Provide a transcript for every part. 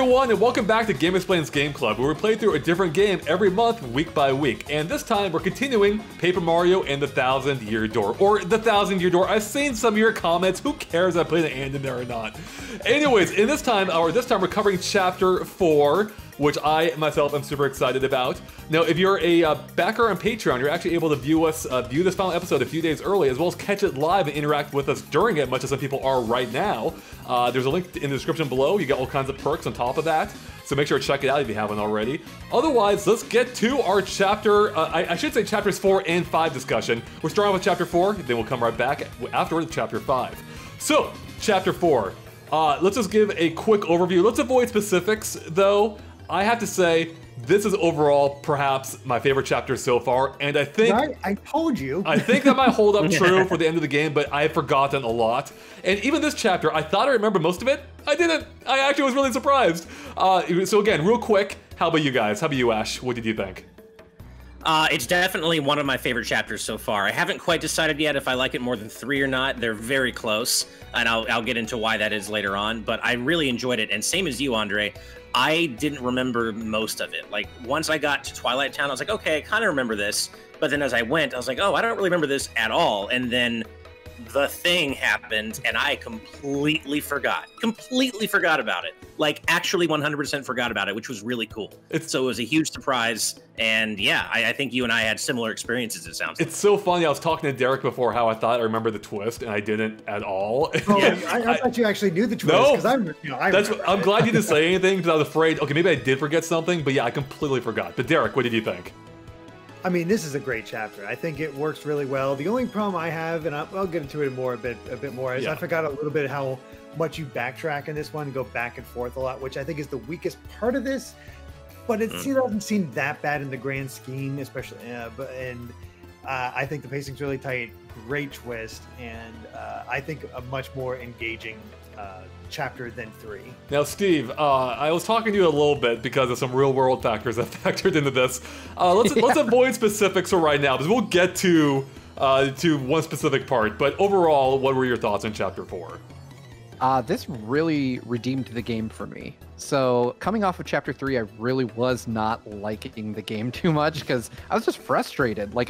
everyone, and welcome back to Game Explains Game Club, where we play through a different game every month, week by week. And this time, we're continuing Paper Mario and the Thousand-Year Door, or the Thousand-Year Door. I've seen some of your comments. Who cares if I put an and in there or not? Anyways, this time we're covering Chapter 4, which I myself am super excited about. Now, if you're a backer on Patreon, you're actually able to view this final episode a few days early, as well as catch it live and interact with us during it, much as some people are right now. There's a link in the description below. You get all kinds of perks on top of that, so make sure to check it out if you haven't already. Otherwise, let's get to our chapter, I should say chapters 4 and 5 discussion. We're starting off with chapter 4, then we'll come right back afterward to chapter 5. So, chapter 4. Let's just give a quick overview. Let's avoid specifics, though. I have to say, this is overall perhaps my favorite chapter so far, and I think... Right? I told you. I think that might hold up true for the end of the game, but I've forgotten a lot. And even this chapter, I thought I remembered most of it. I didn't. I actually was really surprised. So again, real quick, how about you guys? How about you, Ash? What did you think? It's definitely one of my favorite chapters so far. I haven't quite decided yet if I like it more than 3 or not. They're very close, and I'll get into why that is later on, but I really enjoyed it, and same as you, Andre, I didn't remember most of it. Like, once I got to Twilight Town, I was like, okay, I kind of remember this, but then as I went, I was like, oh, I don't really remember this at all, and then the thing happened, and I completely forgot about it. Like, actually 100% forgot about it, which was really cool. So it was a huge surprise, and yeah, I think you and I had similar experiences, it sounds like. It's so funny, I was talking to Derek before how I thought I remembered the twist, and I didn't at all. Oh, yeah. I thought you actually knew the twist, because I'm glad you didn't say anything, because I was afraid, okay, maybe I did forget something, but yeah, I completely forgot. But Derek, what did you think? I mean, this is a great chapter. I think it works really well. The only problem I have, and I'll get into it a bit more, is I forgot a little bit how much you backtrack in this one, go back and forth a lot, which I think is the weakest part of this. But it doesn't seem that bad in the grand scheme, especially. I think the pacing's really tight. Great twist, and I think a much more engaging chapter than 3. Now, Steve, I was talking to you a little bit because of some real-world factors that factored into this. Let's avoid specifics for right now, because we'll get to one specific part. But overall, what were your thoughts on Chapter 4? This really redeemed the game for me. So coming off of Chapter 3, I really was not liking the game too much because I was just frustrated. Like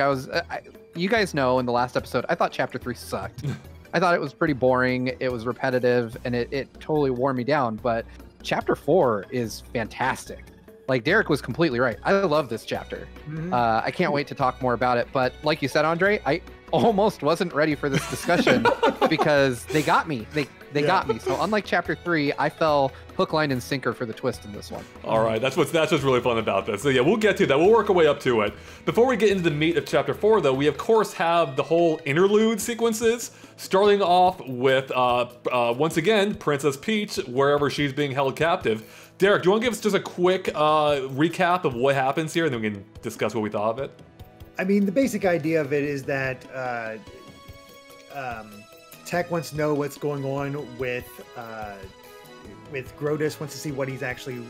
you guys know in the last episode, I thought Chapter 3 sucked. I thought it was pretty boring, it was repetitive, and it totally wore me down, but Chapter 4 is fantastic. Like, Derek was completely right. I love this chapter. I can't wait to talk more about it, but like you said, Andre, I almost wasn't ready for this discussion because they got me. They got me. So unlike Chapter 3, I fell hook, line, and sinker for the twist in this one. All right, that's what's really fun about this. So yeah, we'll get to that. We'll work our way up to it. Before we get into the meat of Chapter 4, though, we of course have the whole interlude sequences, starting off with, once again, Princess Peach, wherever she's being held captive. Derek, do you want to give us just a quick recap of what happens here, and then we can discuss what we thought of it? I mean, the basic idea of it is that Tech wants to know what's going on with Grotus, wants to see what he's actually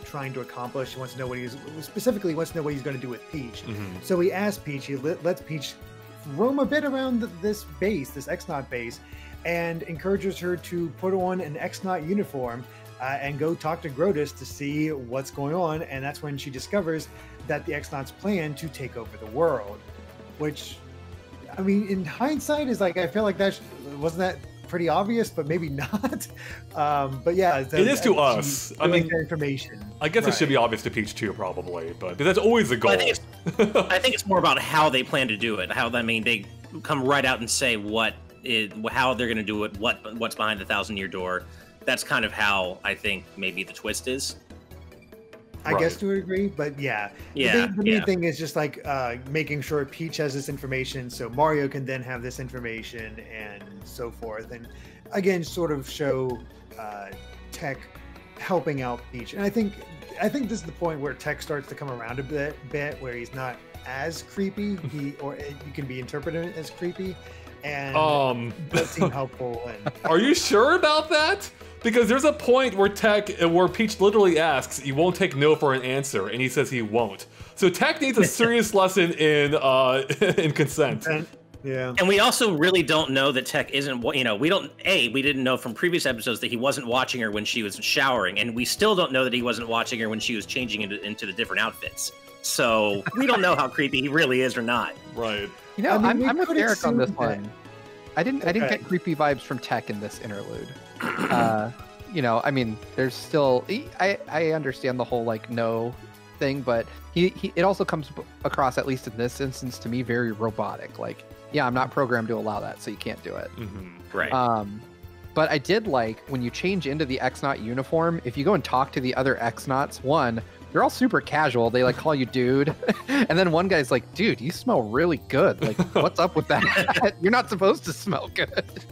trying to accomplish. He wants to know what specifically wants to know what he's going to do with Peach. So he asks Peach, he lets Peach roam a bit around this base, this X-Naut base, and encourages her to put on an X-Naut uniform and go talk to Grotus to see what's going on. And that's when she discovers that the X-Nauts plan to take over the world, which, I mean, in hindsight, is like, I feel like wasn't that pretty obvious, but maybe not. But yeah, it is to us. I mean, information. I guess it should be obvious to Peach too, probably, but that's always the goal. I think it's more about how they plan to do it. They come right out and say how they're going to do it, what's behind the Thousand-Year Door. That's kind of how I think maybe the twist is. I guess to a degree, but yeah. The main thing is just like making sure Peach has this information so Mario can then have this information and so forth. And again, sort of show Tech helping out Peach. And I think this is the point where Tech starts to come around a bit where he's not as creepy. Or you can be interpreted as creepy. And it does seem helpful. And are you sure about that? Because there's a point where Peach literally asks, "You won't take no for an answer," and he says he won't. So Tech needs a serious lesson in consent. Yeah. And we also really don't know that Tech isn't, we didn't know from previous episodes that he wasn't watching her when she was showering, and we still don't know that he wasn't watching her when she was changing into the different outfits. So we don't know how creepy he really is or not. Right. You know, I mean, I'm with Eric on this that. one. I didn't get creepy vibes from Tech in this interlude. You know, I mean, there's still I understand the whole like no thing, but he it also comes across, at least in this instance, to me very robotic. Like, yeah, I'm not programmed to allow that, so you can't do it. Right. But I did like when you change into the X-Naut uniform, if you go and talk to the other X-Nauts, one, they're all super casual. They like call you dude. And then one guy's like, dude, you smell really good. Like, what's up with that? You're not supposed to smell good.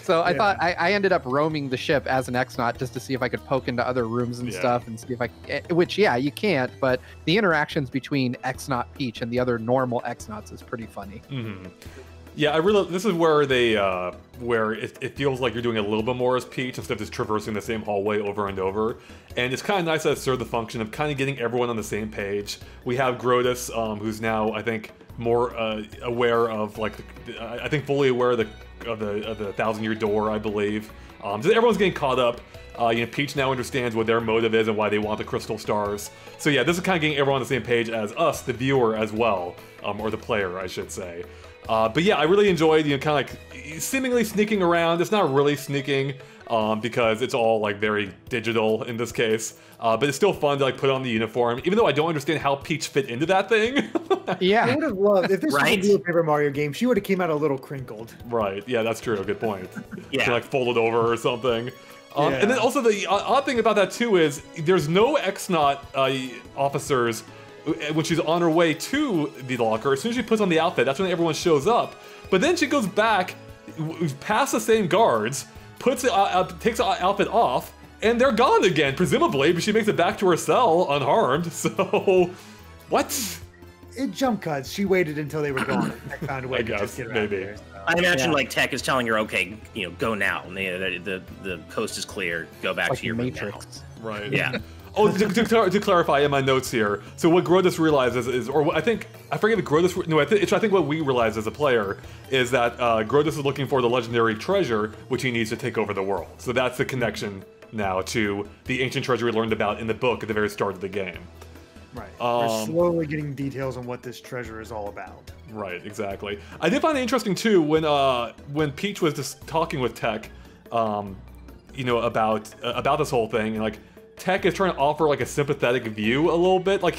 So I thought I ended up roaming the ship as an X-Naut just to see if I could poke into other rooms and stuff and see if which, yeah, you can't, but the interactions between X-Naut Peach and the other normal X-Nauts is pretty funny. Yeah, this is where where it feels like you're doing a little bit more as Peach instead of just traversing the same hallway over and over. And it's kind of nice that it served the function of kind of getting everyone on the same page. We have Grotus, who's now, I think, more aware of, like, I think fully aware of the 1,000-year door, I believe. So everyone's getting caught up. Peach now understands what their motive is and why they want the crystal stars. So yeah, this is kind of getting everyone on the same page as us, the viewer, as well, or the player, I should say. But yeah, I really enjoyed, kind of like seemingly sneaking around. It's not really sneaking because it's all like very digital in this case. But it's still fun to like put on the uniform, even though I don't understand how Peach fit into that thing. Yeah, I would have loved if this was a real Paper Mario game. She would have came out a little crinkled. Right. Yeah, that's true. Good point. Yeah, she, like folded over or something. And then also the odd thing about that too is there's no X-Naut officers when she's on her way to the locker. As soon as she puts on the outfit, that's when everyone shows up. But then she goes back, past the same guards, takes the outfit off, and they're gone again, presumably, but she makes it back to her cell unharmed. So, what? It jump cuts. She waited until they were gone. I found a way to just get her out of there. So. I imagine like Tech is telling her, okay, go now. The coast is clear. Go back like to your Matrix. room now. Right. Yeah. Oh, to clarify in my notes here, so what Grotus realizes is, or I forget if Grotus, no, I think what we realize as a player is that Grotus is looking for the legendary treasure, which he needs to take over the world. So that's the connection now to the ancient treasure we learned about in the book at the very start of the game. Right. We're slowly getting details on what this treasure is all about. Right, exactly. I did find it interesting too when Peach was just talking with Tech, about this whole thing, and like Tech is trying to offer like a sympathetic view a little bit. Like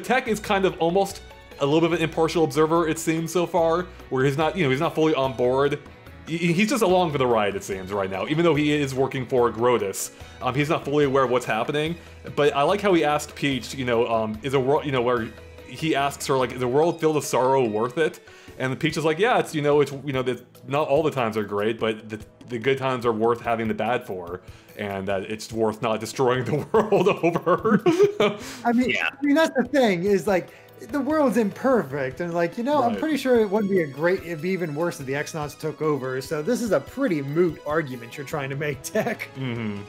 Tech is kind of almost a little bit of an impartial observer, it seems so far, where he's not fully on board. He's just along for the ride, it seems, right now. Even though he is working for Grotus, he's not fully aware of what's happening. But I like how he asked Peach, is a world, where he asks her like, is a world filled with sorrow worth it? And Peach is like, yeah, it's not all the times are great, but the good times are worth having the bad for, and that it's worth not destroying the world over. I mean, that's the thing is like the world's imperfect, and like right. I'm pretty sure it wouldn't be it'd be even worse if the X-Nauts took over. So this is a pretty moot argument you're trying to make, Tech. Mm-hmm.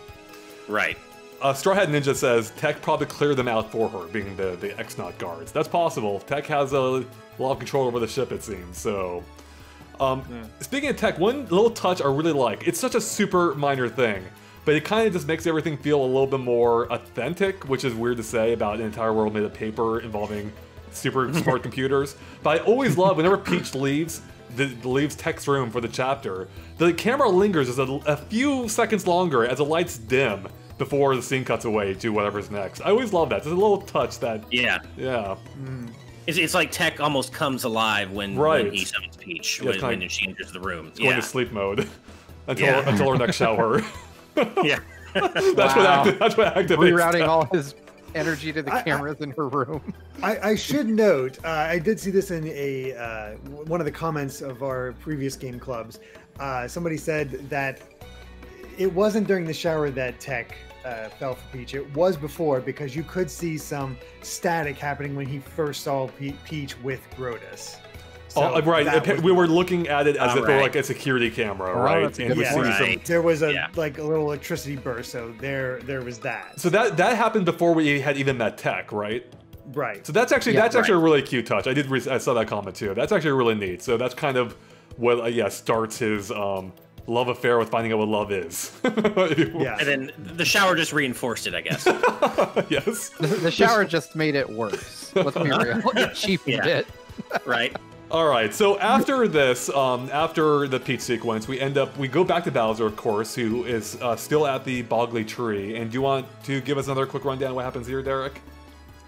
Right. Straw Hat Ninja says Tech probably cleared them out for her, being the X-Naut guards. That's possible. Tech has a lot of control over the ship, it seems. So, speaking of Tech, one little touch I really like. It's such a super minor thing, but it kind of just makes everything feel a little bit more authentic, which is weird to say about an entire world made of paper involving super smart computers. But I always love whenever Peach leaves Tech's room for the chapter, the camera lingers just a few seconds longer as the lights dim before the scene cuts away to whatever's next. I always love that. It's a little touch that... Yeah. It's like Tech almost comes alive when he summons Peach, when she enters the room. It's going to sleep mode until her next shower. Yeah. That's what activates rerouting all his energy to the cameras in her room. I should note, I did see this in one of the comments of our previous game clubs. Somebody said that it wasn't during the shower that Tech fell for Peach. It was before, because you could see some static happening when he first saw Peach with Grotus. So right. We were looking at it as if it were like a security camera, right? And there was a little electricity burst, so there was that. So that happened before we had even met Tech, right? Right. So that's actually a really cute touch. I saw that comment too. That's actually really neat. So that's kind of what starts his love affair with finding out what love is. Yeah. And then the shower just reinforced it, I guess. Yes. The shower just made it worse. Let's be real. It cheapened it. Right. All right, so after this, after the Peach sequence, we go back to Bowser, of course, who is still at the Boggly Tree. And do you want to give us another quick rundown of what happens here, Derek?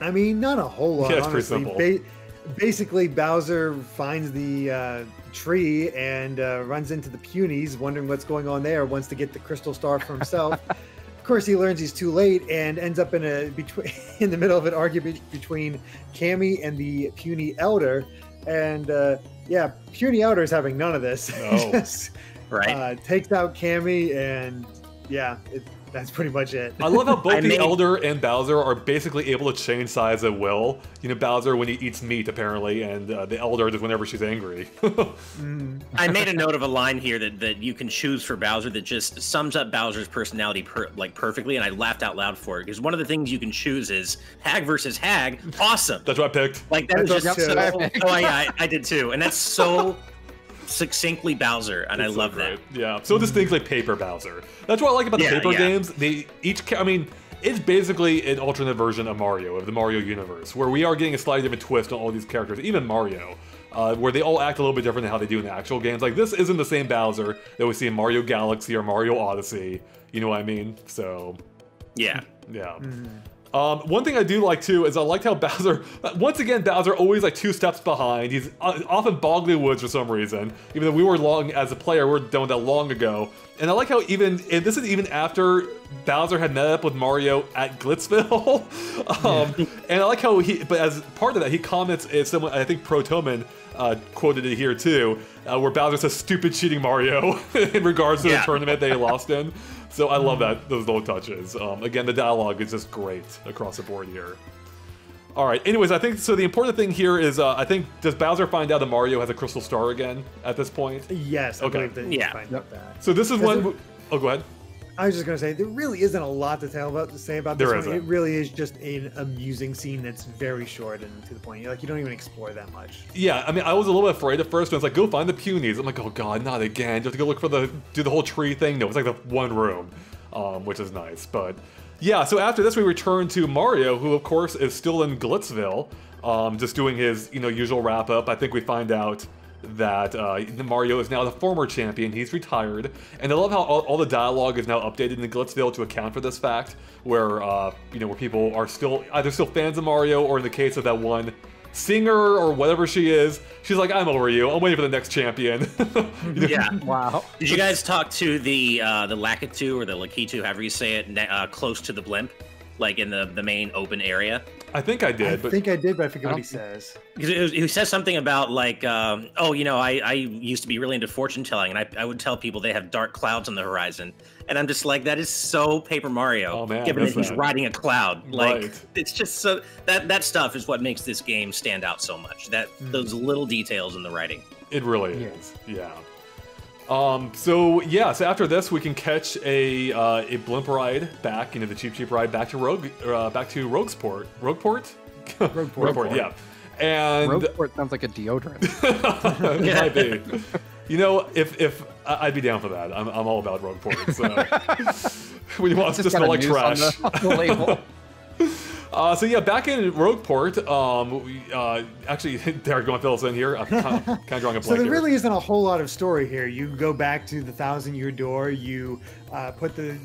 I mean, not a whole lot, Yeah, it's honestly. pretty simple. Basically, Bowser finds the tree and runs into the Punies, wondering what's going on there, wants to get the Crystal Star for himself. Of course, he learns he's too late and ends up in the middle of an argument between Cammy and the Puny Elder. And Puny Elder is having none of this. No. Just, Right. takes out Cammy, and that's pretty much it. I love how both the Elder and Bowser are basically able to change sides at will. You know, Bowser when he eats meat, apparently, and the Elder just whenever she's angry. I made a note of a line here that you can choose for Bowser that just sums up Bowser's personality perfectly, and I laughed out loud for it, because one of the things you can choose is Hag versus Hag. Awesome. That's what I picked. Like, that is just so- I did too, and that's so succinctly Bowser, and I love that. Yeah, so distinctly paper Bowser. That's what I like about the paper games. It's basically an alternate version of Mario, of the Mario universe, where we are getting a slightly different twist on all these characters, even Mario, where they all act a little bit different than how they do in the actual games. Like, this isn't the same Bowser that we see in Mario Galaxy or Mario Odyssey, you know what I mean? So, Yeah. yeah. One thing I do like too is I liked how Bowser, once again, Bowser always like 2 steps behind. He's off in Boggly Woods for some reason, even though we were as a player, we were done with that long ago. And I like how and this is even after Bowser had met up with Mario at Glitzville. And I like how but as part of that, he comments, someone, I think Protoman quoted it here too, where Bowser says, "Stupid cheating Mario," in regards to the tournament they lost in. So I love those little touches. Again, the dialogue is just great across the board here. All right. Anyways, I think so. The important thing here is, I think, does Bowser find out that Mario has a crystal star again at this point? Yes. I believe that you find out that. So this is when. Oh, go ahead. I was just gonna say there really isn't a lot to say about this one. It really is just an amusing scene that's very short and to the point. You don't even explore that much. Yeah, I mean, I was a little bit afraid at first when it's like, go find the Punies. I'm like, oh god, not again. You have to go look for do the whole tree thing. No, it's like the one room, which is nice. But yeah, so after this we return to Mario, who of course is still in Glitzville, just doing his usual wrap up. I think we find out that Mario is now the former champion. He's retired, and I love how all the dialogue is now updated in Glitzville to account for this fact, where where people are either still fans of Mario, or in the case of that one singer or whatever she is, she's like, I'm over you. I'm waiting for the next champion. Yeah. Wow. Did you guys talk to the Lakitu or the Lakitu, however you say it, close to the blimp, like in the main open area? I think I did. I think I did, but I forget what he says. Because he says something about like, I used to be really into fortune telling, and I would tell people they have dark clouds on the horizon, and I'm just like, that is so Paper Mario. Oh, man, given that he's riding a cloud, like Right. it's just so that stuff is what makes this game stand out so much. Those little details in the writing. It really is. Yeah. So after this we can catch a blimp ride back, the cheap ride back to Rogueport. Rogueport, yeah. And Rogueport sounds like a deodorant. It might be. If I'd be down for that. I'm all about Rogueport. So when you want it to smell like trash. On the label. Back in Rogueport, actually, Derek, going to fill us in here? I'm kind of drawing a blank So there here. really isn't a whole lot of story here. You go back to the 1,000-year door, you put the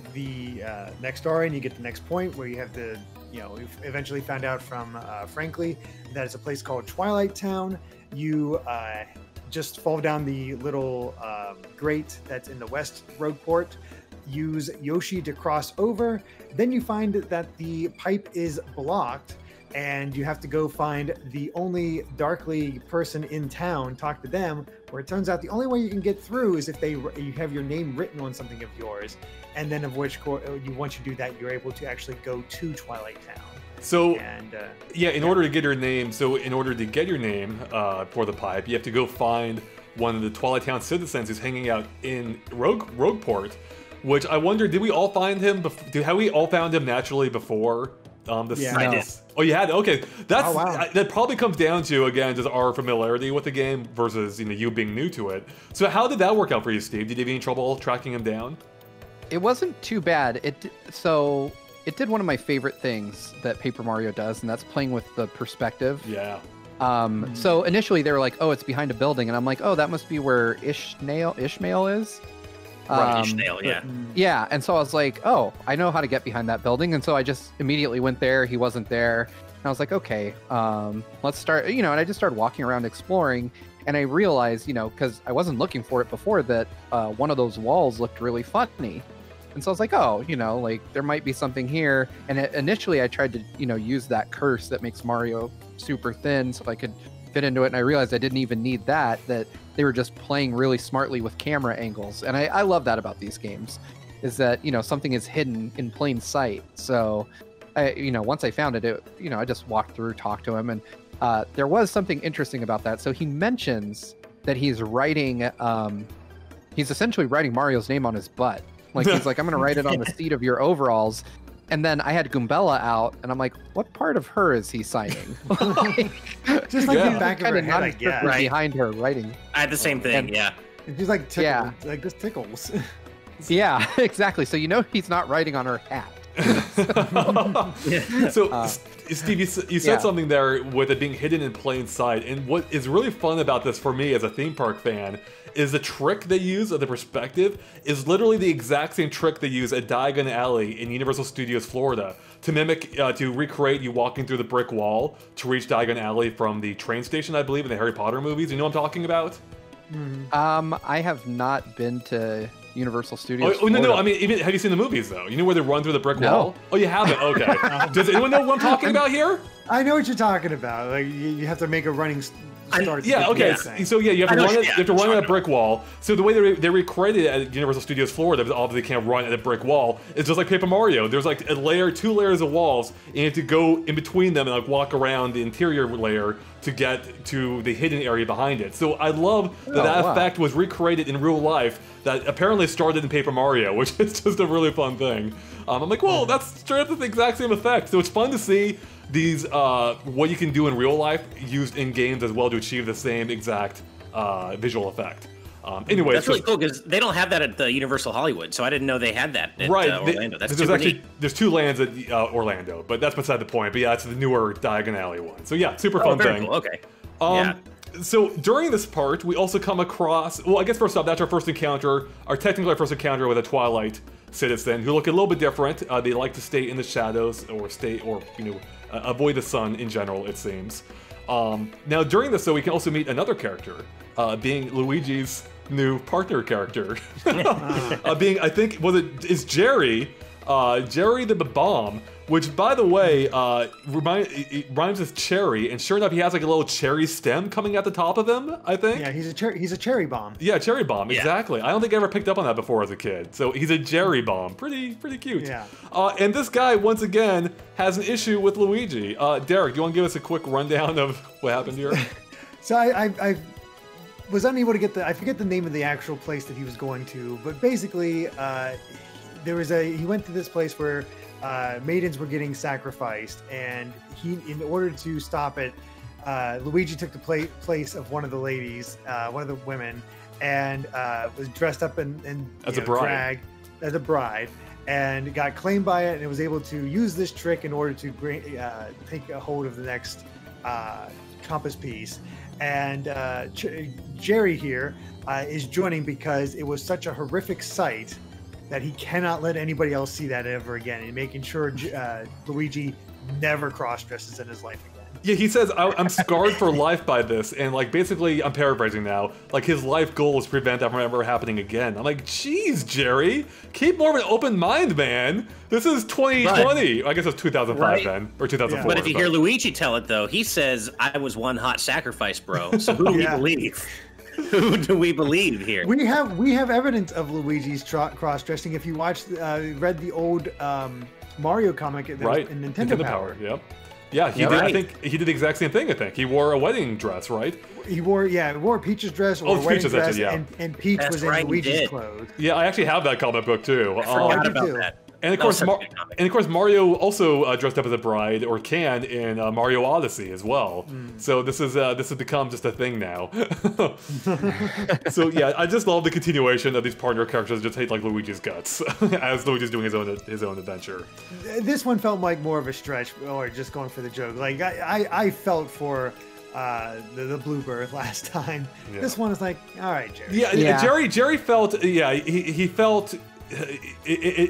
next star in, you get the next point where you have to, we've eventually found out from Frankly that it's a place called Twilight Town. You just fall down the little grate that's in the West Rogueport, use Yoshi to cross over. Then you find that the pipe is blocked, and you have to go find the only Darkly person in town, talk to them, where it turns out the only way you can get through is if you have your name written on something of yours, and then once you do that, you're able to actually go to Twilight Town. So, and, in order to get your name, for the pipe, you have to go find one of the Twilight Town citizens who's hanging out in Rogueport, which I wonder, did we all find him? Have we all found him naturally before Yeah. No. Oh, you had? Okay. That's, Oh, wow. that probably comes down to, again, just our familiarity with the game versus, you being new to it. So how did that work out for you, Steve? Did you have any trouble tracking him down? It wasn't too bad. It did one of my favorite things that Paper Mario does, and that's playing with the perspective. Yeah. So initially they were like, oh, it's behind a building, and I'm like, oh, that must be where Ishmael is. Right, Ishmael, yeah. Yeah, and so I was like, oh, I know how to get behind that building, and so I just immediately went there. He wasn't there, and I was like, okay, let's start. And I just started walking around exploring, and I realized, because I wasn't looking for it before, that one of those walls looked really funny. And so I was like, oh, like there might be something here. And initially I tried to, use that curse that makes Mario super thin so I could fit into it. And I realized I didn't even need that they were just playing really smartly with camera angles. And I love that about these games, is that, something is hidden in plain sight. So, once I found it, I just walked through, talked to him. And there was something interesting about that. So he mentions that he's writing, he's essentially writing Mario's name on his butt. Like, he's like, I'm going to write it on the seat of your overalls. And then I had Goombella out, and I'm like, what part of her is he signing? Just like in the back of her head, I guess. Right behind her writing. I had the same thing, yeah. And she's like, like this tickles. Yeah, exactly. So he's not writing on her hat. So, Steve, you said something there with it being hidden in plain sight. And what is really fun about this for me as a theme park fan is the trick they use of the perspective is literally the exact same trick they use at Diagon Alley in Universal Studios Florida to mimic, to recreate you walking through the brick wall to reach Diagon Alley from the train station, I believe, in the Harry Potter movies. You know what I'm talking about? I have not been to Universal Studios. Oh, no, I mean, even have you seen the movies though? You know where they run through the brick wall? Oh, you haven't? Okay. Does anyone know what I'm talking about here? I know what you're talking about. Like you have to make a running start. Yeah, okay. So yeah, you have to run at a brick wall. So the way they recreated it at Universal Studios Florida, they obviously can't run at a brick wall. It's just like Paper Mario. There's like two layers of walls, and you have to go in between them and like walk around the interior layer to get to the hidden area behind it. So I love that effect was recreated in real life that apparently started in Paper Mario, which is just a really fun thing. I'm like, whoa, that's straight up the exact same effect. So it's fun to see these, what you can do in real life used in games as well to achieve the same exact visual effect. Anyway, that's really cool because they don't have that at the Universal Hollywood, so I didn't know they had that at Orlando. That's super neat. There's two lands at Orlando, but that's beside the point. But yeah, it's the newer Diagon Alley one. So yeah, super fun thing. Cool. Okay. So during this part, we also come across, well, I guess first off, that's our first encounter, technically our first encounter with a Twilight citizen who look a little bit different. They like to stay in the shadows or avoid the sun in general, it seems. Now during this, though, we can also meet another character, being Luigi's new partner character. I think, is Jerry, Jerry the Bomb, which, by the way, it rhymes with cherry, and sure enough, he has like a little cherry stem coming at the top of him, I think. Yeah, he's a cherry bomb. Yeah, cherry bomb, exactly. I don't think I ever picked up on that before as a kid. So he's a Jerry bomb. Pretty cute. Yeah. And this guy, once again, has an issue with Luigi. Derek, do you want to give us a quick rundown of what happened here? So I was unable to get I forget the name of the actual place that he was going to, but basically, he went to this place where maidens were getting sacrificed, and in order to stop it, Luigi took the place of one of the ladies, one of the women, and was dressed up in as a bride. As a bride, and got claimed by it, and it was able to use this trick in order to take a hold of the next compass piece. And Jerry here is joining because it was such a horrific sight that he cannot let anybody else see that ever again, and making sure Luigi never cross-dresses in his life again. Yeah, he says, I'm scarred for life by this, and like basically, I'm paraphrasing now, like his life goal is to prevent that from ever happening again. I'm like, geez, Jerry, keep more of an open mind, man. This is 2020. I guess it was 2005 then, or 2004. But if you hear Luigi tell it though, he says, I was one hot sacrifice, bro. So who do we believe? Who do we believe here? We have evidence of Luigi's cross-dressing. If you read the old Mario comic in Nintendo Power. Yep. Yeah, he did. I think he did the exact same thing. I think he wore a wedding dress, right? He wore Peach's dress or a wedding dress, and Peach was in Luigi's clothes. Yeah, I actually have that comic book too. I forgot about that. And of course, Mario also dressed up as a bride, or can, in Mario Odyssey as well. So this has become just a thing now. So yeah, I just love the continuation of these partner characters just hate like Luigi's guts as Luigi's doing his own adventure. This one felt like more of a stretch, or just going for the joke. Like I felt for the Bluebird last time. Yeah. This one is like, all right, Jerry. Yeah. Jerry felt, he felt.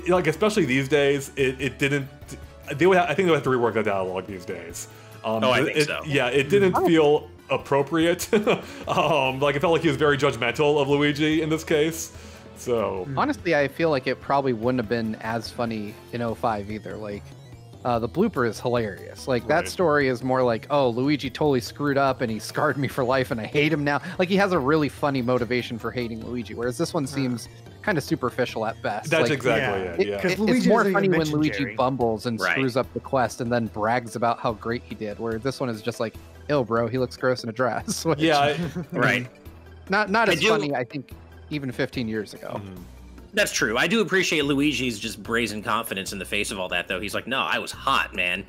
Like especially these days, it didn't. I think they would have to rework that dialogue these days. I think so. Yeah, it didn't feel appropriate. Like it felt like he was very judgmental of Luigi in this case. So honestly, I feel like it probably wouldn't have been as funny in 05 either. Like the blooper is hilarious. Like that story is more like, oh, Luigi totally screwed up and he scarred me for life and I hate him now. Like he has a really funny motivation for hating Luigi, whereas this one seems kind of superficial at best. That's like, exactly it. Yeah, it's more funny when Luigi Jerry. Bumbles and screws up the quest and then brags about how great he did. Where this one is just like, "Ill, bro, he looks gross in a dress." Which, right. Not as funny, I think, even 15 years ago. That's true. I do appreciate Luigi's just brazen confidence in the face of all that, though. He's like, "No, I was hot, man."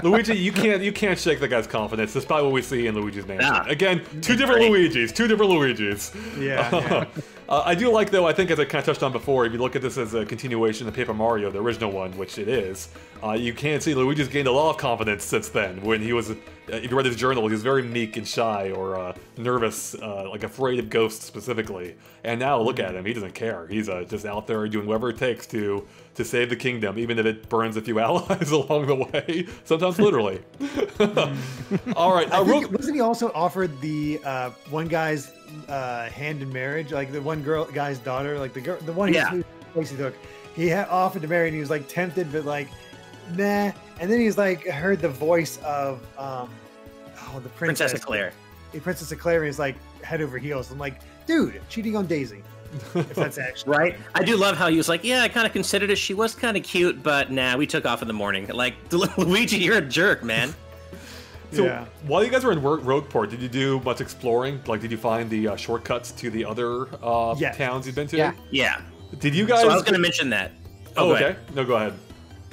Luigi, you can't shake the guy's confidence, despite what we see in Luigi's Mansion. Nah. Again, two different Luigis. Yeah. I do like, though, I think as I kind of touched on before, if you look at this as a continuation of Paper Mario, the original one, which it is, you can see Luigi's gained a lot of confidence since then. When he was, if you read his journal, he was very meek and shy, or nervous, like afraid of ghosts specifically. And now look at him, he doesn't care. He's just out there doing whatever it takes to save the kingdom, even if it burns a few allies along the way, sometimes literally. All right. Wasn't he also offered the one guy's hand in marriage, like the one guy's daughter, like the one he took? He offered to marry, and he was like tempted, but like, nah. And then he's like heard the voice of the Princess Eclair. Princess Eclair, and he's like head over heels. I'm like, dude, cheating on Daisy. If that's actually right. I do love how he was like, yeah, I kind of considered it. She was kind of cute, but nah, we took off in the morning. Like, Luigi, you're a jerk, man. So while you guys were in Rogueport, did you do much exploring? Like, did you find the shortcuts to the other towns you've been to? Yeah. Did you guys? So I was going to mention that. Oh, okay. No, go ahead.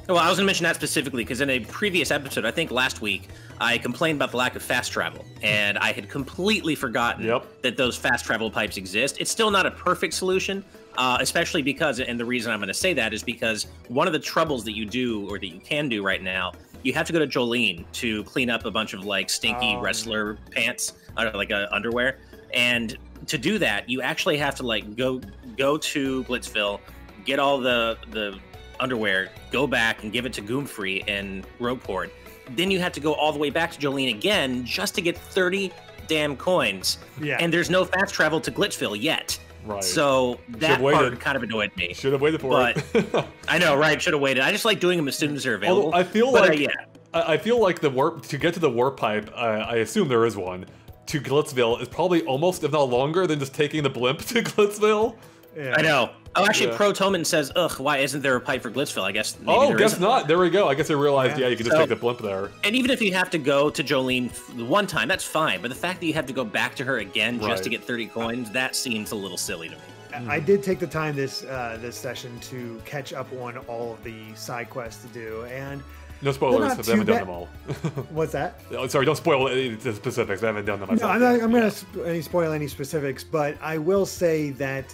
Well, I was going to mention that specifically because in a previous episode, I think last week, I complained about the lack of fast travel, and I had completely forgotten that those fast travel pipes exist. It's still not a perfect solution, especially because, and the reason I'm going to say that is because one of the troubles that you do, or that you can do right now, you have to go to Jolene to clean up a bunch of like stinky wrestler pants, like underwear, and to do that, you actually have to like go to Blitzville, get all the underwear, go back and give it to Goomfrey in Rogueport. Then you have to go all the way back to Jolene again just to get 30 damn coins. Yeah. And there's no fast travel to Glitchville yet. Right. So that part kind of annoyed me. Should have waited for it. I know, right? Should have waited. I just like doing them as soon as they're available. Although I feel like the warp to get to the warp pipe. I assume there is one to Glitzville is probably almost, if not longer, than just taking the blimp to Glitzville. Yeah. I know. Oh, actually, Pro Toman says, ugh, why isn't there a pipe for Glitzville? I guess maybe guess not. There we go. I guess I realized, you can just take the blimp there. And even if you have to go to Jolene one time, that's fine. But the fact that you have to go back to her again just to get 30 coins, that seems a little silly to me. I did take the time this session to catch up on all of the side quests to do, and no spoilers, I haven't done them all. What's that? Sorry, don't spoil the specifics. I haven't done them myself. No, I'm not going to spoil any specifics, but I will say that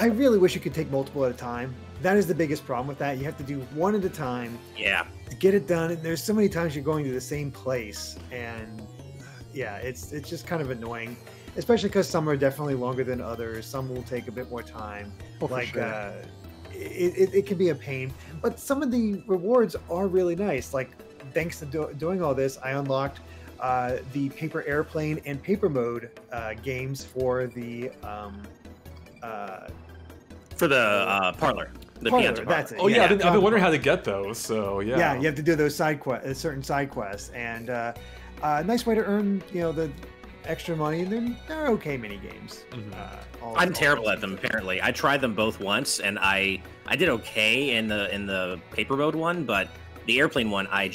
I really wish you could take multiple at a time. That is the biggest problem with that. You have to do one at a time. Yeah. To get it done. And there's so many times you're going to the same place, and it's just kind of annoying, especially because some are definitely longer than others. Some will take a bit more time. It can be a pain, but some of the rewards are really nice. Like, thanks to doing all this, I unlocked the paper airplane and paper mode games for the parlor. The parlor, Pianta that's it. Oh yeah, I've been wondering how to get those. So yeah, you have to do those certain side quests, and a nice way to earn the extra money. And they're okay mini games. I'm terrible at them. Apparently, I tried them both once, and I did okay in the paper mode one, but The airplane one, I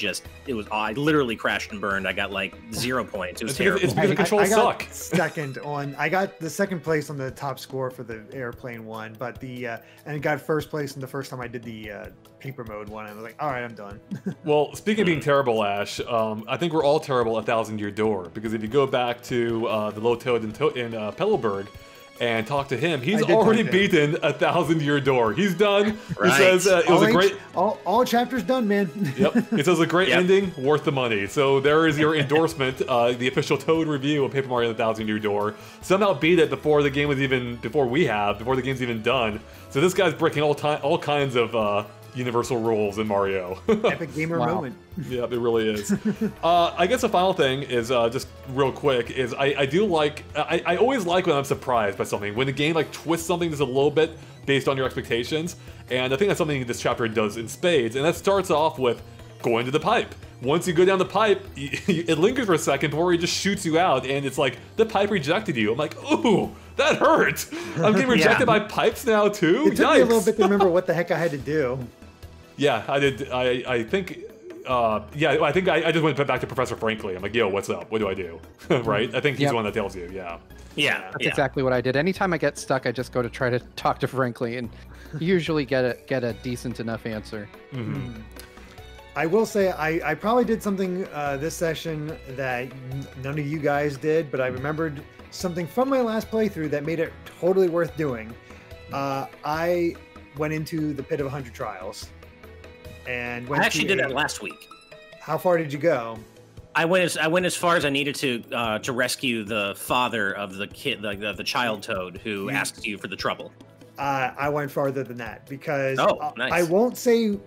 literally crashed and burned. I got like 0 points. It was terrible. It's because the controls suck. I got the second place on the top score for the airplane one, but and got first place in the first time I did the paper mode one. I was like, all right, I'm done. Well, speaking of being terrible, Ash, I think we're all terrible at Thousand Year Door, because if you go back to the Low Toad in Pellowberg and talk to him, he's already beaten a 1,000 Year Door. He's done. Right. He says it was a great. All chapters done, man. Yep. It says a great ending, worth the money. So there is your endorsement. The official Toad review of Paper Mario and the 1,000 Year Door. Somehow beat it before the game's even done. So this guy's breaking all kinds of universal rules in Mario. Epic gamer moment. Yeah, it really is. I guess the final thing is just real quick is I do like I always like when I'm surprised by something, when the game like twists something just a little bit based on your expectations, and I think that's something this chapter does in spades. And that starts off with going to the pipe. Once you go down the pipe, it lingers for a second before it just shoots you out, and it's like the pipe rejected you. I'm like, ooh, that hurt. I'm getting rejected by pipes now too. It took me a little bit to remember what the heck I had to do. Yeah, I did. I think. I think I just went back to Professor Frankly. I'm like, yo, what's up? What do I do? Right? I think he's the one that tells you. Yeah. Yeah. That's exactly what I did. Anytime I get stuck, I just go to try to talk to Frankly, and usually get a decent enough answer. Mm-hmm. I will say I probably did something this session that none of you guys did, but I remembered something from my last playthrough that made it totally worth doing. I went into the Pit of 100 Trials. And I actually did that last week. How far did you go? I went as far as I needed to rescue the father of the kid, the child toad who asks you for the trouble. I went farther than that because nice. I won't say,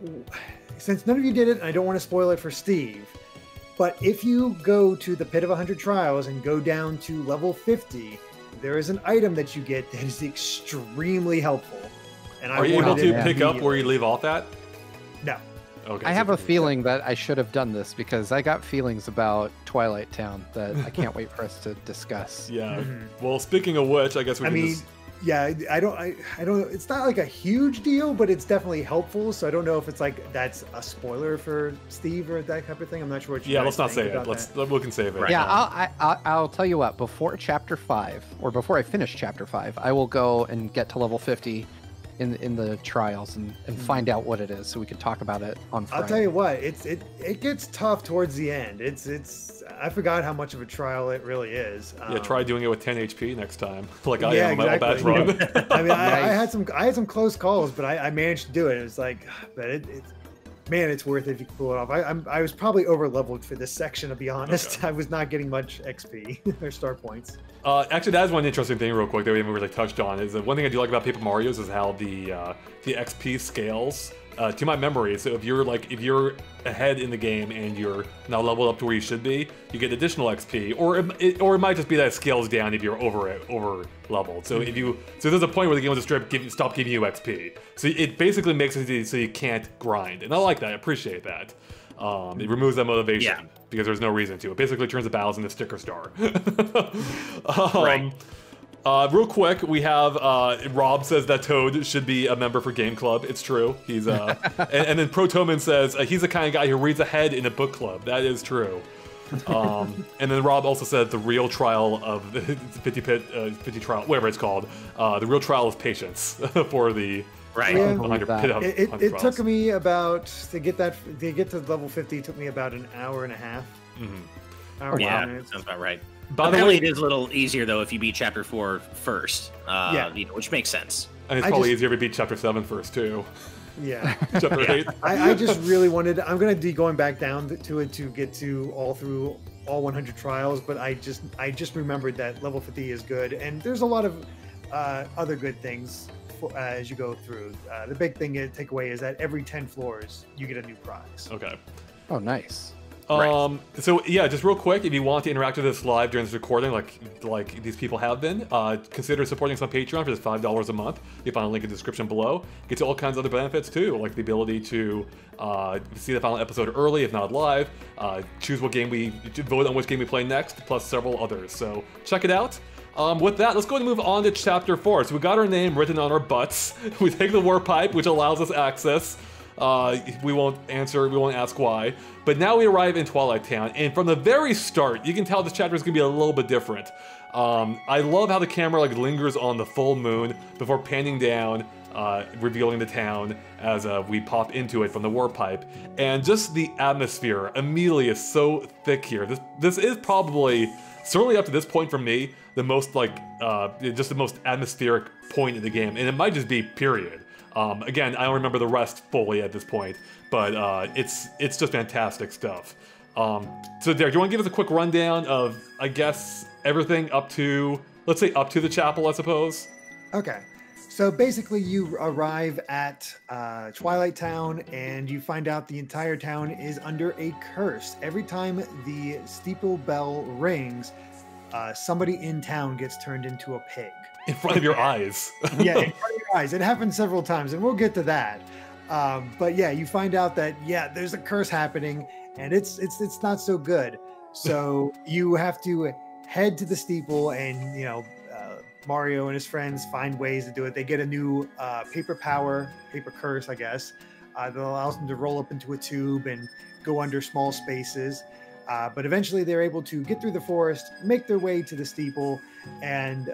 since none of you did it, and I don't want to spoil it for Steve. But if you go to the Pit of 100 Trials and go down to level 50, there is an item that you get that is extremely helpful. And are you able to pick up where you leave off at? No. Okay. I have a feeling that I should have done this because I got feelings about Twilight Town that I can't wait for us to discuss. Yeah. Well, speaking of which, I guess we can just... Yeah, I don't. It's not like a huge deal, but it's definitely helpful. So I don't know if it's like that's a spoiler for Steve or that type of thing. I'm not sure what you. Yeah, let's not say it. We can save it. Right. Yeah, I'll tell you what. Before Chapter 5, or before I finish Chapter 5, I will go and get to level 50 in the trials and find out what it is, so we can talk about it on Friday. I'll tell you what, it gets tough towards the end. It's I forgot how much of a trial it really is. Yeah, try doing it with 10 HP next time, like I am on my bad run. I mean, I had some close calls, but I managed to do it. It was like, but it's worth it if you can pull it off. I was probably over leveled for this section, to be honest. Okay. I was not getting much XP or star points. Actually, that is one interesting thing, real quick, that we haven't really touched on. Is that one thing I do like about Paper Mario's is how the XP scales to my memory. So if you're ahead in the game and you're now leveled up to where you should be, you get additional XP, or it might just be that it scales down if you're over leveled. So so there's a point where the game will just stop giving you XP. So it basically makes it so you can't grind, and I like that. I appreciate that. It removes that motivation because there's no reason to. It basically turns the battles into sticker star. Right. Real quick, we have Rob says that Toad should be a member for Game Club. It's true. He's and then Protoman says he's the kind of guy who reads ahead in a book club. That is true. And then Rob also said the real trial of the 50 trial, whatever it's called, the real trial of patience for the. Right. Yeah. It took me about to get to level 50. It took me about an hour and a half. Mm-hmm. Yeah, sounds about right. By the way, it is a little easier though if you beat Chapter 4 first. Which makes sense. And it's probably easier to beat Chapter 7 first too. Yeah. Chapter 8. I just really wanted. I'm gonna be going back down to it to get to all 100 trials, but I just remembered that level 50 is good, and there's a lot of other good things. As you go through, the big thing to take away is that every 10 floors you get a new prize. Okay. Oh, nice. So yeah, just real quick, if you want to interact with us live during this recording, like these people have been, consider supporting us on Patreon for just $5 a month. You find a link in the description below. Get to all kinds of other benefits too, like the ability to see the final episode early, if not live. Choose what game vote on which game we play next, plus several others. So check it out. With that, let's go ahead and move on to Chapter 4. So we got our name written on our butts. We take the warp pipe, which allows us access We won't ask why. But now we arrive in Twilight Town, and from the very start, you can tell this chapter is going to be a little bit different. I love how the camera like lingers on the full moon before panning down, revealing the town as we pop into it from the warp pipe. And just the atmosphere immediately is so thick here. This is probably, certainly up to this point for me, the most just the most atmospheric point in the game, and it might just be period. Again, I don't remember the rest fully at this point, but it's just fantastic stuff. So Derek, do you want to give us a quick rundown of, I guess, everything up to, let's say up to the chapel, I suppose? Okay. So basically you arrive at Twilight Town and you find out the entire town is under a curse. Every time the steeple bell rings, somebody in town gets turned into a pig. In front of your eyes. Yeah, in front of your eyes. It happens several times, and we'll get to that. But yeah, you find out that, yeah, there's a curse happening, and it's not so good. So you have to head to the steeple, and, you know, Mario and his friends find ways to do it. They get a new paper curse, I guess, that allows them to roll up into a tube and go under small spaces. But eventually they're able to get through the forest, make their way to the steeple, and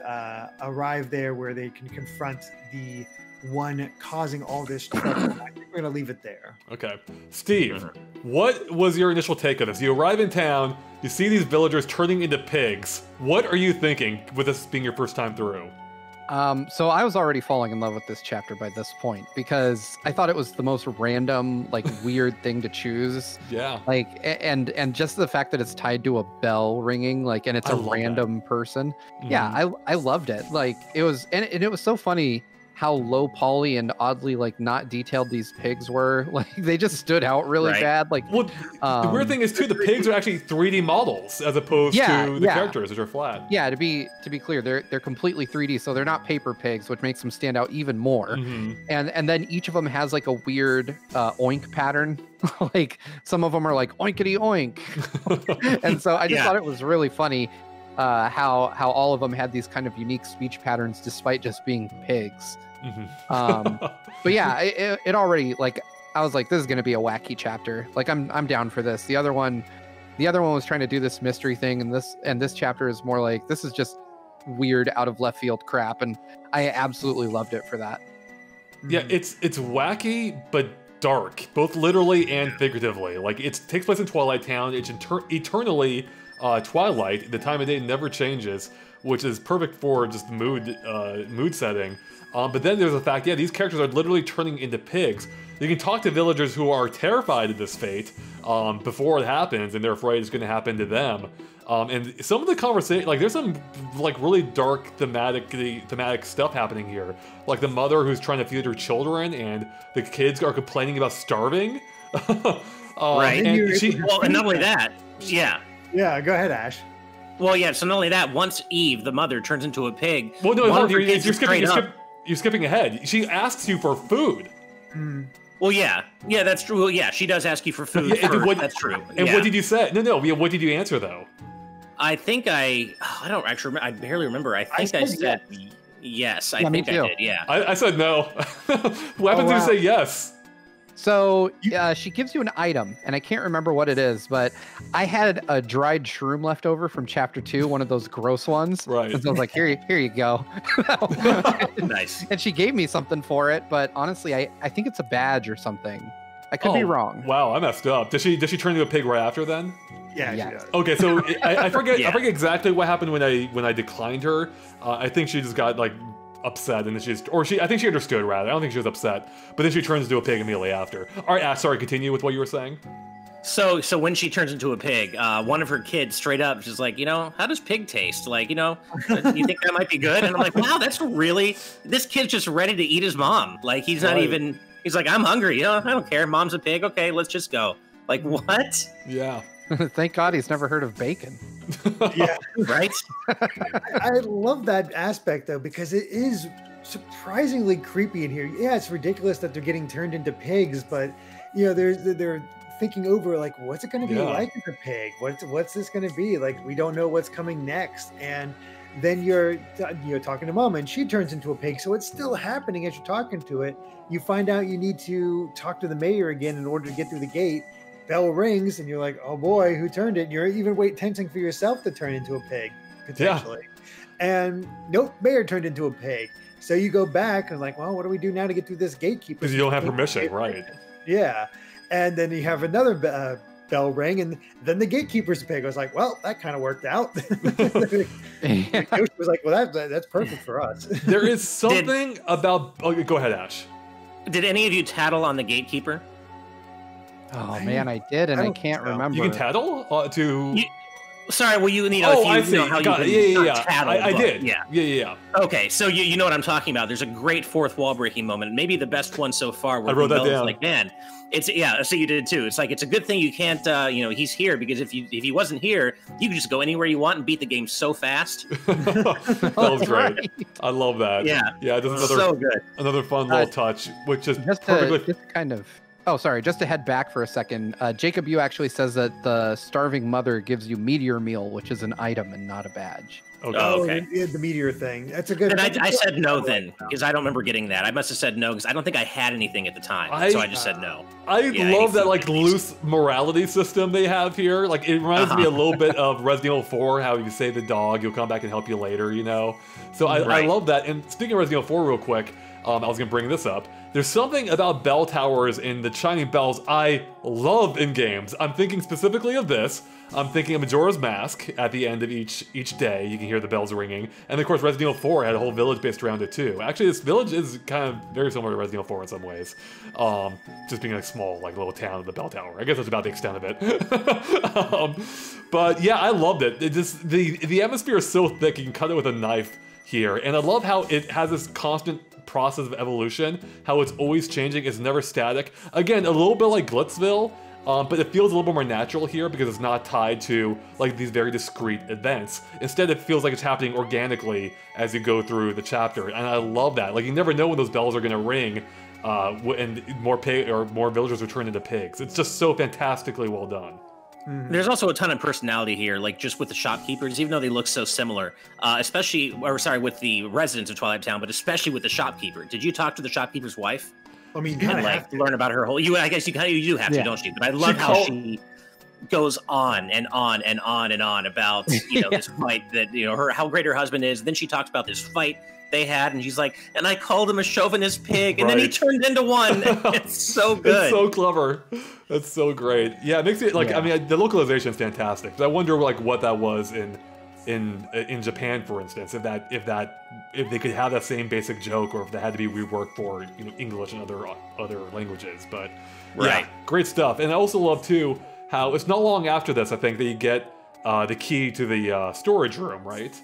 arrive there where they can confront the one causing all this trouble. I think we're going to leave it there. Okay. Steve, what was your initial take on this? You arrive in town, you see these villagers turning into pigs. What are you thinking with this being your first time through? So I was already falling in love with this chapter by this point because I thought it was the most random, like weird thing to choose. Yeah. Like, and just the fact that it's tied to a bell ringing, like, and it's a random person. Mm-hmm. Yeah, I loved it. Like, it was, and it was so funny how low poly and oddly like not detailed these pigs were. Like they just stood out really bad. Like, well, the weird thing is too, the pigs are actually 3D models as opposed to the characters, which are flat. Yeah, to be clear, they're completely 3D, so they're not paper pigs, which makes them stand out even more. Mm-hmm. And then each of them has like a weird oink pattern. Like some of them are like oinkity oink. And so I just thought it was really funny. How all of them had these kind of unique speech patterns despite just being pigs. Mm-hmm. But yeah, it already, like, I was like, this is gonna be a wacky chapter. Like I'm down for this. The other one was trying to do this mystery thing, and this chapter is more like, this is just weird out of left field crap, and I absolutely loved it for that. Yeah, it's wacky but dark, both literally and figuratively. Like it takes place in Twilight Town. It's eternally Twilight. The time of day never changes, which is perfect for just mood setting. But then there's the fact, these characters are literally turning into pigs. You can talk to villagers who are terrified of this fate before it happens, and they're afraid it's going to happen to them. And some of the conversation, like there's some like really dark thematic stuff happening here. Like the mother who's trying to feed her children, and the kids are complaining about starving. Right. And not only that, Yeah, go ahead, Ash. Well, yeah, so not only that, once Eve, the mother, turns into a pig... Well, no, you're skipping ahead. She asks you for food. Mm. Well, yeah, that's true. Well, yeah, she does ask you for food first. That's true. And what did you say? No, what did you answer, though? I think I don't actually remember. I barely remember. I think I said yes. I think I did, yeah. I said no. What happens if you say yes? So she gives you an item, and I can't remember what it is, but I had a dried shroom left over from chapter 2, one of those gross ones. Right. And so I was like, here you go. Nice. And she gave me something for it, but honestly, I think it's a badge or something. I could be wrong. Wow, I messed up. Does she turn into a pig right after then? Yeah, she does. Okay, so I forget exactly what happened when I declined her. I think she just got like upset, and then I think she understood rather. I don't think she was upset, but then she turns into a pig immediately after. All right, Ash, sorry, continue with what you were saying. So when she turns into a pig, one of her kids straight up just like, how does pig taste? Like, you think that might be good? And I'm like, wow, this kid's just ready to eat his mom. Like, he's not even, he's like, I'm hungry. I don't care. Mom's a pig. Okay, let's just go. Like, what? Yeah. Thank God he's never heard of bacon. Yeah, right? I love that aspect, though, because it is surprisingly creepy in here. Yeah, it's ridiculous that they're getting turned into pigs, but, they're thinking over, like, what's it going to be like with a pig? What's this going to be? Like, we don't know what's coming next. And Then you're talking to Mama, and she turns into a pig. So it's still happening as you're talking to it. You find out you need to talk to the mayor again in order to get through the gate. Bell rings, and you're like, "Oh boy, who turned it?" And you're even tensing for yourself to turn into a pig potentially. Yeah. And nope, mayor turned into a pig. So you go back and like, well, what do we do now to get through this gatekeeper? Because you don't have permission, right? Yeah. And then you have another bell ring, and then the gatekeeper's pig. I was like, well, that kind of worked out. Yoshi was like, well, that's perfect for us. There is something about. Oh, go ahead, Ash. Did any of you tattle on the gatekeeper? Oh man, I did, and I can't remember. You can tattle Sorry, well, you know, oh, if you know how you can tattle. I did. Yeah. Okay, so you know what I'm talking about. There's a great fourth wall breaking moment, maybe the best one so far. Where I wrote that down. Like, man, it's so you did too. It's like it's a good thing you can't, he's here, because if he wasn't here, you could just go anywhere you want and beat the game so fast. That was great. Right. I love that. Yeah, this is so good. Another fun little touch, which is just to head back for a second, Jacob, you actually says that the starving mother gives you meteor meal, which is an item and not a badge. Okay. The meteor thing. That's a good. And I said no then, because I don't remember getting that. I must have said no because I don't think I had anything at the time, so I just said no. I love that loose morality system they have here. Like it reminds me a little bit of Resident Evil 4, how you save the dog, he'll come back and help you later. So I love that. And speaking of Resident Evil 4, real quick, I was gonna bring this up. There's something about bell towers and the chiming bells I love in games. I'm thinking specifically of this. I'm thinking of Majora's Mask at the end of each day. You can hear the bells ringing. And of course, Resident Evil 4 had a whole village based around it too. Actually, this village is kind of very similar to Resident Evil 4 in some ways. Just being a small, little town with the bell tower. I guess that's about the extent of it. But yeah, I loved it. The atmosphere is so thick, you can cut it with a knife here. And I love how it has this constant process of evolution, how it's always changing, it's never static. Again, a little bit like Glitzville, but it feels a little bit more natural here because it's not tied to these very discrete events. Instead, it feels like it's happening organically as you go through the chapter, and I love that. You never know when those bells are going to ring, and more villagers will turn into pigs. It's just so fantastically well done. There's also a ton of personality here, just with the shopkeepers, even though they look so similar. With the residents of Twilight Town, but especially with the shopkeeper. Did you talk to the shopkeeper's wife? I mean, and learn about her whole. I guess you do have to, don't you? But I love how she goes on and on and on and on about this fight that how great her husband is. Then she talks about this fight they had, and she's like, and I called him a chauvinist pig, and then he turned into one. It's so good. It's so clever. That's so great. Yeah, it makes it I mean, the localization is fantastic. I wonder what that was in Japan, for instance. If they could have that same basic joke, or if they had to be reworked for English and other languages. But yeah, great stuff. And I also love too how it's not long after this, I think, that you get the key to the storage room, right?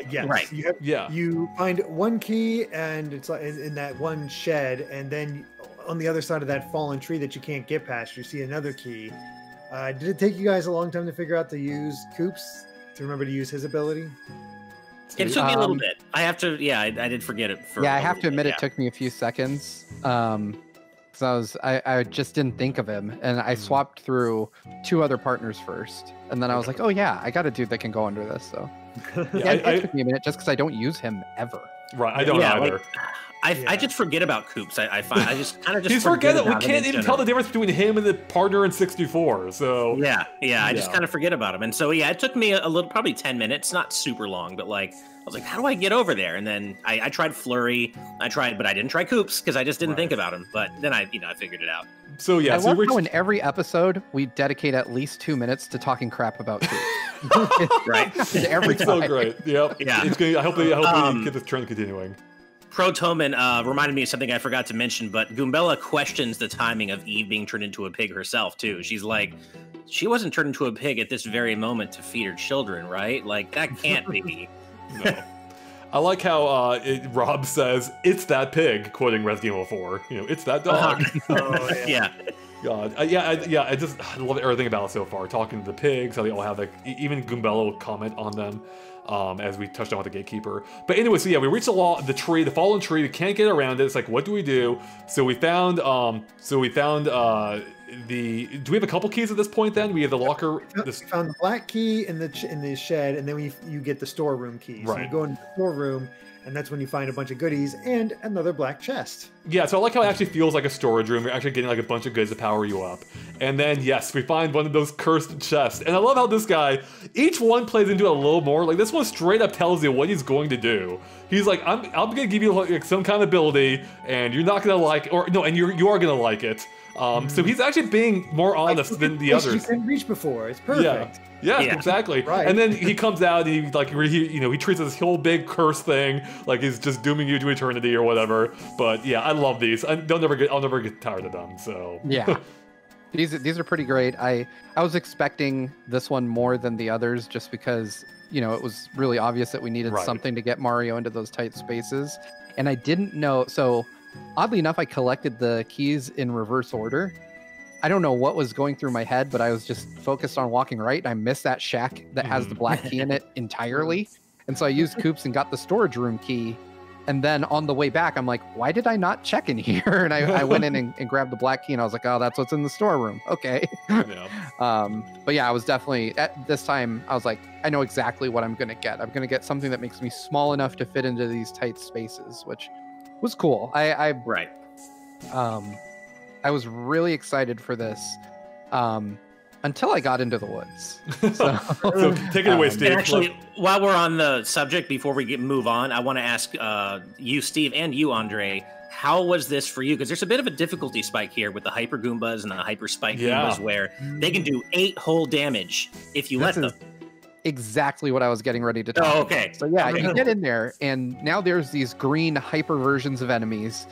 Yes. Right. You find one key, and it's in that one shed, and then on the other side of that fallen tree that you can't get past, you see another key. Did it take you guys a long time to figure out to use Coops, to remember to use his ability? It took me a little bit. I have to. Yeah, I did forget it. I have to admit, it took me a few seconds. Because I just didn't think of him, and I swapped through 2 other partners first, and then I was like, oh yeah, I got a dude that can go under this. So it took me a minute just because I don't use him ever. Right, I don't either. I just forget about Coops. I find I just kind of just forget that we can't even tell the difference between him and the partner in 64. So I just kind of forget about him. And so it took me a little, probably 10 minutes, not super long, but I was like, how do I get over there? And then I tried Flurry, but I didn't try Coops because I just didn't think about him. But then I figured it out. So I love how in every episode we dedicate at least 2 minutes to talking crap about Coops. Right. Every time. So great. Yep. Yeah. I hope we get this trend continuing. Protoman reminded me of something I forgot to mention, but Goombella questions the timing of Eve being turned into a pig herself, too. She's like, she wasn't turned into a pig at this very moment to feed her children, right? That can't be. No. I like how Rob says, it's that pig, quoting Resident Evil 4. It's that dog. Oh, yeah. God. I just love everything about it so far. Talking to the pigs, how they all have even Goombella will comment on them. as we touched on with the gatekeeper. But anyway, so yeah, we reached the tree, the fallen tree. We can't get around it. It's like, what do we do? So we found do we have a couple keys at this point? Then we have the locker. We found the black key in the shed, and then you get the storeroom key. So Right. you go into the storeroom, and that's when you find a bunch of goodies and another black chest. Yeah, so I like how it actually feels like a storage room. You're actually getting like a bunch of goods to power you up. And then, yes, we find one of those cursed chests. And I love how this guy, each one plays into it a little more. Like, this one straight up tells you what he's going to do. He's like, I'm going to give you like some kind of ability, and you're not going to like, or no, and you are going to like it. So he's actually being more honest than the others. You couldn't reach before. It's perfect. Yeah, exactly. Right. And then he comes out and he treats this whole big curse thing like he's just dooming you to eternity or whatever. But yeah, I love these. I'll never get tired of them. So yeah, these are pretty great. I was expecting this one more than the others just because it was really obvious that we needed something to get Mario into those tight spaces, and I didn't know. So oddly enough, I collected the keys in reverse order. I don't know what was going through my head, but I was just focused on walking right, and I missed that shack that has the black key in it entirely. And so I used Coops and got the storage room key. And then on the way back, I'm like, why did I not check in here? And I went in and grabbed the black key, and I was like, oh, that's what's in the storeroom. Okay. Yeah. But yeah, I was definitely, at this time, I was like, I know exactly what I'm going to get. I'm going to get something that makes me small enough to fit into these tight spaces, which was cool. Right. I was really excited for this until I got into the woods. So, So take it away, Steve. And actually, while we're on the subject, before we move on, I want to ask you, Steve, and you, Andre, how was this for you? Because there's a bit of a difficulty spike here with the Hyper Goombas and the Hyper Spike Goombas, where they can do 8 whole damage if you let them. Exactly what I was getting ready to talk about. Okay. So yeah, you get in there, and now there's these green hyper versions of enemies,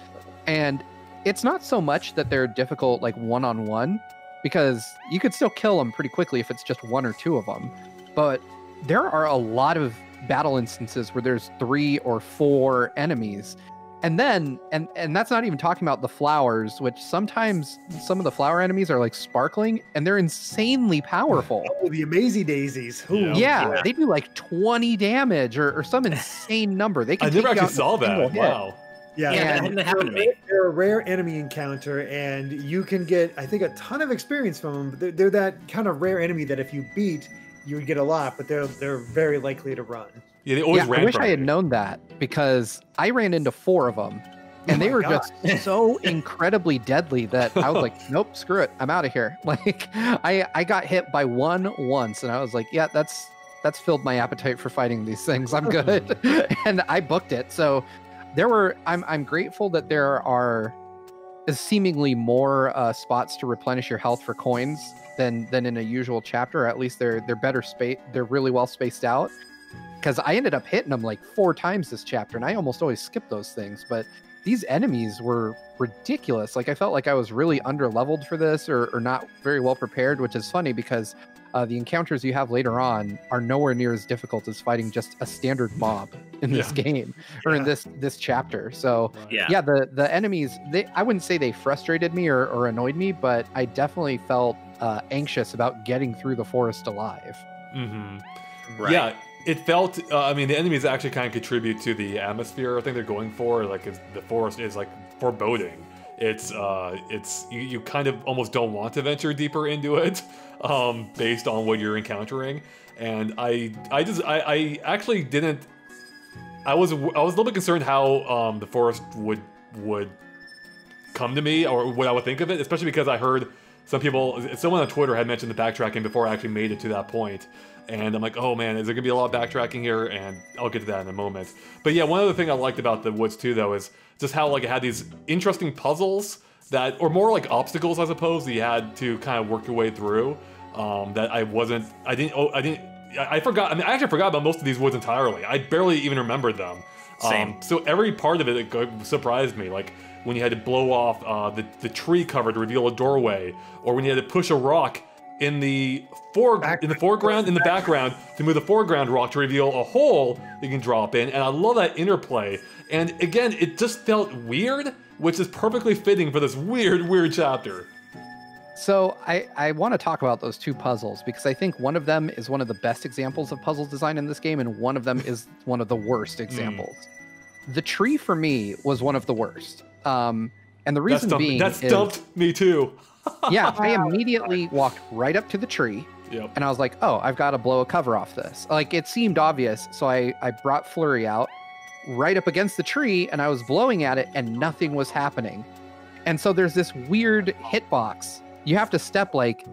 and it's not so much that they're difficult like one-on-one, because you could still kill them pretty quickly if it's just 1 or 2 of them. But there are a lot of battle instances where there's 3 or 4 enemies. And then, and that's not even talking about the flowers, which sometimes some of the flower enemies are like sparkling, and they're insanely powerful. Oh, the Amazing Daisies. Ooh. Yeah, they do like 20 damage or some insane number. They can I never take you actually out in saw a single that. hit. Wow. Yeah, that hadn't happened to me. They're a rare enemy encounter, and you can get, I think, a ton of experience from them. They're that kind of rare enemy that if you beat, you would get a lot, but they're very likely to run. Yeah, they always ran I wish from I had me. known that, because I ran into 4 of them, and they were just so incredibly deadly that I was like, nope, screw it, I'm out of here. Like, I got hit by one once, and I was like, yeah, that's filled my appetite for fighting these things. I'm good, and I booked it. So I'm grateful that there are seemingly more spots to replenish your health for coins than in a usual chapter. Or at least they're better spaced. They're really well spaced out. Because I ended up hitting them like 4 times this chapter, and I almost always skip those things. But these enemies were ridiculous. Like, I felt like I was really under-leveled for this, or not very well prepared, which is funny because the encounters you have later on are nowhere near as difficult as fighting just a standard mob in this game, or in this chapter. So yeah, the enemies, I wouldn't say they frustrated me or annoyed me, but I definitely felt anxious about getting through the forest alive. Mm-hmm. Right. Yeah. It felt, I mean, the enemies actually kind of contribute to the atmosphere I think they're going for. Like, the forest is like foreboding. It's you kind of almost don't want to venture deeper into it, based on what you're encountering. And I actually didn't. I was a little bit concerned how the forest would come to me, or what I would think of it, especially because I heard someone on Twitter had mentioned the backtracking before I actually made it to that point. And I'm like, oh man, is there gonna be a lot of backtracking here? And I'll get to that in a moment. But yeah, one other thing I liked about the woods too, though, is just how like it had these interesting puzzles or more like obstacles, I suppose, that you had to kind of work your way through. That I forgot. I mean, I actually forgot about most of these woods entirely. I barely even remembered them. Same. So every part of it surprised me. Like when you had to blow off the tree cover to reveal a doorway, or when you had to push a rock in the background to move the foreground rock to reveal a hole you can drop in. And I love that interplay. And again, it just felt weird, which is perfectly fitting for this weird chapter. So I want to talk about those two puzzles because I think one of them is one of the best examples of puzzle design in this game, and one of them is one of the worst examples. The tree for me was one of the worst. And the reason being that stumped me too. Yeah, I immediately walked right up to the tree. Yep. And I was like, oh, I've got to blow a cover off this. Like, it seemed obvious. So I brought Flurry out right up against the tree, and I was blowing at it, and nothing was happening. And so there's this weird hitbox. You have to step like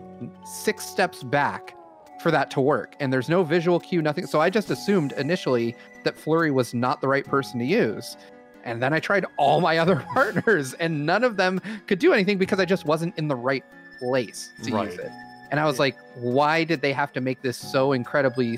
6 steps back for that to work. And there's no visual cue, nothing. So I just assumed initially that Flurry was not the right person to use. And then I tried all my other partners, and none of them could do anything because I just wasn't in the right place to use it. And I was like, why did they have to make this so incredibly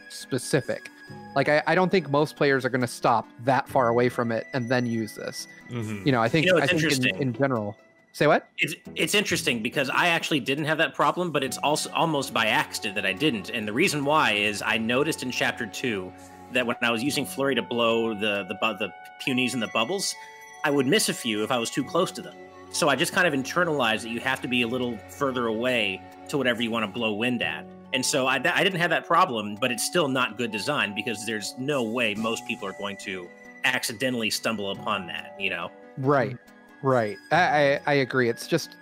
specific? Like, I don't think most players are going to stop that far away from it and then use this. You know, I think, in general. Say what? It's interesting because I actually didn't have that problem, but it's also almost by accident that I didn't. And the reason why is I noticed in Chapter 2 that when I was using Flurry to blow the punies and the bubbles, I would miss a few if I was too close to them. So I just kind of internalized that you have to be a little further away to whatever you want to blow wind at. And so I didn't have that problem, but it's still not good design because there's no way most people are going to accidentally stumble upon that, you know? Right. I agree. It's just,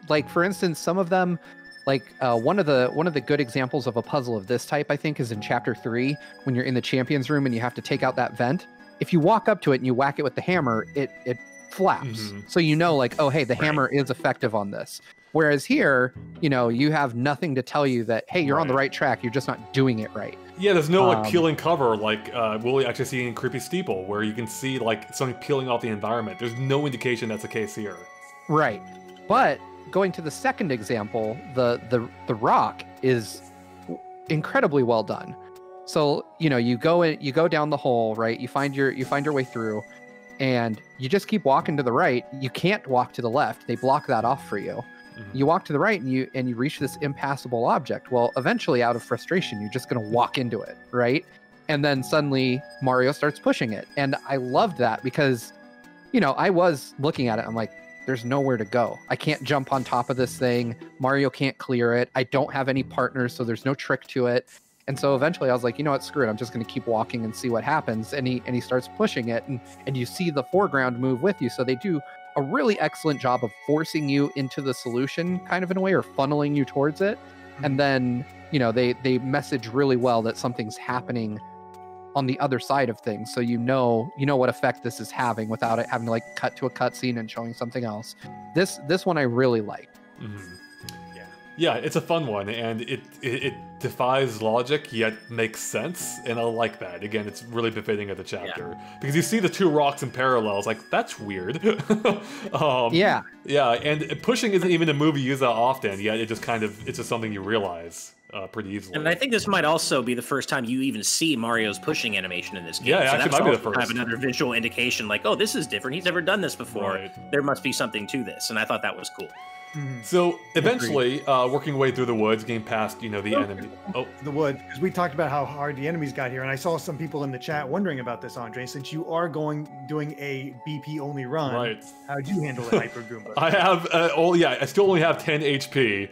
like, for instance, some of them, like one of the good examples of a puzzle of this type, I think, is in Chapter 3 when you're in the champions room and you have to take out that vent. If you walk up to it and you whack it with the hammer, it flaps. So you know, like, oh, hey, the hammer is effective on this. Whereas here, you know, you have nothing to tell you that, hey, you're on the right track. You're just not doing it right. Yeah, there's no like peeling cover like we'll actually see in Creepy Steeple, where you can see like something peeling off the environment. There's no indication that's the case here. Right. But going to the second example, the rock is incredibly well done. So, you know, you go down the hole, right? You find your way through, and you just keep walking to the right. You can't walk to the left. They block that off for you. You walk to the right and you reach this impassable object. Well, eventually, out of frustration, you're just going to walk into it, right? And then suddenly Mario starts pushing it. And I loved that because, you know, I was looking at it. I'm like, there's nowhere to go. I can't jump on top of this thing. Mario can't clear it. I don't have any partners, so there's no trick to it. And so eventually I was like, you know what, screw it. I'm just going to keep walking and see what happens. And he starts pushing it, and you see the foreground move with you. So they do a really excellent job of forcing you into the solution kind of in a way, or funneling you towards it. And then, you know, they message really well that something's happening on the other side of things. So you know what effect this is having without it having to like cut to a cutscene and showing something else. This one I really like. Yeah, it's a fun one, and it defies logic, yet makes sense, and I like that. Again, it's really befitting of the chapter. Because you see the two rocks in parallels, like, that's weird. Yeah, and pushing isn't even a move you use that often, yet it's just something you realize pretty easily. And I think this might also be the first time you even see Mario's pushing animation in this game. Yeah, so actually might be the first. Have another visual indication, like, oh, this is different. He's never done this before. Right. There must be something to this, and I thought that was cool. So eventually, working way through the woods, getting past, you know, the enemy. The wood, because we talked about how hard the enemies got here, and I saw some people in the chat wondering about this, Andre. Since you are doing a BP only run, right? How'd you handle it, Hyper Goomba? I have, I still only have 10 HP,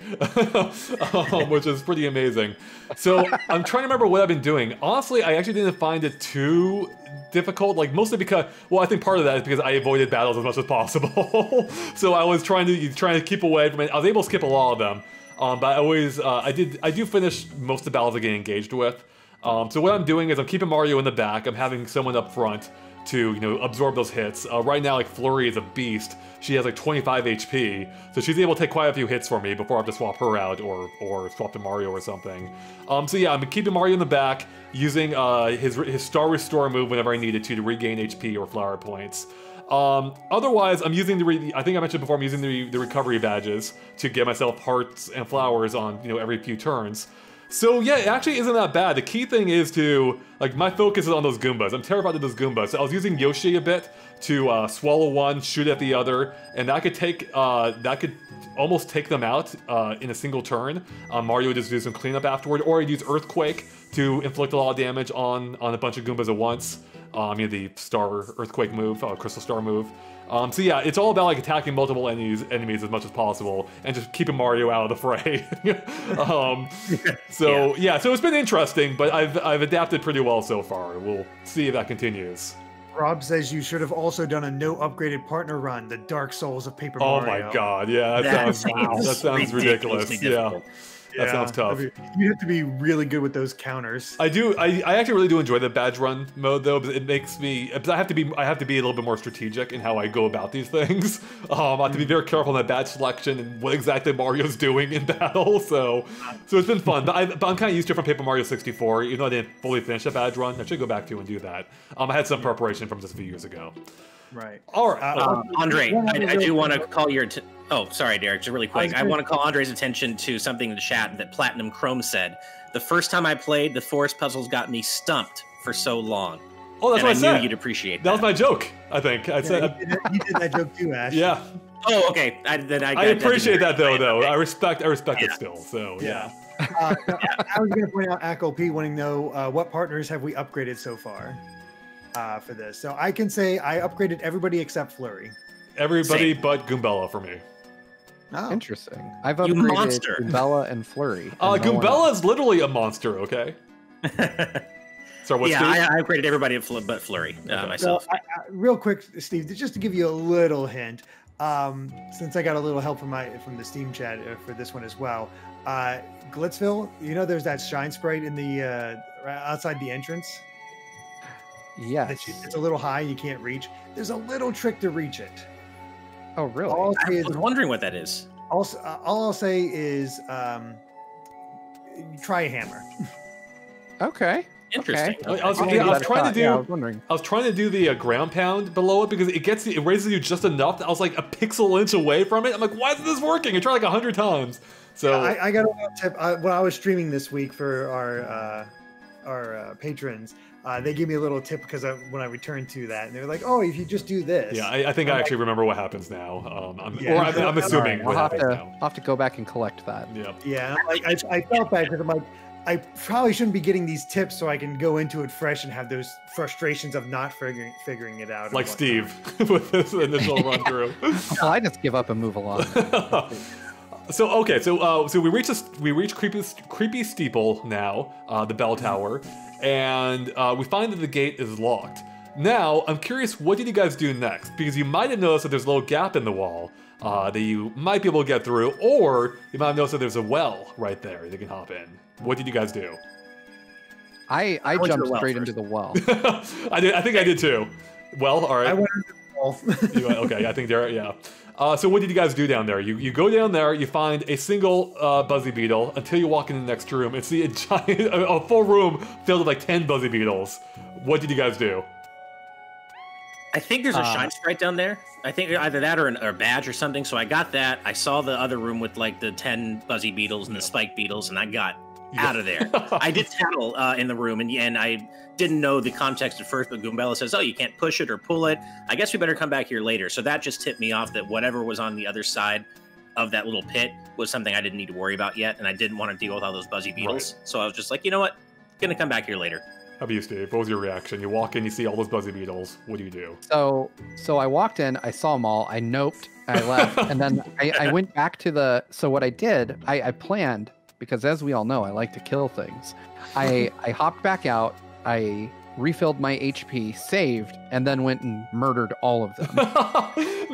which is pretty amazing. So I'm trying to remember what I've been doing. Honestly, I actually didn't find it too difficult, like mostly because, well, I think part of that is because I avoided battles as much as possible. So I was trying to keep away from it. I was able to skip a lot of them, but I always I do finish most of the battles I get engaged with. So what I'm doing is I'm keeping Mario in the back. I'm having someone up front to, you know, absorb those hits. Right now, like, Flurry is a beast. She has like 25 HP, so she's able to take quite a few hits for me before I have to swap her out or swap to Mario or something. So yeah, I'm keeping Mario in the back, using his Star Restore move whenever I needed to regain HP or flower points. Otherwise, I'm using I think I mentioned before, I'm using the recovery badges to get myself hearts and flowers on, you know, every few turns. So yeah, it actually isn't that bad. The key thing is to, like, my focus is on those Goombas. I'm terrified of those Goombas. So I was using Yoshi a bit to swallow one, shoot at the other, and that could almost take them out in a single turn. Mario would just do some cleanup afterward, or I'd use Earthquake to inflict a lot of damage on a bunch of Goombas at once. The star earthquake move, crystal star move. So yeah, it's all about like attacking multiple enemies as much as possible and just keeping Mario out of the fray. So it's been interesting, but I've adapted pretty well so far. We'll see if that continues. Rob says you should have also done a no upgraded partner run, the Dark Souls of Paper Mario. Oh my god, yeah, that sounds ridiculous. Yeah. That sounds tough. You have to be really good with those counters. I actually really do enjoy the badge run mode though, but it makes me. I have to be a little bit more strategic in how I go about these things. I have to be very careful in my badge selection and what exactly Mario's doing in battle. So it's been fun. But I'm kind of used to it from Paper Mario 64. Even though I didn't fully finish the badge run, I should go back to and do that. I had some preparation from just a few years ago. Right. All right. Andre, I do want to call your. Oh, sorry, Derek. Just really quick. I want to call Andre's attention to something in the chat that Platinum Chrome said. The first time I played, the forest puzzles got me stumped for so long. Oh, that's what I said. I knew you'd appreciate that. That was my joke, I think. I said you did that joke too, Ash. Yeah. Oh, okay. I appreciate that though. I respect it still. So yeah. I was going to point out Echo P wanting to know what partners have we upgraded so far for this. So I can say I upgraded everybody except Flurry. Everybody but Goombella for me. Oh. Interesting. I've upgraded Goombella and Flurry. Goombella is literally a monster, okay? So what's I upgraded everybody but Flurry myself. So, real quick, Steve, just to give you a little hint, since I got a little help from the Steam chat for this one as well, Glitzville, there's that shine sprite in the outside the entrance. Yes. It's a little high, you can't reach. There's a little trick to reach it. Oh, really? I was wondering what that is. Also, all I'll say is try a hammer. Okay. Interesting. Okay. I was trying to do the ground pound below it because it raises you just enough. I was like a pixel inch away from it. I'm like, why isn't this working? I tried like 100 times. So I got a little tip when I was streaming this week for our patrons. They gave me a little tip because when I returned to that, and they were like, "Oh, if you just do this." Yeah, I think I actually remember what happens now. I'm assuming. Right, I'll have to go back and collect that. Yeah. Yeah. I felt bad because I'm like, I probably shouldn't be getting these tips so I can go into it fresh and have those frustrations of not figuring it out. Like Steve with this initial run through. Well, I just give up and move along. So we reach Creepy Steeple now, the bell tower. And we find that the gate is locked. Now, I'm curious, what did you guys do next? Because you might have noticed that there's a little gap in the wall that you might be able to get through, or you might have noticed that there's a well right there that you can hop in. What did you guys do? I jumped straight into the well. I think I did too. Well, all right. I went into the well. Okay, I think there, yeah. So what did you guys do down there? You go down there, you find a single Buzzy Beetle until you walk in the next room and see a full room filled with like 10 Buzzy Beetles. What did you guys do? I think there's a shine sprite down there. I think either that or a badge or something. So I got that. I saw the other room with like the 10 Buzzy Beetles and the Spike Beetles, and I got out of there. I did tattle in the room, and I didn't know the context at first, but Goombella says, "Oh, you can't push it or pull it. I guess we better come back here later." So that just tipped me off that whatever was on the other side of that little pit was something I didn't need to worry about yet, and I didn't want to deal with all those Buzzy Beetles. Right. So I was just like, you know what? Gonna come back here later. How about you, Steve? What was your reaction? You walk in, you see all those Buzzy Beetles. What do you do? So I walked in, I saw them all, I noped, I left, and then I went back to the. So what I did, I planned, because as we all know, I like to kill things. I hopped back out, I refilled my HP, saved, and then went and murdered all of them.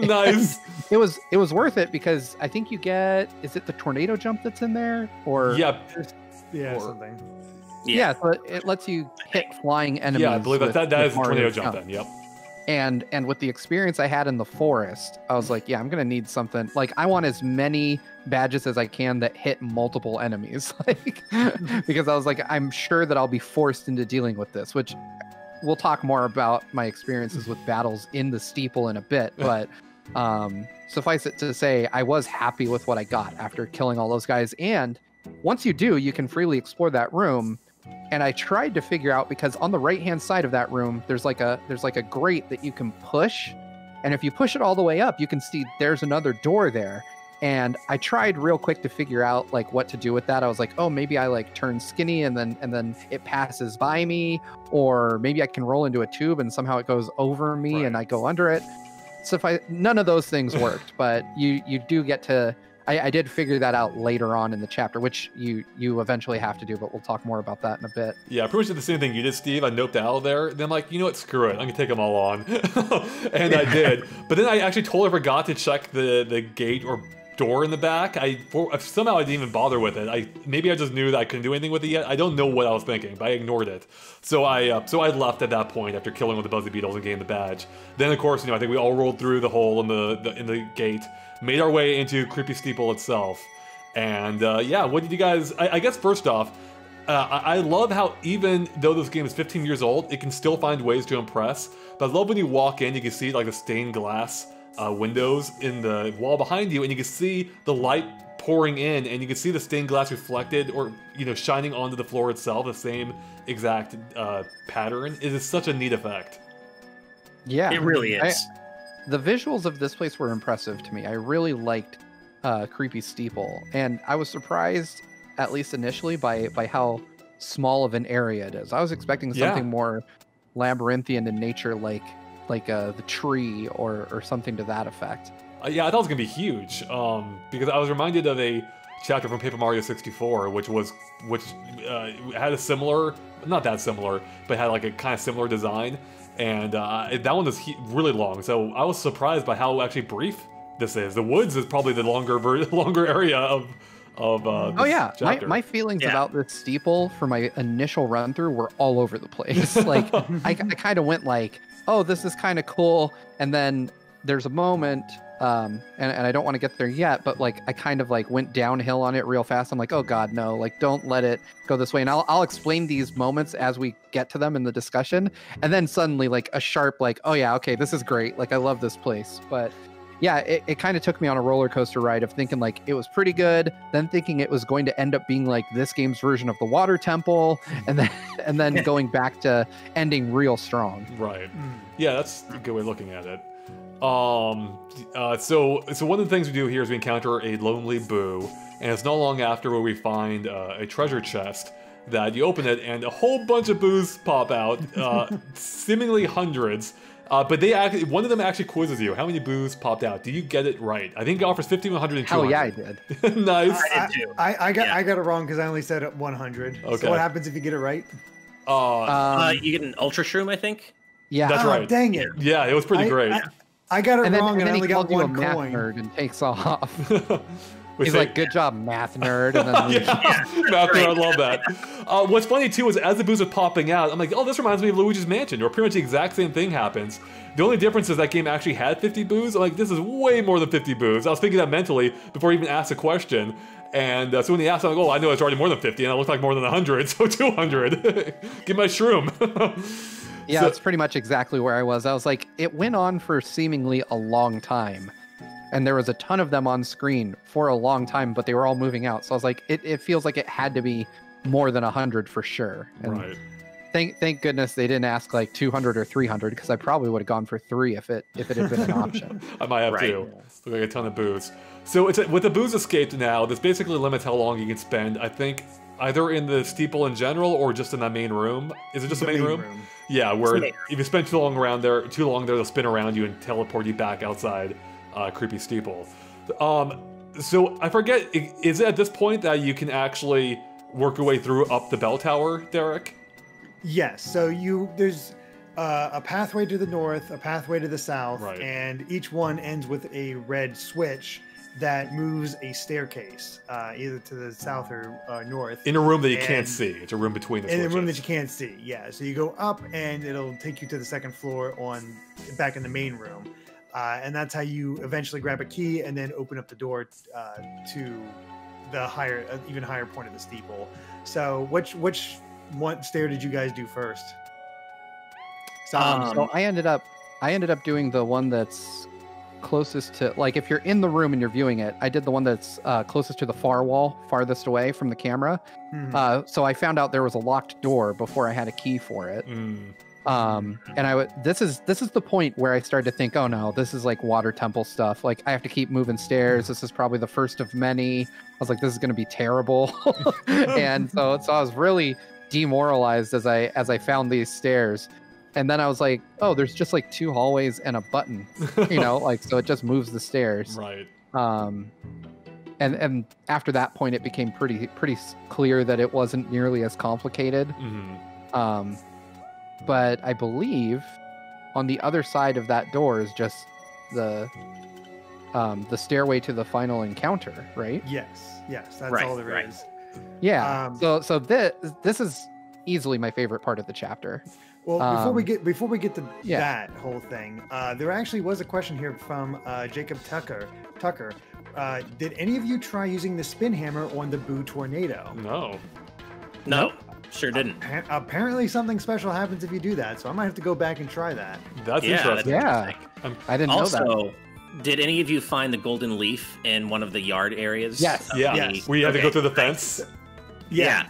Nice. It was worth it because I think you get, is it the tornado jump that's in there? Or something. Yeah, so it lets you hit flying enemies. Yeah, I believe that is the tornado jump then, yep. And with the experience I had in the forest, I was like, yeah, I'm gonna need something. Like, I want as many badges as I can that hit multiple enemies. Like, because I was like, I'm sure that I'll be forced into dealing with this, which we'll talk more about my experiences with battles in the steeple in a bit. But suffice it to say, I was happy with what I got after killing all those guys. And once you do, you can freely explore that room. And I tried to figure out, because on the right-hand side of that room, there's like a grate that you can push. And if you push it all the way up, you can see there's another door there. And I tried real quick to figure out like what to do with that. I was like, oh, maybe I like turn skinny and then it passes by me, or maybe I can roll into a tube and somehow it goes over me and I go under it. So none of those things worked, but you do get to. I did figure that out later on in the chapter, which you eventually have to do, but we'll talk more about that in a bit. Yeah, I pretty much did the same thing you did, Steve. I noped out of there. Then I'm like, you know what? Screw it. I'm gonna take them all on, and I did. But then I actually totally forgot to check the gate or door in the back. Somehow I didn't even bother with it. Maybe I just knew that I couldn't do anything with it yet. I don't know what I was thinking, but I ignored it. So I left at that point after killing with the Buzzy Beetles and getting the badge. Then of course, I think we all rolled through the hole in the gate, made our way into Creepy Steeple itself, and yeah, what did you guys? I guess first off, I love how even though this game is 15 years old, it can still find ways to impress. But I love when you walk in, you can see like the stained glass windows in the wall behind you, and you can see the light pouring in, and you can see the stained glass reflected or shining onto the floor itself, the same exact pattern. It is such a neat effect. Yeah, it really is. The visuals of this place were impressive to me. I really liked Creepy Steeple, and I was surprised, at least initially, by how small of an area it is. I was expecting something more labyrinthian in nature, like the tree or something to that effect. Yeah, I thought it was gonna be huge, because I was reminded of a chapter from Paper Mario 64, which had a similar, not that similar, but had like a kind of similar design, and that one was really long. So I was surprised by how actually brief this is. The woods is probably the longer area of oh yeah, chapter. my feelings about this steeple for my initial run through were all over the place. Like I kind of went like, oh, this is kind of cool, and then there's a moment, and I don't want to get there yet, but like I kind of like went downhill on it real fast. I'm like, oh god, no, like don't let it go this way. And I'll explain these moments as we get to them in the discussion, and then suddenly like a sharp like, oh yeah, okay, this is great, like I love this place. But yeah, it kind of took me on a roller coaster ride of thinking like it was pretty good, then thinking it was going to end up being like this game's version of the Water Temple, and then going back to ending real strong. Right. Yeah, that's a good way of looking at it. So one of the things we do here is we encounter a lonely boo, and it's not long after where we find a treasure chest that you open it and a whole bunch of boos pop out, seemingly hundreds. But one of them actually quizzes you. How many boos popped out? Do you get it right? I think it offers 50, 100, and 200. Hell yeah, I did. Nice. I did too. I got it wrong because I only said 100. Okay. So what happens if you get it right? You get an Ultra Shroom, I think. Yeah. That's right. Dang it. Yeah, it was pretty great. I got it wrong and I then only he got called you a one math coin. nerd and takes off. He's like, good job, math nerd. And then math nerd, I love that. What's funny too is as the boos are popping out, I'm like, oh, this reminds me of Luigi's Mansion, or pretty much the exact same thing happens. The only difference is that game actually had 50 boos. I'm like, this is way more than 50 boos. I was thinking that mentally before I even asked a question. And so when he asked, I'm like, oh, I know it's already more than 50, and it looked like more than 100, so 200. Give my shroom. Yeah, So- that's pretty much exactly where I was. I was like, it went on for seemingly a long time. And there was a ton of them on screen for a long time, but they were all moving out. So I was like, it feels like it had to be more than 100 for sure. And Right. Thank goodness they didn't ask like 200 or 300, because I probably would have gone for 3 if it had been an option. I might have too. Look like a ton of boos. So with the boos escaped now, this basically limits how long you can spend, I think, either in the steeple in general or just in that main room. Is it just the main room? Yeah, where if you spend too long there, they'll spin around you and teleport you back outside Creepy Steeple. So I forget, is it at this point that you can actually work your way through up the bell tower, Derek? Yes. So there's a pathway to the north, a pathway to the south, and each one ends with a red switch that moves a staircase, either to the south or north. In a room that you can't see. It's a room between the switches. In a room that you can't see, yeah. So you go up and it'll take you to the second floor back in the main room. And that's how you eventually grab a key and then open up the door to the even higher point of the steeple. So which one stair did you guys do first? So I ended up doing the one that's closest to, like, if you're in the room and you're viewing it, I did the one that's closest to the far wall, farthest away from the camera. So I found out there was a locked door before I had a key for it. And this is the point where I started to think, oh no, this is like water temple stuff. Like I have to keep moving stairs. This is probably the first of many. I was like, this is going to be terrible. And so I was really demoralized as I found these stairs. And then I was like, oh, there's just like 2 hallways and a button, like, so it just moves the stairs. Right. And after that point, it became pretty clear that it wasn't nearly as complicated. Mm-hmm. But I believe on the other side of that door is just the stairway to the final encounter, right? Yes, that's Right, all there right. is. Yeah. So this is easily my favorite part of the chapter. Well, before we get to yeah. that whole thing, there actually was a question here from Jacob Tucker. Did any of you try using the spin hammer on the Boo Tornado? No. No, sure didn't. Apparently, something special happens if you do that, so I might have to go back and try that. That's interesting. Yeah, I didn't know that. Also, did any of you find the golden leaf in one of the yard areas? Yes. Yeah. Yes. We had to go through the fence. Yeah.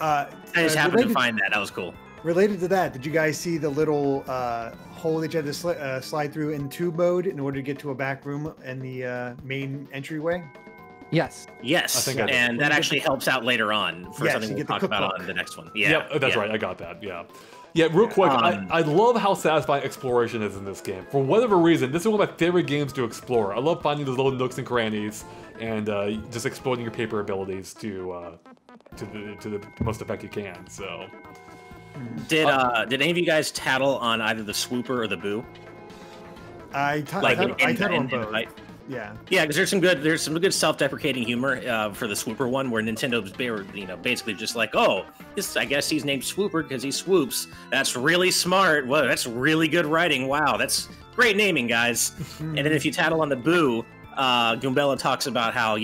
I I just happened to find that. That was cool. Related to that, did you guys see the little hole that you had to slide through in tube mode in order to get to a back room in the main entryway? Yes. Yes, I think I did. and that actually helps out later on for Yes, something you we'll get the talk about cookbook. on the next one. Yeah, Yep, that's right. I got that. Yeah. Yeah, real quick, I love how satisfying exploration is in this game. For whatever reason, this is one of my favorite games to explore. I love finding those little nooks and crannies and just exploiting your paper abilities to the most effect you can. So, did any of you guys tattle on either the Swooper or the Boo? I tattle on both. Yeah. Yeah, because there's some good self-deprecating humor for the Swooper one, where Nintendo's basically just like, oh, I guess he's named Swooper because he swoops. That's really smart. Whoa, that's really good writing. Wow, that's great naming, guys. And then if you tattle on the Boo, Goombella talks about how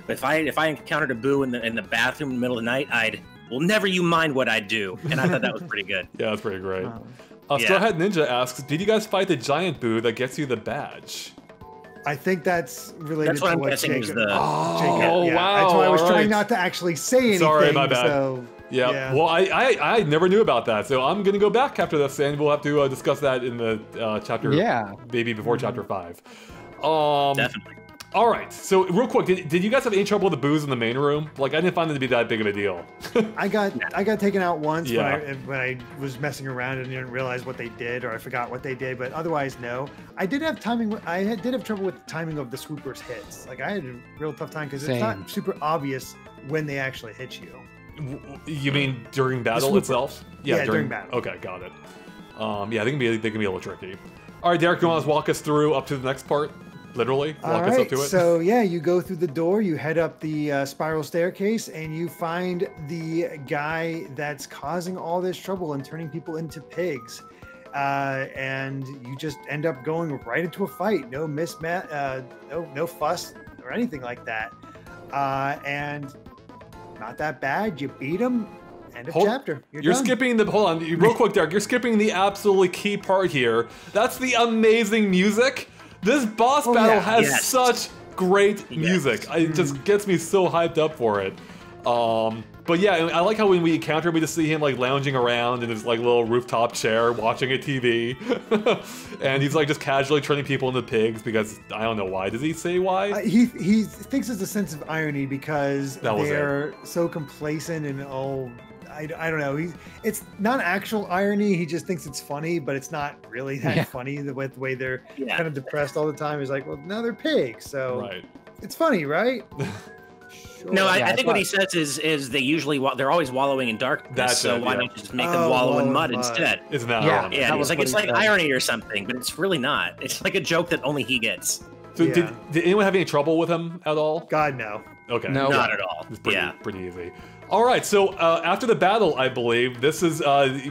if I encountered a Boo in the bathroom in the middle of the night, well, never you mind what I do. And I thought that was pretty good. yeah, that's pretty great. Yeah. Straw Hat Ninja asks, did you guys fight the giant Boo that gets you the badge? I think that's related That's what to I'm what guessing Jacob. is the. Oh, yeah. wow. That's why I was all trying right. not to actually say anything. Sorry, my bad. So, Yeah. Well, I never knew about that, so I'm gonna go back after this, and we'll have to discuss that in the chapter. Yeah. Maybe before chapter 5. Definitely. All right. So real quick, did you guys have any trouble with the Boos in the main room? Like, I didn't find it to be that big of a deal. I got taken out once Yeah. when I was messing around and didn't realize what they did, or I forgot what they did. But otherwise, no. I did have timing. Did have trouble with the timing of the Swooper's hits. Like, I had a real tough time because it's not super obvious when they actually hit you. You mean during battle itself? Yeah, during battle. Okay, got it. Yeah, they can be a little tricky. All right, Derek, you want to walk us through up to the next part? Literally, walk us up to it. So yeah, you go through the door, you head up the spiral staircase, and you find the guy that's causing all this trouble and turning people into pigs. And you just end up going right into a fight. No no fuss or anything like that. And not that bad. You beat him. End of chapter. You're done. Skipping the hold on, real quick, Derek. You're skipping the absolutely key part here. That's the amazing music. This boss battle has such great music. It just gets me so hyped up for it. But yeah, I like how when we encounter him, we just see him like lounging around in his like little rooftop chair watching a TV. And he's like just casually turning people into pigs because I don't know why. Does he say why? He thinks it's a sense of irony because they're so complacent and I don't know. It's not actual irony. He just thinks it's funny, but it's not really that funny. The way they're kind of depressed all the time. He's like, well, now they're pigs, so it's funny, right? Sure. No, I think what he says is they're always wallowing in darkness. So why not just make them wallow in mud instead? Isn't that ironic? Yeah, it's like irony or something, but it's really not. It's like a joke that only he gets. So did anyone have any trouble with him at all? God, no. Okay. No, not at all. It's pretty easy. All right, so after the battle, I believe this is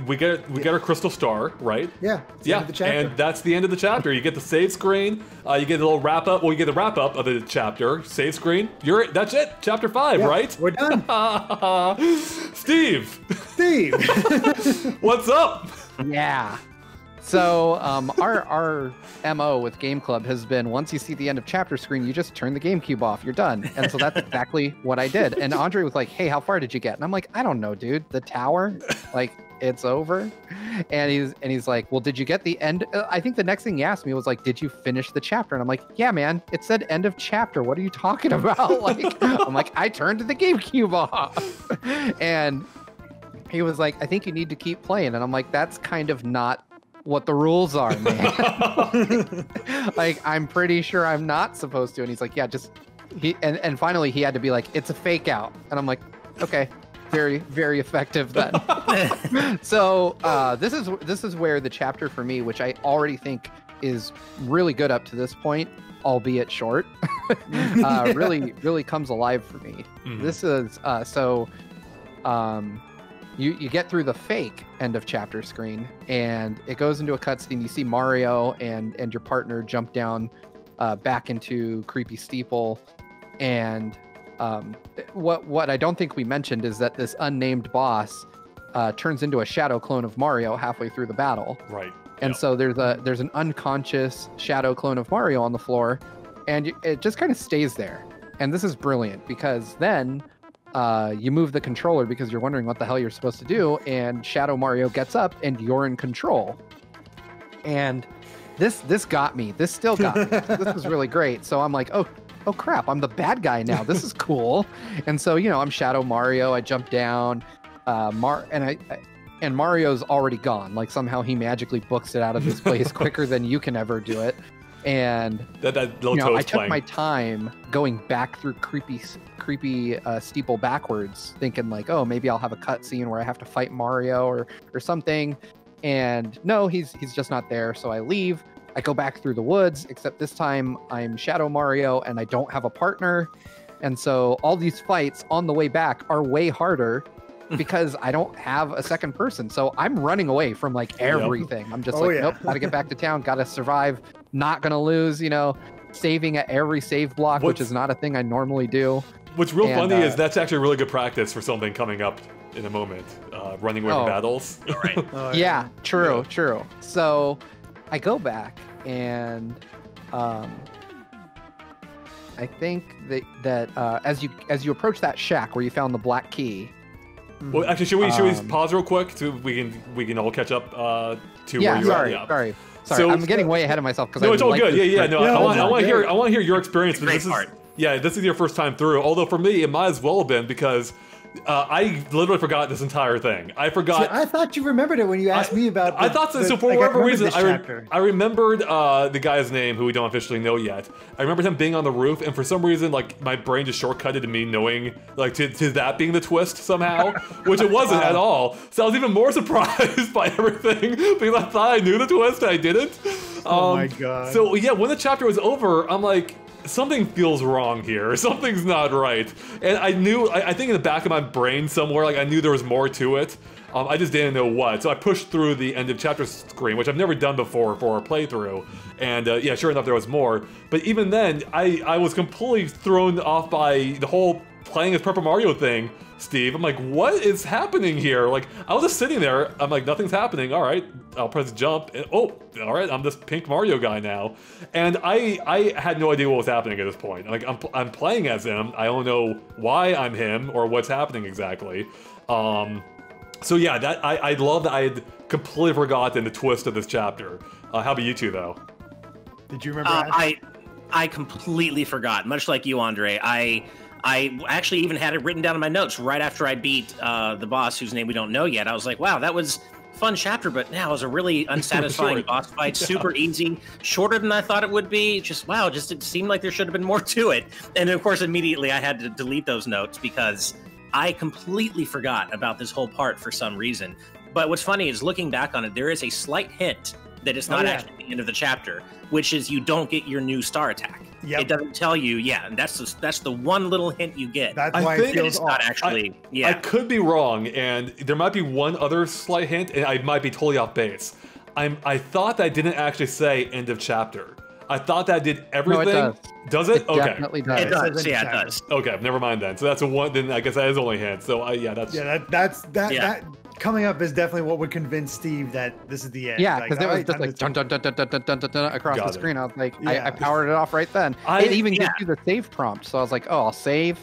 we get our crystal star, right? Yeah. And that's the end of the chapter. You get the save screen. You get a little wrap up. Well, you get the wrap up of the chapter. Save screen. That's it. Chapter 5, right? We're done. Steve. What's up? Yeah. So our MO with Game Club has been once you see the end of chapter screen, you just turn the GameCube off. You're done. And so that's exactly what I did. And Andre was like, hey, how far did you get? And I'm like, I don't know, dude. The tower? Like, it's over. And he's like, well, did you get the end? I think the next thing he asked me was like, did you finish the chapter? And I'm like, yeah, man, it said end of chapter. What are you talking about? Like, I'm like, I turned the GameCube off. And he was like, I think you need to keep playing. And I'm like, that's kind of not what the rules are, man. Like, I'm pretty sure I'm not supposed to. And he's like, yeah, just and finally he had to be like, it's a fake out. And I'm like, okay, very, very effective then. So this is where the chapter for me, which I already think is really good up to this point, albeit short, really comes alive for me. Mm-hmm. This is you get through the fake end of chapter screen, and it goes into a cutscene. You see Mario and your partner jump down back into Creepy Steeple, and what I don't think we mentioned is that this unnamed boss turns into a shadow clone of Mario halfway through the battle. Right. And so there's an unconscious shadow clone of Mario on the floor, and it just kind of stays there. And this is brilliant because then you move the controller because you're wondering what the hell you're supposed to do, and Shadow Mario gets up and you're in control. And this got me. This still got me. This was really great. So I'm like, oh crap, I'm the bad guy now. This is cool. And so, I'm Shadow Mario. I jump down, and Mario's already gone. Like somehow he magically books it out of this place quicker than you can ever do it. And I took my time going back through creepy Steeple backwards, thinking like, oh, maybe I'll have a cutscene where I have to fight Mario or something. And no, he's just not there. So I leave. I go back through the woods, except this time I'm Shadow Mario and I don't have a partner. And so all these fights on the way back are way harder because I don't have a second person. So I'm running away from like everything. I'm just nope, gotta get back to town, gotta survive, not gonna lose, saving at every save block, which is not a thing I normally do. What's real funny is that's actually really good practice for something coming up in a moment, running away from battles. Right. Yeah, true. So I go back and I think that as you approach that shack where you found the black key. Well, actually, should we pause real quick so we can all catch up to where you're at? Yeah, sorry. So, I'm getting way ahead of myself because no, it's all good. Yeah. No, I want to hear your experience. Great part. This is your first time through. Although for me, it might as well have been because I literally forgot this entire thing. I forgot. See, I thought you remembered it when you asked me about. I thought so. So for whatever reason, I remembered the guy's name, who we don't officially know yet. I remembered him being on the roof, and for some reason, like my brain just shortcutted to me knowing, like to that being the twist somehow, which it wasn't at all. So I was even more surprised by everything because I thought I knew the twist, and I didn't. Oh my god. So yeah, when the chapter was over, I'm like, something feels wrong here. Something's not right. And I knew, I think in the back of my brain somewhere, like I knew there was more to it. I just didn't know what. So I pushed through the end of chapter screen, which I've never done before for a playthrough. And yeah, sure enough, there was more. But even then, I was completely thrown off by the whole playing as Paper Mario thing, Steve. I'm like, what is happening here? Like, I was just sitting there. I'm like, nothing's happening. All right, I'll press jump. And, oh, all right, I'm this pink Mario guy now. And I had no idea what was happening at this point. Like, I'm playing as him. I don't know why I'm him or what's happening exactly. So yeah, I love that I had completely forgotten the twist of this chapter. How about you two, though? Did you remember? I completely forgot. Much like you, Andre. I actually even had it written down in my notes right after I beat the boss whose name we don't know yet. I was like, wow, that was a fun chapter, but now it was a really unsatisfying boss fight. Super easy, shorter than I thought it would be. Just, wow, it seemed like there should have been more to it. And of course, immediately I had to delete those notes because I completely forgot about this whole part for some reason. But what's funny is looking back on it, there is a slight hint that it's not actually the end of the chapter, which is you don't get your new star attack. Yep. It doesn't tell you, and that's the one little hint you get. That's why it feels it's not actually. I could be wrong, and there might be one other slight hint, and I might be totally off base. I thought that didn't actually say end of chapter. I thought that did everything. No, it does. Does it? Okay. Definitely does. It does. Yeah, it does. Okay, never mind then. So that's a one. Then I guess that is only a hint. So that coming up is definitely what would convince Steve that this is the end. Yeah, because it was just like dun dun dun dun dun dun dun dun across the screen. I was like, I powered it off right then. It even gives you the save prompt, so I was like, oh, I'll save,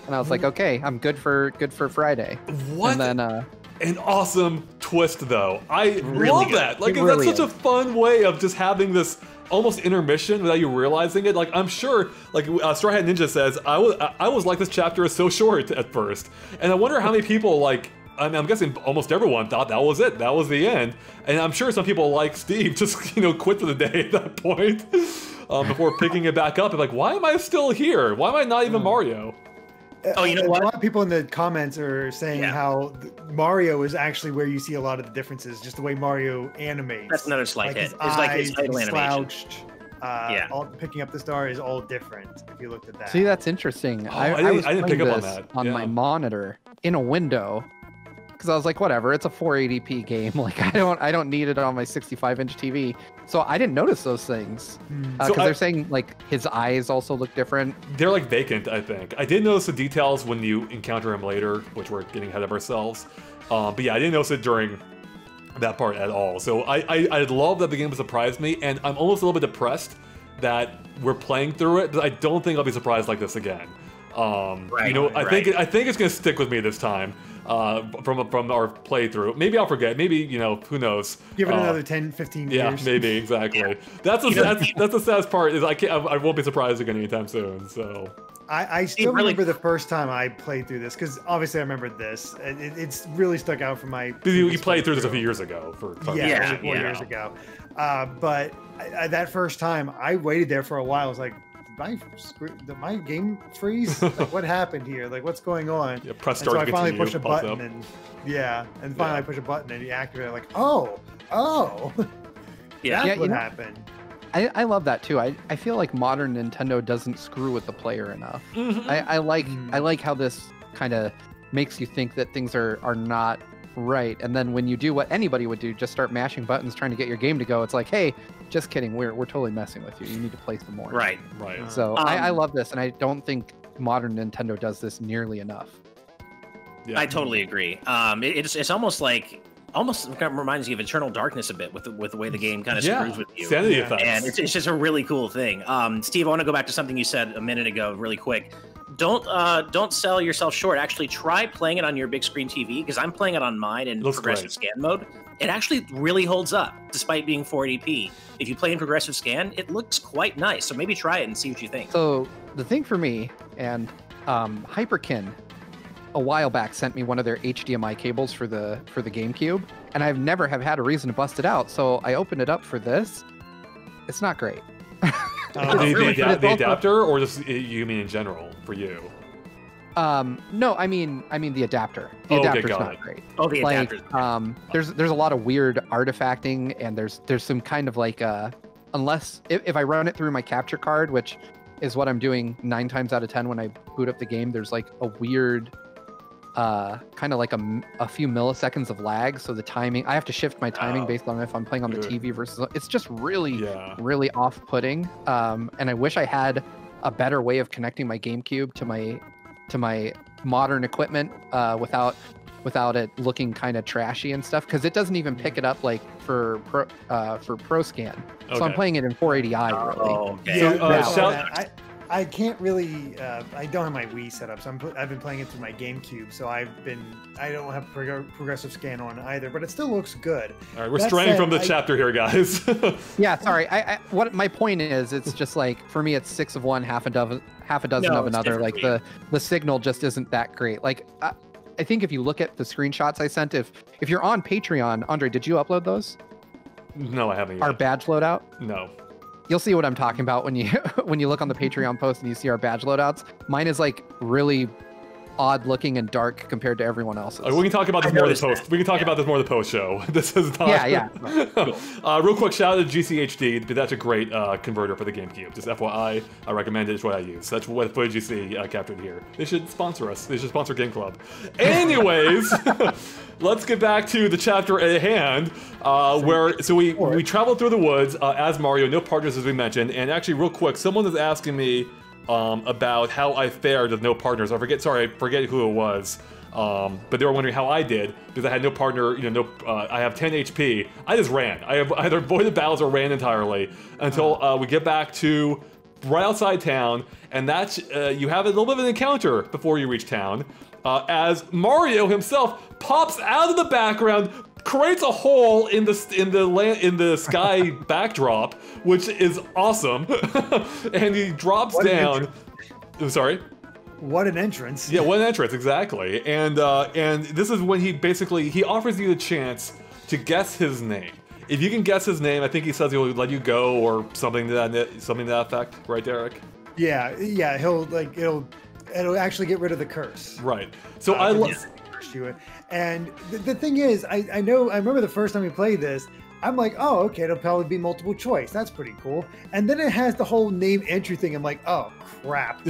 and I was like, okay, I'm good for Friday. What? And then an awesome twist, though. I Really love good. that. Like, It really that's such is. a fun way of just having this almost intermission without you realizing it. Like, I'm sure, like Straw Hat Ninja says, I was like, this chapter is so short at first, and I wonder how many people like. I'm guessing almost everyone thought that was it. That was the end. And I'm sure some people like Steve just, quit for the day at that point before picking it back up. And like, why am I still here? Why am I not even Mario? Oh, you know A what? lot of people in the comments are saying how Mario is actually where you see a lot of the differences, just the way Mario animates. That's another slight like hit. his It's like his eyes idle animation. slouched. Picking up the star is all different if you looked at that. See, that's interesting. I didn't pick up on that. on Yeah. my monitor in a window because I was like, whatever, it's a 480p game. Like I don't need it on my 65-inch TV. So I didn't notice those things because So they're saying like his eyes also look different. They're like vacant, I think. I did notice the details when you encounter him later, which we're getting ahead of ourselves. But yeah, I didn't notice it during that part at all. So I love that the game surprised me, and I'm almost a little bit depressed that we're playing through it. But I don't think I'll be surprised like this again. I think it's gonna stick with me this time. From our playthrough. Maybe I'll forget. Maybe, who knows? Give it another 10, 15 years. Yeah, maybe, exactly. Yeah. That's the saddest part is I won't be surprised again anytime soon. So I still remember the first time I played through this because obviously I remember this. It's really stuck out from my. You played through this a few years ago. For 4 years ago. But that first time I waited there for a while. I was like, did my game freeze? Like, what happened here? Like, what's going on? Yeah, press start. So I finally push a button up. and finally I push a button and you activate it. Like, oh, that's what happened. I love that too. I feel like modern Nintendo doesn't screw with the player enough. Mm-hmm. I like how this kind of makes you think that things are not right, and then when you do what anybody would do, just start mashing buttons trying to get your game to go, it's like, hey, just kidding, we're totally messing with you. You need to play some more. Right. So I love this, and I don't think modern Nintendo does this nearly enough. Yeah. I totally agree. It's almost kind of reminds you of Eternal Darkness a bit with the way the game kind of screws with you. Sanity effects. And it's just a really cool thing. Steve, I want to go back to something you said a minute ago really quick. Don't sell yourself short. Actually, try playing it on your big screen TV, because I'm playing it on mine in progressive scan mode. It actually really holds up, despite being 480p. If you play in progressive scan, it looks quite nice. So maybe try it and see what you think. So the thing for me, and Hyperkin a while back sent me one of their HDMI cables for the GameCube, and I've never have had a reason to bust it out. So I opened it up for this. It's not great. The adapter, or just you mean in general for you? No, I mean the adapter. The adapter's not great. Oh, the adapter. There's a lot of weird artifacting, and there's some kind of like unless if I run it through my capture card, which is what I'm doing 9 times out of 10 when I boot up the game, there's like a weird kind of like a few milliseconds of lag, so the timing, I have to shift my timing based on if I'm playing on the TV versus, it's just really off-putting. And I wish I had a better way of connecting my GameCube to my modern equipment without it looking kind of trashy and stuff, because it doesn't even pick it up like for Pro Scan. So I'm playing it in 480i really. Oh, okay. So, I can't really. I don't have my Wii set up, so I've been playing it through my GameCube. So I don't have progressive scan on either, but it still looks good. All right, we're straying from the chapter here, guys. Yeah, sorry. What my point is, it's just like for me, it's 6 of one, half a dozen of another. Like the signal just isn't that great. Like I think if you look at the screenshots I sent, if you're on Patreon, Andre, did you upload those? No, I haven't yet. Our badge loadout? No. You'll see what I'm talking about when you look on the Patreon post and you see our badge loadouts. Mine is like really odd looking and dark compared to everyone else's. We can talk about this more in the post. We can talk about this more in the post show. This is not. Yeah. Real quick, shout out to GCHD. That's a great converter for the GameCube. Just FYI, I recommend it. It's what I use. That's what footage you see captured here. They should sponsor us. They should sponsor Game Club. Anyways, let's get back to the chapter at hand, where we traveled through the woods as Mario. No partners, as we mentioned. And actually, real quick, someone is asking me about how I fared with no partners. I forget who it was, but they were wondering how I did because I had no partner. I have 10 HP. I just ran. I either avoided battles or ran entirely until we get back to right outside town, and that's you have a little bit of an encounter before you reach town, as Mario himself pops out of the background, creates a hole in the sky backdrop, which is awesome. And he drops down. I'm sorry. What an entrance. Yeah, what an entrance, exactly. And this is when he offers you the chance to guess his name. If you can guess his name, I think he says he'll let you go or something to that effect, right, Derek? Yeah, it'll actually get rid of the curse. Right. So I love. And the thing is, I remember the first time we played this, I'm like, oh, okay, it'll probably be multiple choice. That's pretty cool. And then it has the whole name entry thing. I'm like, oh, crap.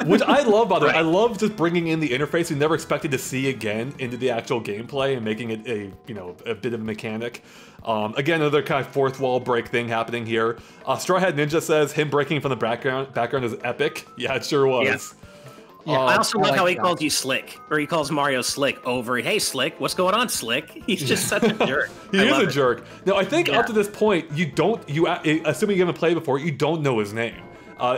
Which I love, by the way. I love just bringing in the interface we never expected to see again into the actual gameplay and making it a bit of a mechanic. Again, another kind of fourth wall break thing happening here. Straw Hat Ninja says him breaking from the background is epic. Yeah, it sure was. Yeah. Yeah, I also love how he calls you Slick, or he calls Mario Slick over. Hey, Slick, what's going on, Slick? He's just such a jerk. He is a jerk. Now, I think up to this point, assuming you haven't played before, you don't know his name.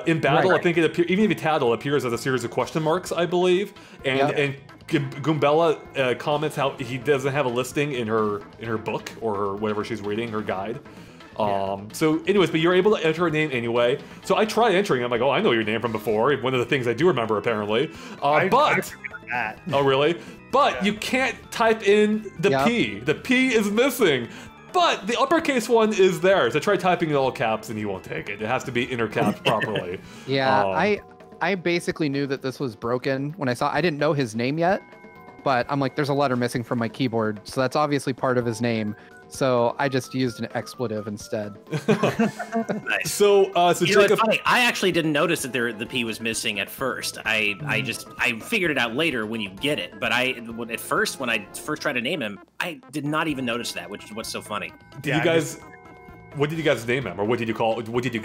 In battle, I think it appears, even if you tattle, it appears as a series of question marks, I believe. And Goombella comments how he doesn't have a listing in her book or whatever she's reading, her guide. So anyways, but you're able to enter a name anyway. So I tried entering. I'm like, oh, I know your name from before. One of the things I do remember, apparently. Oh, really? But you can't type in the P. The P is missing. But the uppercase one is there. So try typing in all caps and he won't take it. It has to be intercapped properly. Yeah, I basically knew that this was broken when I didn't know his name yet. But I'm like, there's a letter missing from my keyboard. So that's obviously part of his name. So I just used an expletive instead. Nice. So Jacob, it's funny. I actually didn't notice that the P was missing at first. I figured it out later when you get it. But when I first tried to name him, I did not even notice that, which is what's so funny. What did you guys name him, or what did you guess? What did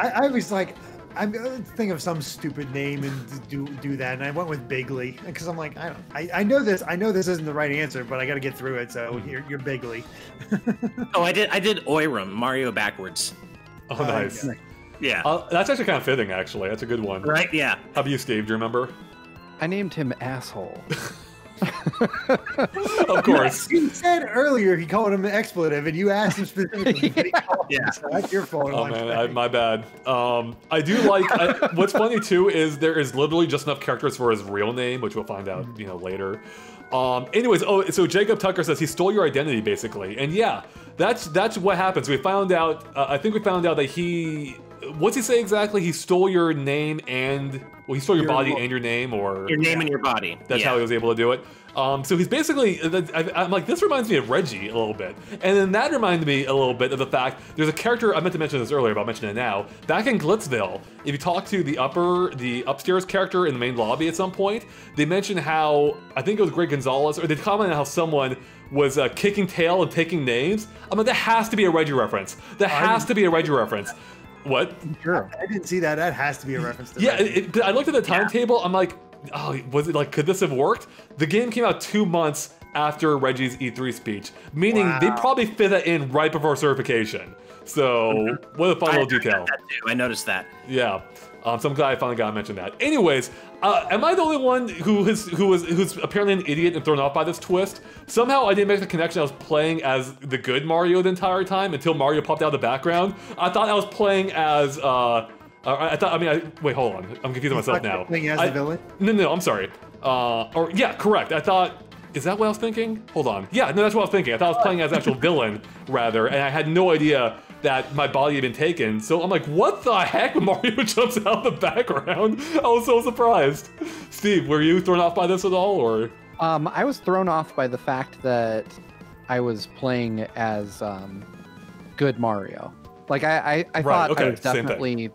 I was like, I'm think of some stupid name and do that, and I went with Bigley because I'm like, I know this isn't the right answer, but I got to get through it. So you're Bigley. Oh, I did Oyram, Mario backwards. Oh, nice. Yeah, that's actually kind of fitting. Actually, that's a good one. Right? Yeah. How about you, Steve? Do you remember? I named him Asshole. Of course. You said earlier he called him an expletive, and you asked him specifically. So that's your fault. Oh man, my bad. I do like. What's funny too is there is literally just enough characters for his real name, which we'll find out, later. Anyways, so Jacob Tucker says he stole your identity, basically, and yeah, that's what happens. We found out. I think we found out that he. What's he say exactly? He stole your name and he stole your body and your name, or your name and your body. That's how he was able to do it. So he's basically, I'm like, this reminds me of Reggie a little bit. And then that reminded me a little bit of the fact, there's a character, I meant to mention this earlier, but I'll mention it now. Back in Glitzville, if you talk to the upstairs character in the main lobby at some point, they mention how, I think it was Greg Gonzalez, or they commented how someone was kicking tail and taking names. I'm like, that has to be a Reggie reference. That has to be a Reggie reference. What? Sure. I didn't see that. That has to be a reference to Reggie. I looked at the timetable, I'm like, oh, was it like, could this have worked? The game came out 2 months after Reggie's E3 speech, meaning they probably fit that in right before certification. So, what a fun little detail. I noticed that. Yeah. So I'm glad I finally got to mention that. Anyways, am I the only one who's apparently an idiot and thrown off by this twist? Somehow I didn't make the connection I was playing as the good Mario the entire time until Mario popped out of the background. I thought I was playing as wait, hold on. I'm confusing myself now. Playing as the villain? No, I'm sorry. Yeah, correct. I thought, is that what I was thinking? Hold on. Yeah, no, that's what I was thinking. I thought I was playing as actual villain, rather, and I had no idea that my body had been taken. So I'm like, what the heck when Mario jumps out of the background? I was so surprised. Steve, were you thrown off by this at all, or? I was thrown off by the fact that I was playing as good Mario. Like I thought I was definitely,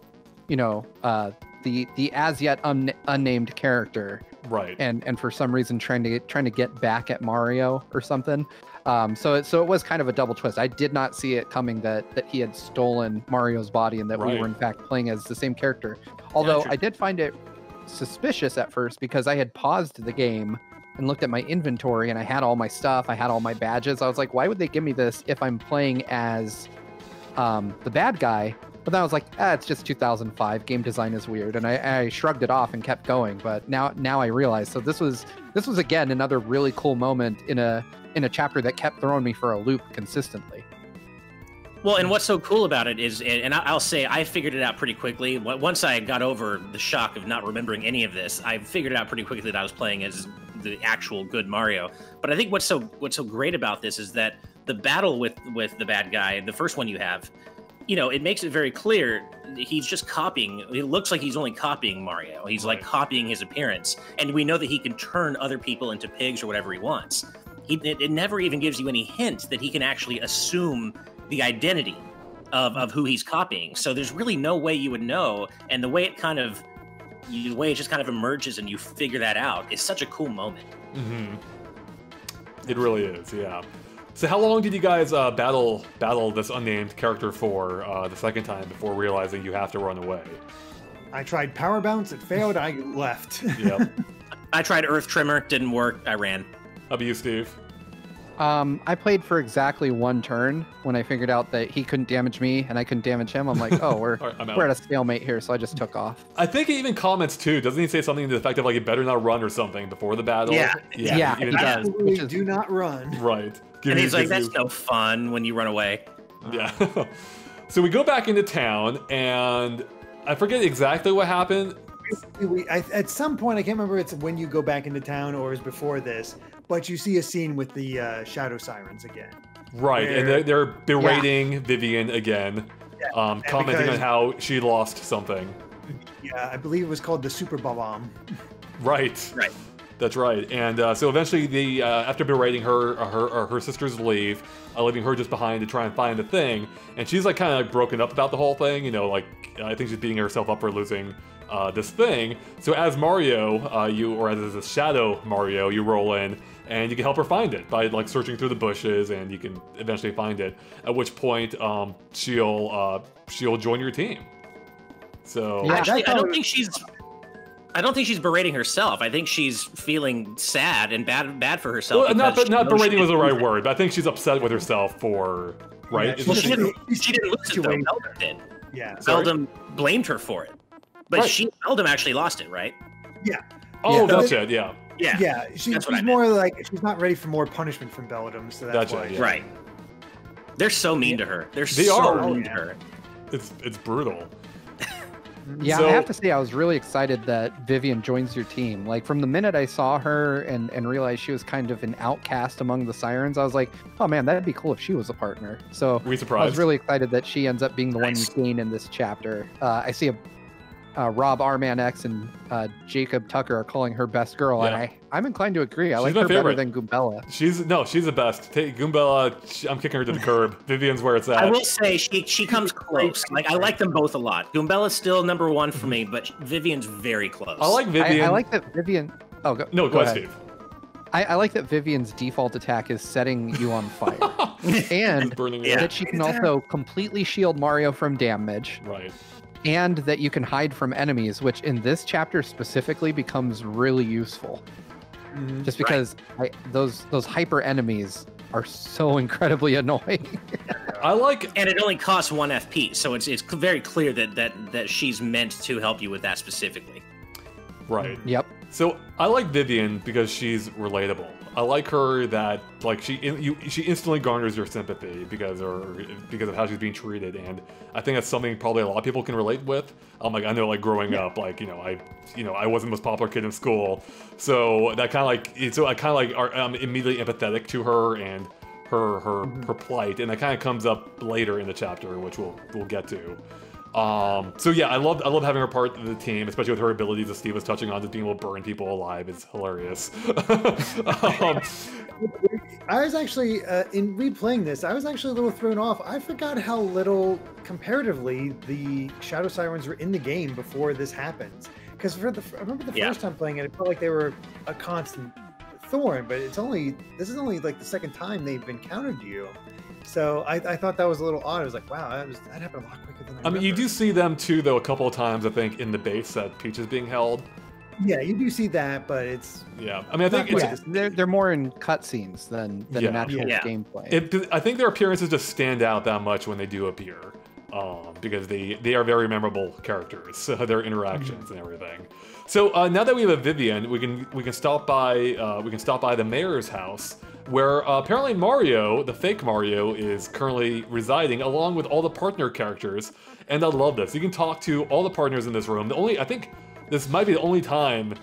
the as yet unnamed character. Right. And for some reason trying to get back at Mario or something. So it was kind of a double twist. I did not see it coming that he had stolen Mario's body and that we were in fact playing as the same character. Although I did find it suspicious at first because I had paused the game and looked at my inventory and I had all my stuff, I had all my badges. I was like, why would they give me this if I'm playing as the bad guy But then I was like, it's just 2005. Game design is weird, and I shrugged it off and kept going. But now I realize. So this was again another really cool moment in a chapter that kept throwing me for a loop consistently. Well, and what's so cool about it is, and I'll say I figured it out pretty quickly. Once I got over the shock of not remembering any of this, I figured it out pretty quickly that I was playing as the actual good Mario. But I think what's so great about this is that the battle with the bad guy, the first one you have, you know, it makes it very clear he's just copying. It looks like he's only copying Mario. He's like copying his appearance, and we know that he can turn other people into pigs or whatever he wants. It never even gives you any hint that he can actually assume the identity of who he's copying. So there's really no way you would know, and the way it just kind of emerges and you figure that out is such a cool moment. Mm-hmm. It really is, yeah. So how long did you guys battle this unnamed character for the second time before realizing you have to run away? I tried power bounce, it failed, I left. Yep. I tried Earth Trimmer, didn't work, I ran. How about you, Steve? I played for exactly one turn when I figured out that he couldn't damage me and I couldn't damage him. I'm like, oh, we're at a stalemate here, so I just took off. I think he even comments too. Doesn't he say something to the effect of like, you better not run or something before the battle? Yeah. Yeah, he it does. Absolutely do not run. Right. And he's like, that's no fun when you run away. Yeah. So we go back into town, and I forget exactly what happened. At some point, I can't remember it's when you go back into town or is before this, but you see a scene with the Shadow Sirens again. Right, and they're berating Vivian again, commenting on how she lost something. Yeah, I believe it was called the Super Bomb. Right. Right. That's right. And so eventually, after berating her sisters leave, leaving her just behind to try and find the thing. And she's like kind of like broken up about the whole thing. You know, like I think she's beating herself up for losing this thing. So as Mario, or as a Shadow Mario, you roll in and you can help her find it by like searching through the bushes, and you can eventually find it. At which point, she'll join your team. So Yeah. Actually, I don't think she's berating herself. I think she's feeling sad and bad for herself. Well, not berating was the right word, but I think she's upset with herself for right. Yeah, Well, she didn't lose it though. Situation. Beldam did. Yeah. Beldam blamed her for it, but Right. Beldam actually lost it, right? Yeah. Oh, Yeah. that's it. Yeah. Yeah. Yeah, she's That's what I more like she's not ready for more punishment from Beldam, so that's Gotcha, why. yeah. Right. They're so mean to her. They They so are. mean to her. It's brutal. Yeah, So- I have to say I was really excited that Vivian joins your team. Like from the minute I saw her and realized she was kind of an outcast among the Sirens, I was like, oh man, that'd be cool if she was a partner. So Were you I surprised? was really excited that she ends up being the Nice. one you gain in this chapter. I see Rob Arman X and Jacob Tucker are calling her best girl, Yeah. and I'm inclined to agree. I She's like my her favorite. better than Goombella. She's the best. Take Goombella. I'm kicking her to the curb. Vivian's where it's at. I will say she comes close. Like I like them both a lot. Goombella's still number one for me, but Vivian's very close. I like Vivian. I like that Vivian. Oh, No, go ahead, Steve. I like that Vivian's default attack is setting you on fire, and Burning Yeah. that she can also completely shield Mario from damage, Right. and that you can hide from enemies, which in this chapter specifically becomes really useful. Mhm. Just because those hyper enemies are so incredibly annoying. I like. and it only costs 1 FP, so it's very clear that she's meant to help you with that specifically. Right. Yep. So I like Vivian because she's relatable. I like her that like she instantly garners your sympathy because of how she's being treated, and I think that's something probably a lot of people can relate with. Like I know like growing up, like I wasn't the most popular kid in school, so that kind of I'm immediately empathetic to her and her plight, and that kind of comes up later in the chapter, which we'll get to. So yeah, I love having her part of the team, especially with her abilities that Steve was touching on, just being able to burn people alive is hilarious. I was actually in replaying this. I was actually a little thrown off. I forgot how little comparatively the Shadow Sirens were in the game before this happens. Because I remember the first time playing it, it felt like they were a constant thorn. But this is only like the second time they've encountered you. So I thought that was a little odd. I was like, wow, that happened a lot quicker than I I mean, you remember. do see them too, though, a couple of times, I think, in the base that Peach is being held. Yeah, you do see that, but it's Yeah, I mean, I think Not it's, quite. They're more in cutscenes than in actual Yeah. gameplay. I think their appearances just stand out that much when they do appear. because they are very memorable characters, their interactions and everything. So now that we have a Vivian, we can stop by the mayor's house, where apparently Mario, the fake Mario, is currently residing along with all the partner characters. And I love this. You can talk to all the partners in this room. I think this might be the only time.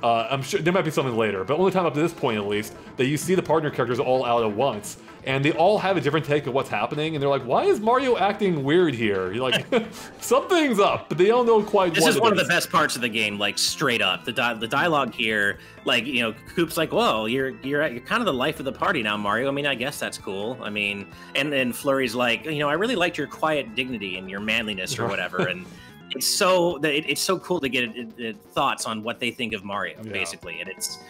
I'm sure there might be something later, but only time up to this point at least that you see the partner characters all out at once, and they all have a different take of what's happening, and they're like, "Why is Mario acting weird here?" You're like, "Something's up," but they don't know quite. This is one of the best parts of the game, like straight up. The dialogue here, like Coop's like, "Whoa, you're kind of the life of the party now, Mario. I mean, I guess that's cool. I mean," and then Flurry's like, "I really liked your quiet dignity and your manliness or whatever," and. It's so cool to get thoughts on what they think of Mario, basically, and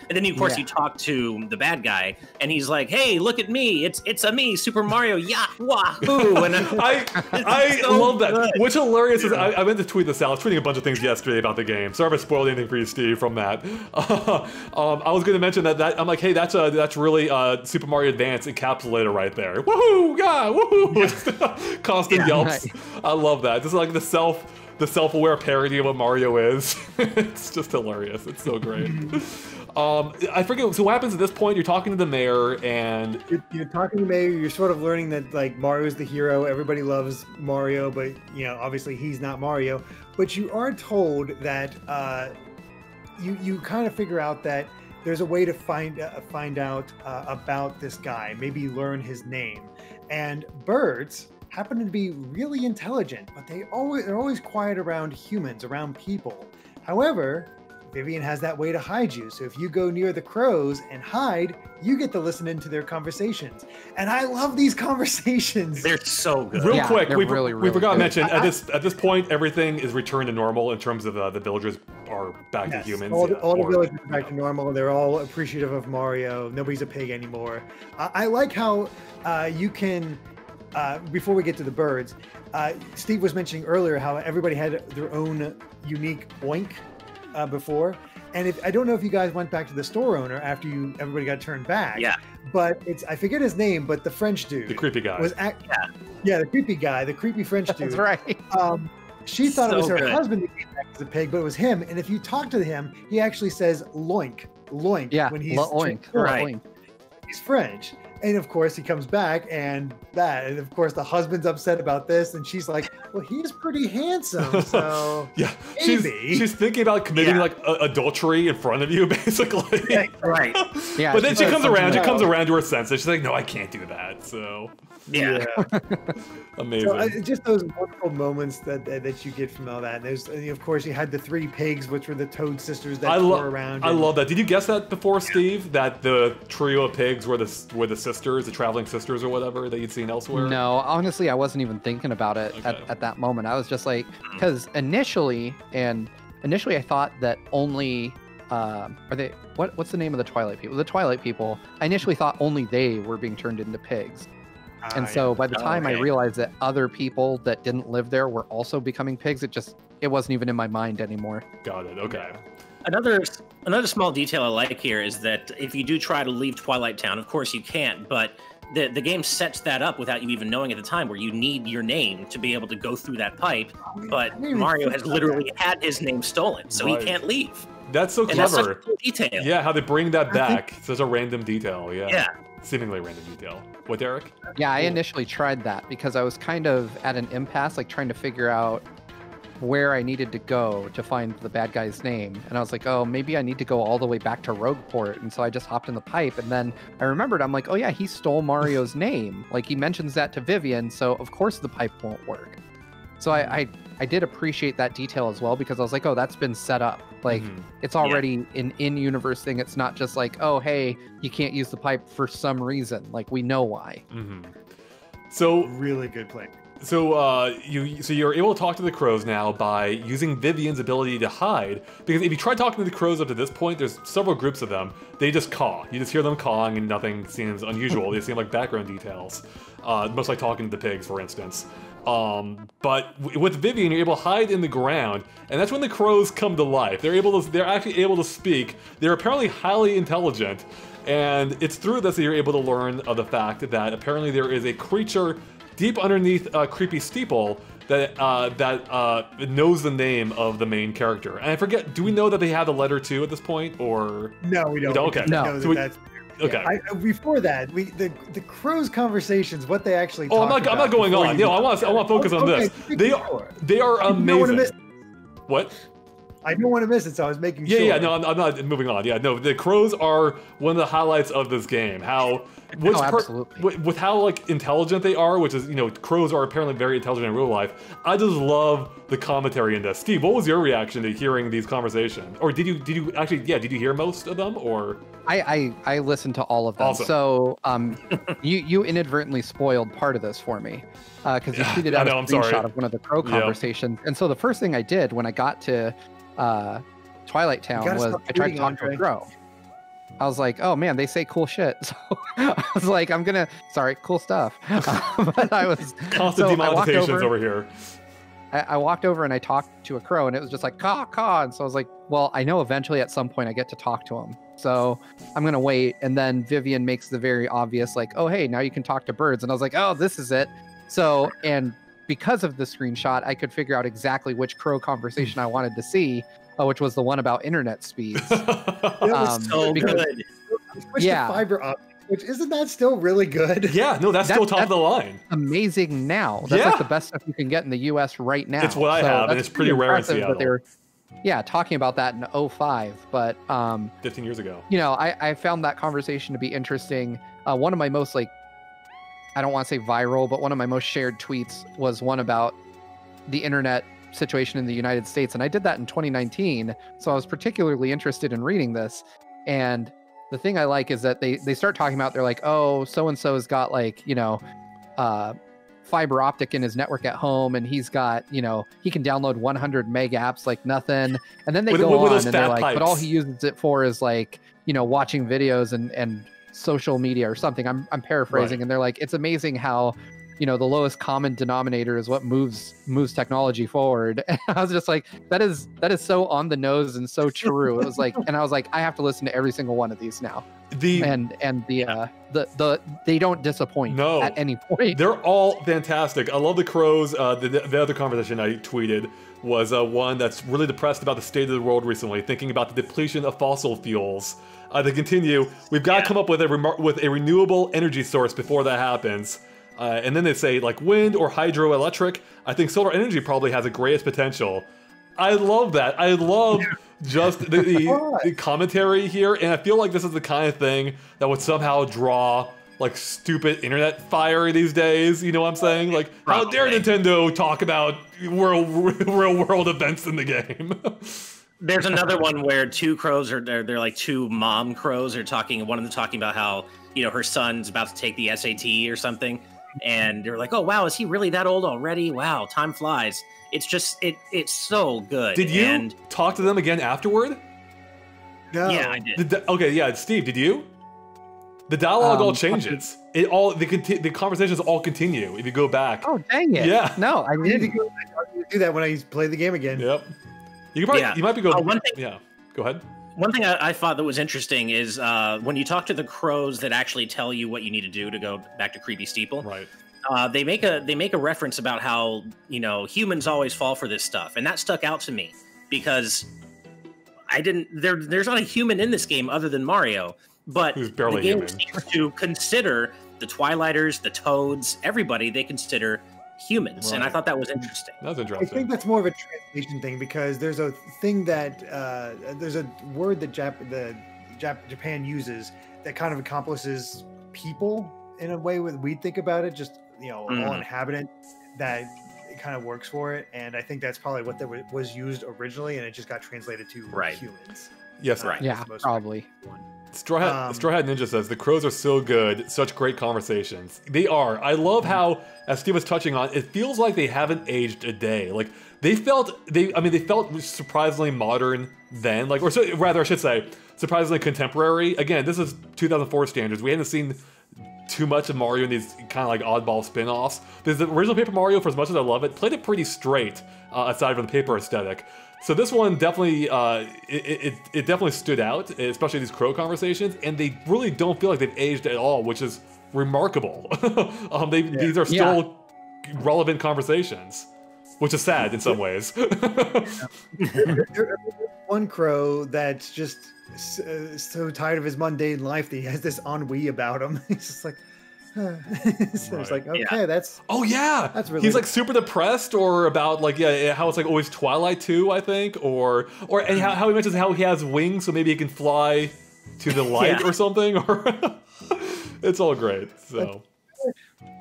then of course you talk to the bad guy, and he's like, "Hey, look at me! It's a me, Super Mario! Yeah, wahoo!" And I so love that. Good. What's hilarious is I meant to tweet this out. I was tweeting a bunch of things yesterday about the game. Sorry if I spoiled anything for you, Steve, from that. I was going to mention that I'm like, hey, that's really Super Mario Advance encapsulator right there. Woohoo! Yeah, woohoo! Constant yelps. Nice. I love that. This is like the self-aware parody of what Mario is. It's just hilarious. It's so great. I forget. So what happens at this point? You're talking to the mayor, and you're talking to the mayor. You're sort of learning that like Mario's the hero. Everybody loves Mario, but obviously he's not Mario. But you are told that you kind of figure out that there's a way to find out about this guy. Maybe learn his name. And birds happen to be really intelligent, but they're always quiet around humans, around people. However, Vivian has that way to hide you. So if you go near the crows and hide, you get to listen into their conversations. And I love these conversations. They're so good. Real quick, we forgot to good. mention at this point everything is returned to normal in terms of the villagers are back to humans. All the villagers are back to normal. They're all appreciative of Mario. Nobody's a pig anymore. I like how you can. Before we get to the birds, Steve was mentioning earlier how everybody had their own unique oink before. And I don't know if you guys went back to the store owner after everybody got turned back. Yeah. But I forget his name, but the French dude. The creepy guy. The creepy guy, the creepy French dude. That's right. She thought it was her husband that came back as a pig, but it was him. And if you talk to him, he actually says loink. Yeah, when he's loink. Right. He's French. And of course he comes back and of course the husband's upset about this, and she's like, well, he's pretty handsome, so yeah, maybe. She's thinking about committing like adultery in front of you, basically. Yeah, right. Yeah, but then she comes around to her senses. She's like, no, I can't do that. So yeah. Amazing. So, just those wonderful moments that you get from all that. And of course you had the three pigs, which were the Toad sisters that were around. I love that. Did you guess that before, Steve? That the trio of pigs were the sisters, the traveling sisters or whatever that you'd seen elsewhere? No, honestly, I wasn't even thinking about it at that moment. I was just like, because initially I thought that only are they what's the name of the Twilight people? The Twilight people. I initially thought only they were being turned into pigs. And so by the time I realized that other people that didn't live there were also becoming pigs, it wasn't even in my mind anymore. Got it. Okay. Another small detail I like here is that if you do try to leave Twilight Town, of course you can't, but the game sets that up without you even knowing at the time, where you need your name to be able to go through that pipe, but Mario has literally had his name stolen, so he can't leave. That's so clever. That's such a cool detail. Yeah, how they bring that back. It's such a random detail. Yeah. Seemingly random detail. What, Derek? Yeah, I initially tried that because I was kind of at an impasse, like trying to figure out where I needed to go to find the bad guy's name. And I was like, oh, maybe I need to go all the way back to Rogueport. And so I just hopped in the pipe. And then I remembered, I'm like, oh yeah, he stole Mario's name. Like he mentions that to Vivian. So of course the pipe won't work. So I did appreciate that detail as well, because I was like, oh, that's been set up. Like it's already an in-universe thing. It's not just like, oh, hey, you can't use the pipe for some reason. Like we know why. So really good play. So you're able to talk to the crows now by using Vivian's ability to hide, because if you try talking to the crows up to this point, there's several groups of them. They just caw. You just hear them cawing and nothing seems unusual. They seem like background details, much like talking to the pigs, for instance. But with Vivian, you're able to hide in the ground, and that's when the crows come to life. They're actually able to speak. They're apparently highly intelligent, and it's through this that you're able to learn of the fact that apparently there is a creature deep underneath Creepy Steeple that knows the name of the main character. And I forget, do we know that they have the letter too at this point, or no, we don't. Okay, no. So That's okay. Yeah, before that, the crow's conversations, what they actually. Oh, I'm not going on. No, I want to focus on this. They are amazing. What? I don't want to miss it, so I was making sure. Yeah, no, I'm not moving on. Yeah, no, the crows are one of the highlights of this game. Absolutely. With how like intelligent they are, which is, you know, crows are apparently very intelligent in real life. I just love the commentary in this. Steve, what was your reaction to hearing these conversations? Or did you actually, did you hear most of them, or? I listened to all of them. Awesome. So you inadvertently spoiled part of this for me because you tweeted out a screenshot of one of the crow conversations. And so the first thing I did when I got to Twilight Town was I tried to talk to a crow. I was like, oh man, they say cool shit. So I was like, cool stuff. But I was constant demonetizations over here. I walked over and I talked to a crow, and it was just like caw caw. And so I was like, well, I know eventually at some point I get to talk to him, so I'm gonna wait. And then Vivian makes the very obvious like, oh hey, now you can talk to birds. And I was like, oh, this is it. So, and because of the screenshot, I could figure out exactly which crow conversation I wanted to see, which was the one about internet speeds. That was so good. Switch to fiber optic, which isn't that still really good? Yeah, no, that's still top of the line. Amazing now. That's like the best stuff you can get in the US right now. It's what I have, and it's pretty rare in Seattle. They were, talking about that in 2005, but 15 years ago. You know, I found that conversation to be interesting. One of my most I don't want to say viral, but one of my most shared tweets was one about the internet situation in the United States. And I did that in 2019. So I was particularly interested in reading this. And the thing I like is that they start talking about, they're like, oh, so-and-so has got fiber optic in his network at home. And he's got, he can download 100 meg apps like nothing. And then they go on and they're like, but all he uses it for is watching videos and social media or something. I'm paraphrasing, right. And they're like, it's amazing how the lowest common denominator is what moves technology forward. And I was just like, that is so on the nose and so true. It was like, and I was like, I have to listen to every single one of these now. They don't disappoint at any point. They're all fantastic. I love the crows. The other conversation I tweeted was one that's really depressed about the state of the world recently, thinking about the depletion of fossil fuels. To continue, we've got to come up with a renewable energy source before that happens. And then they say, like, wind or hydroelectric. I think solar energy probably has the greatest potential. I love that. I love just the commentary here. And I feel like this is the kind of thing that would somehow draw, like, stupid internet fire these days. You know what I'm saying? Like, how dare Nintendo talk about real world events in the game? There's another one where two crows they're like two mom crows are talking. One of them talking about how, her son's about to take the SAT or something. And they're like, oh, wow, is he really that old already? Wow, time flies. It's just, it's so good. Did you talk to them again afterward? No. Yeah, I did. Okay, yeah, Steve, did you? The dialogue all changes. The conversations all continue if you go back. Oh, dang it. Yeah. No, I need to do that when I play the game again. Yep. You might be going. One thing, go ahead. One thing I thought that was interesting is when you talk to the crows that actually tell you what you need to do to go back to Creepy Steeple. Right. They make a reference about how humans always fall for this stuff, and that stuck out to me because there's not a human in this game other than Mario, but who's barely the game human. seems to consider the Twilighters, the Toads, everybody they consider humans, right. And I thought that was interesting. That's interesting. I think that's more of a translation thing because there's a thing that there's a word that Japan uses that kind of encompasses people in a way we think about it, just all inhabitant, that it kind of works for it, and I think that's probably what was used originally, and it just got translated to humans. Yes, right. Yeah, probably. Straw Hat Ninja says, the crows are so good, such great conversations. They are. I love how, as Steve was touching on, it feels like they haven't aged a day. Like, they felt surprisingly modern then, or rather I should say, surprisingly contemporary. Again, this is 2004 standards. We hadn't seen too much of Mario in these kind of like oddball spin-offs. Because the original Paper Mario, for as much as I love it, played it pretty straight, aside from the paper aesthetic. So this one definitely, it definitely stood out, especially these crow conversations, and they really don't feel like they've aged at all, which is remarkable. These are still relevant conversations, which is sad in some ways. One crow that's just so tired of his mundane life that he has this ennui about him. He's just like, so it's like, okay, that's that's really, he's like super depressed, or about like how it's like always Twilight too, I think, or and how he mentions how he has wings so maybe he can fly to the light or something, or it's all great. So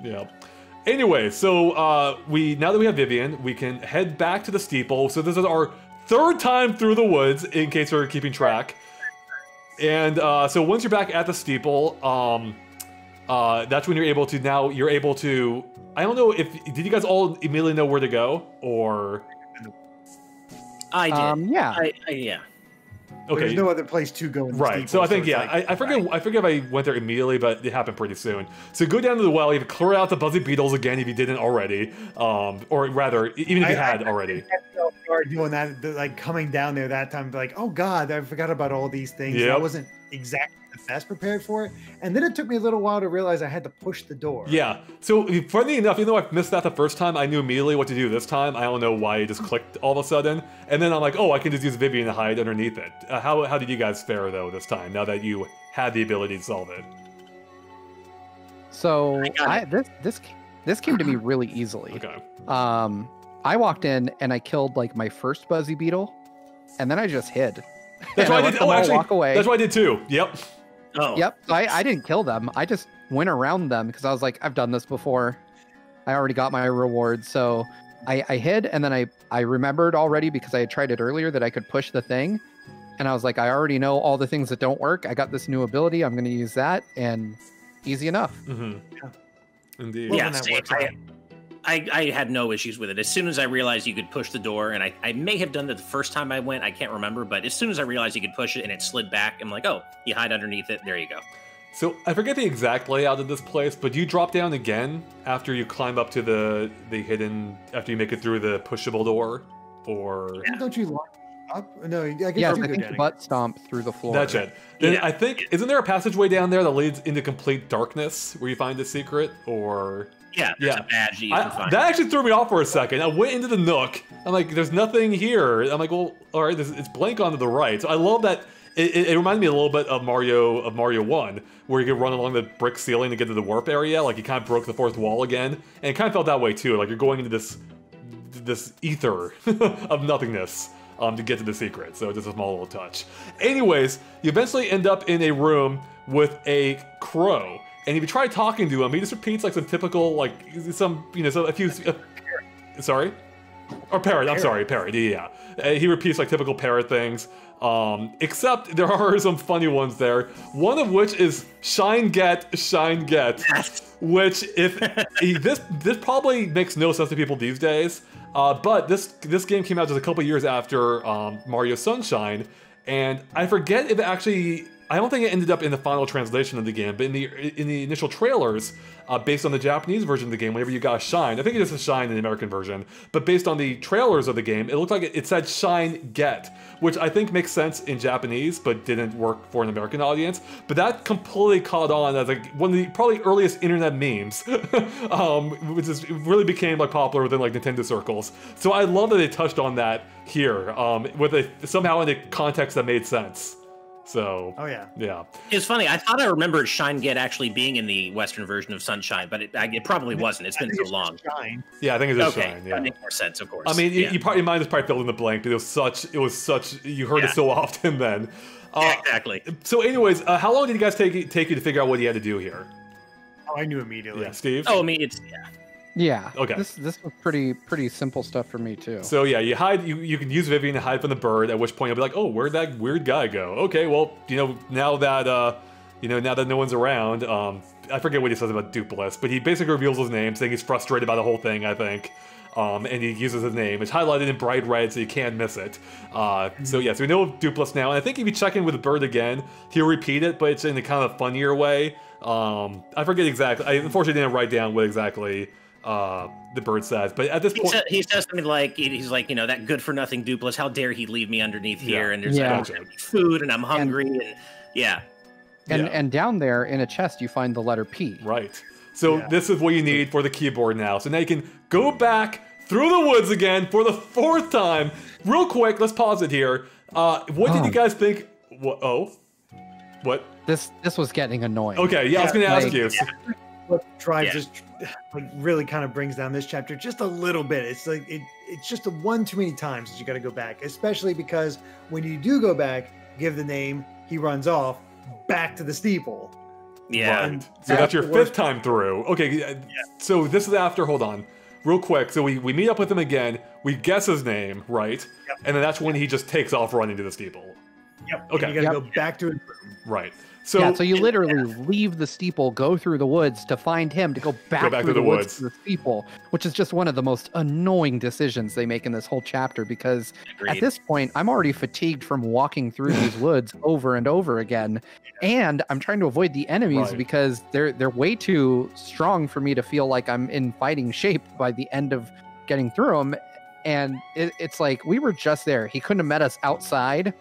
yeah. Anyway, so now that we have Vivian, we can head back to the steeple. So this is our third time through the woods, in case we're keeping track. And so once you're back at the steeple, that's when you're able to. I don't know if did you guys all immediately know where to go, or I did. Yeah. Yeah. Okay. There's no other place to go in the Right. steeple, So I think it's like, I forget if I went there immediately, but it happened pretty soon. So go down to the well. You have to clear out the buzzy beetles again if you didn't already, or rather, even if you had already. I started doing that, like coming down there that time, like, oh god, I forgot about all these things. Yep. I wasn't exactly the best prepared for it, and then it took me a little while to realize I had to push the door. Yeah. So funny enough, even though I missed that the first time, I knew immediately what to do this time. I don't know why it just clicked all of a sudden, and then I'm like, oh, I can just use Vivian to hide underneath it. How did you guys fare though this time? Now that you had the ability to solve it. So this came to me really easily. Okay. I walked in and I killed like my first buzzy beetle, and then I just hid. That's what I did. Oh, actually, walk away. that's what I did too. Yep. Oh. Yep. So I didn't kill them. I just went around them because I was like, I've done this before. I already got my reward. So I hid, and then I remembered already because I had tried it earlier that I could push the thing. And I was like, I already know all the things that don't work. I got this new ability. I'm going to use that, and easy enough. Mm-hmm. Yeah. Indeed. Well, Yeah, when that same. works out. I had no issues with it. As soon as I realized you could push the door, and I may have done that the first time I went, I can't remember, but as soon as I realized you could push it and it slid back, I'm like, oh, you hide underneath it, there you go. So I forget the exact layout of this place, but do you drop down again after you climb up to the hidden, after you make it through the pushable door, or? Yeah. Don't you lock up? No, I guess Yes, you I go think down you butt stomp through the floor. That's it. Then Yeah. I think, isn't there a passageway down there that leads into complete darkness where you find the secret, or? Yeah, there's a badge that you can find. That actually threw me off for a second. I went into the nook. I'm like, there's nothing here. I'm like, well, all right, it's blank on to the right. So I love that. It reminded me a little bit of Mario 1, where you could run along the brick ceiling to get to the warp area. Like, you kind of broke the fourth wall again. And it kind of felt that way, too. Like, you're going into this ether of nothingness to get to the secret. So just a small little touch. Anyways, you eventually end up in a room with a crow. And if you try talking to him, he just repeats like some typical, like sorry? Or parrot, I'm sorry, parrot, yeah. He repeats like typical parrot things. Except there are some funny ones there. One of which is shine get, which this probably makes no sense to people these days. But this game came out just a couple years after Mario Sunshine, and I forget if it actually. I don't think it ended up in the final translation of the game, but in the initial trailers, based on the Japanese version of the game, whenever you got a shine, I think it is a shine in the American version, but based on the trailers of the game, it looked like it said shine get, which I think makes sense in Japanese, but didn't work for an American audience. But that completely caught on as like one of the probably earliest internet memes, which really became like popular within like Nintendo circles. So I love that they touched on that here, somehow in a context that made sense. So, oh yeah. It's funny. I thought I remembered Shine Get actually being in the Western version of Sunshine, but it probably wasn't. It's been so long. Shine. Yeah, I think it's Shine. Yeah, that makes more sense, of course. I mean, your mind is probably filled in the blank, but it was such. You heard it so often then. Exactly. So, anyways, how long did you guys take you to figure out what you had to do here? Oh, I knew immediately. Yeah, Steve. Oh, I mean, it's Yeah. Okay. This was pretty simple stuff for me too. So yeah, you hide. You can use Vivian to hide from the bird. At which point you'll be like, oh, where'd that weird guy go? Okay, well, now that no one's around, I forget what he says about Dupless, but he basically reveals his name, saying he's frustrated by the whole thing. I think. And he uses his name. It's highlighted in bright red, so you can't miss it. So we know of Dupless now, and I think if you check in with the bird again, he'll repeat it, but it's in a kind of funnier way. I forget exactly. I unfortunately didn't write down what exactly the bird says, but at this point he says something like, he's like, that good for nothing Dupless, how dare he leave me underneath here, and there's food, and I'm hungry, and and down there in a chest you find the letter P. Right. So this is what you need for the keyboard now. So now you can go back through the woods again for the 4th time. Real quick, let's pause it here. What did you guys think? What? Oh, what? This was getting annoying. Okay, yeah, I was going to ask you. What drives this, like, really kind of brings down this chapter just a little bit. It's like it's just one too many times that you got to go back, especially because when you do go back, give the name, he runs off back to the steeple. Yeah. Right. So that's your 5th time through. Okay, so this is after, hold on, real quick. So we meet up with him again, we guess his name, right? Yep. And then that's when he just takes off running to the steeple. Yep. Okay. And you got to go back to his room. Right. So you literally leave the steeple, go through the woods to find him, to go back through the woods to the steeple, which is just one of the most annoying decisions they make in this whole chapter, because at this point, I'm already fatigued from walking through these woods over and over again, and I'm trying to avoid the enemies because they're way too strong for me to feel like I'm in fighting shape by the end of getting through them. And it's like, we were just there. He couldn't have met us outside.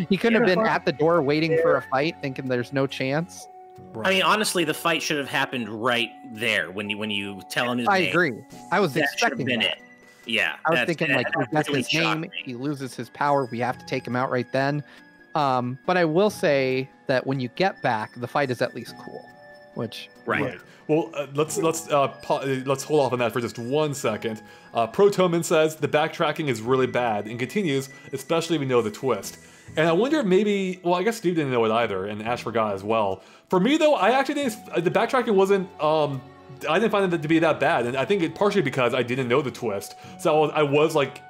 He couldn't have been at the door waiting for a fight, thinking there's no chance. Right. I mean, honestly, the fight should have happened right there when you tell him his name. I agree. I was expecting that. It. Yeah. I was thinking, like, that's really his name. He loses his power. We have to take him out right then. But I will say that when you get back, the fight is at least cool. Which right. Well, let's hold off on that for just 1 second. Protoman says the backtracking is really bad and continues, especially if we know the twist. And I wonder if maybe, well, I guess Steve didn't know it either, and Ash forgot as well. For me though, I actually think the backtracking wasn't. I didn't find it to be that bad, and I think it partially because I didn't know the twist, so I was like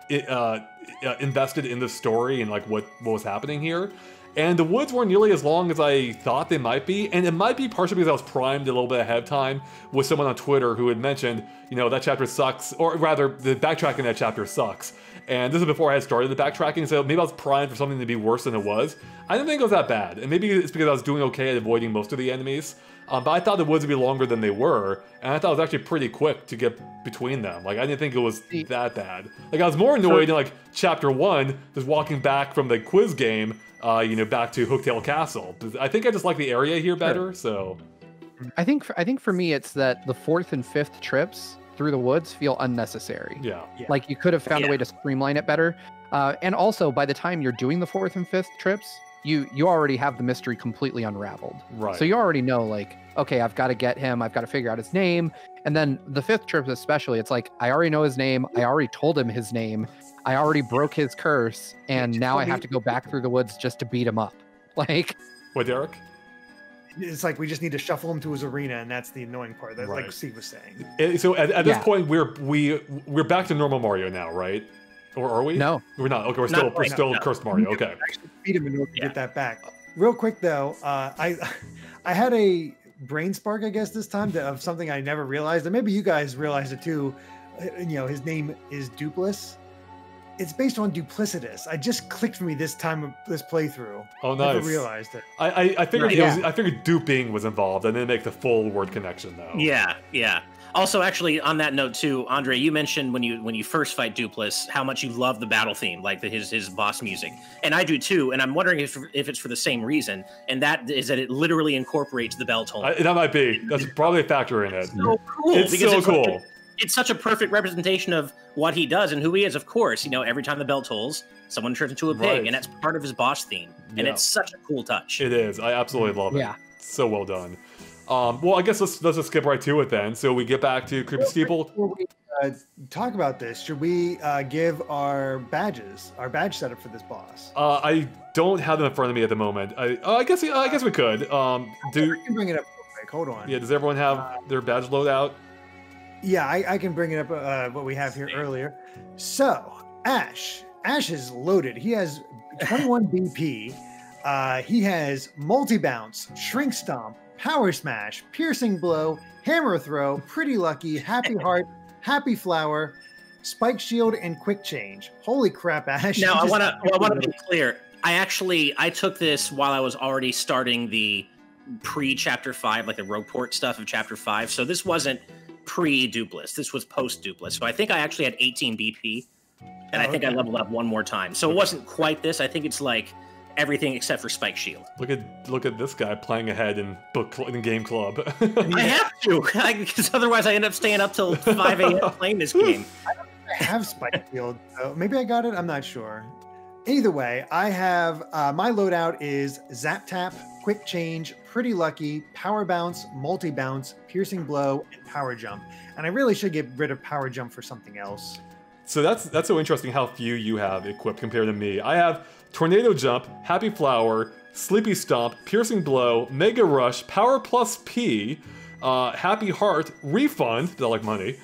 invested in the story and like what was happening here. And the woods weren't nearly as long as I thought they might be, and it might be partially because I was primed a little bit ahead of time with someone on Twitter who had mentioned, you know, that chapter sucks, or rather, the backtracking in that chapter sucks. And this is before I had started the backtracking, so maybe I was primed for something to be worse than it was. I didn't think it was that bad, and maybe it's because I was doing okay at avoiding most of the enemies. But I thought the woods would be longer than they were, and I thought it was actually pretty quick to get between them. Like, I didn't think it was that bad. Like, I was more annoyed in, like, chapter 1, just walking back from the quiz game, you know, back to Hooktail Castle. I think I just like the area here better, so... I think for me, it's that the 4th and 5th trips through the woods feel unnecessary. Yeah. Like, you could have found a way to streamline it better. And also, by the time you're doing the 4th and 5th trips, you already have the mystery completely unraveled. Right. So you already know, like, okay, I've got to get him, I've got to figure out his name. And then the 5th trip especially, it's like, I already know his name, I already told him his name, I already broke his curse, and now I have to go back through the woods just to beat him up. Like... What, Derek? It's like we just need to shuffle him to his arena, and that's the annoying part. That's like Steve was saying. So at this point, we're back to normal Mario now, right? Or are we? No, we're not. Okay, we're still cursed Mario. Okay. Actually beat him in order to get that back. Real quick though, I had a brain spark, I guess, this time of something I never realized, and maybe you guys realized it too. You know, his name is Dupless. It's based on duplicitous. I just clicked for me this time of this playthrough. Oh, nice. Never realized it. I figured I figured duping was involved. I didn't make the full word connection though. Yeah, yeah. Also, actually, on that note too, Andre, you mentioned when you first fight Dupless how much you love the battle theme, like his boss music, and I do too. And I'm wondering if it's for the same reason, and that is that it literally incorporates the bell tone. That might be. That's probably a factor in it. So cool. It's so cool. It's such a perfect representation of what he does and who he is. Of course, you know, every time the bell tolls, someone turns into a pig, and that's part of his boss theme. And it's such a cool touch. It is. I absolutely love it. Yeah. So well done. Well, I guess let's just skip right to it then. So we get back to Creepy Steeple. Before we talk about this, should we give our badge setup for this boss? I don't have them in front of me at the moment. I guess we could. I can bring it up real quick. Hold on. Yeah. Does everyone have their badge loadout? Yeah, I can bring it up what we have here earlier. So, Ash is loaded. He has 21 BP. He has multi-bounce, shrink stomp, power smash, piercing blow, hammer throw, pretty lucky, happy heart, happy flower, spike shield, and quick change. Holy crap, Ash. Now, I want to be clear. I took this while I was already starting the pre-chapter 5, like the Rogueport stuff of chapter 5. So this wasn't pre-Dupless. This was post-Dupless. So I think I actually had 18 BP, and I think I leveled up one more time. So it wasn't quite this. I think it's like everything except for Spike Shield. Look at this guy playing ahead in game club. I have to, because otherwise I end up staying up till 5 a.m. playing this game. I have Spike Shield, so maybe I got it. I'm not sure. Either way, I have my loadout is Zap Tap, Quick Change, Pretty Lucky, Power Bounce, Multi Bounce, Piercing Blow, and Power Jump. And I really should get rid of Power Jump for something else. So that's so interesting how few you have equipped compared to me. I have Tornado Jump, Happy Flower, Sleepy Stomp, Piercing Blow, Mega Rush, Power Plus P, Happy Heart, Refund, I like money,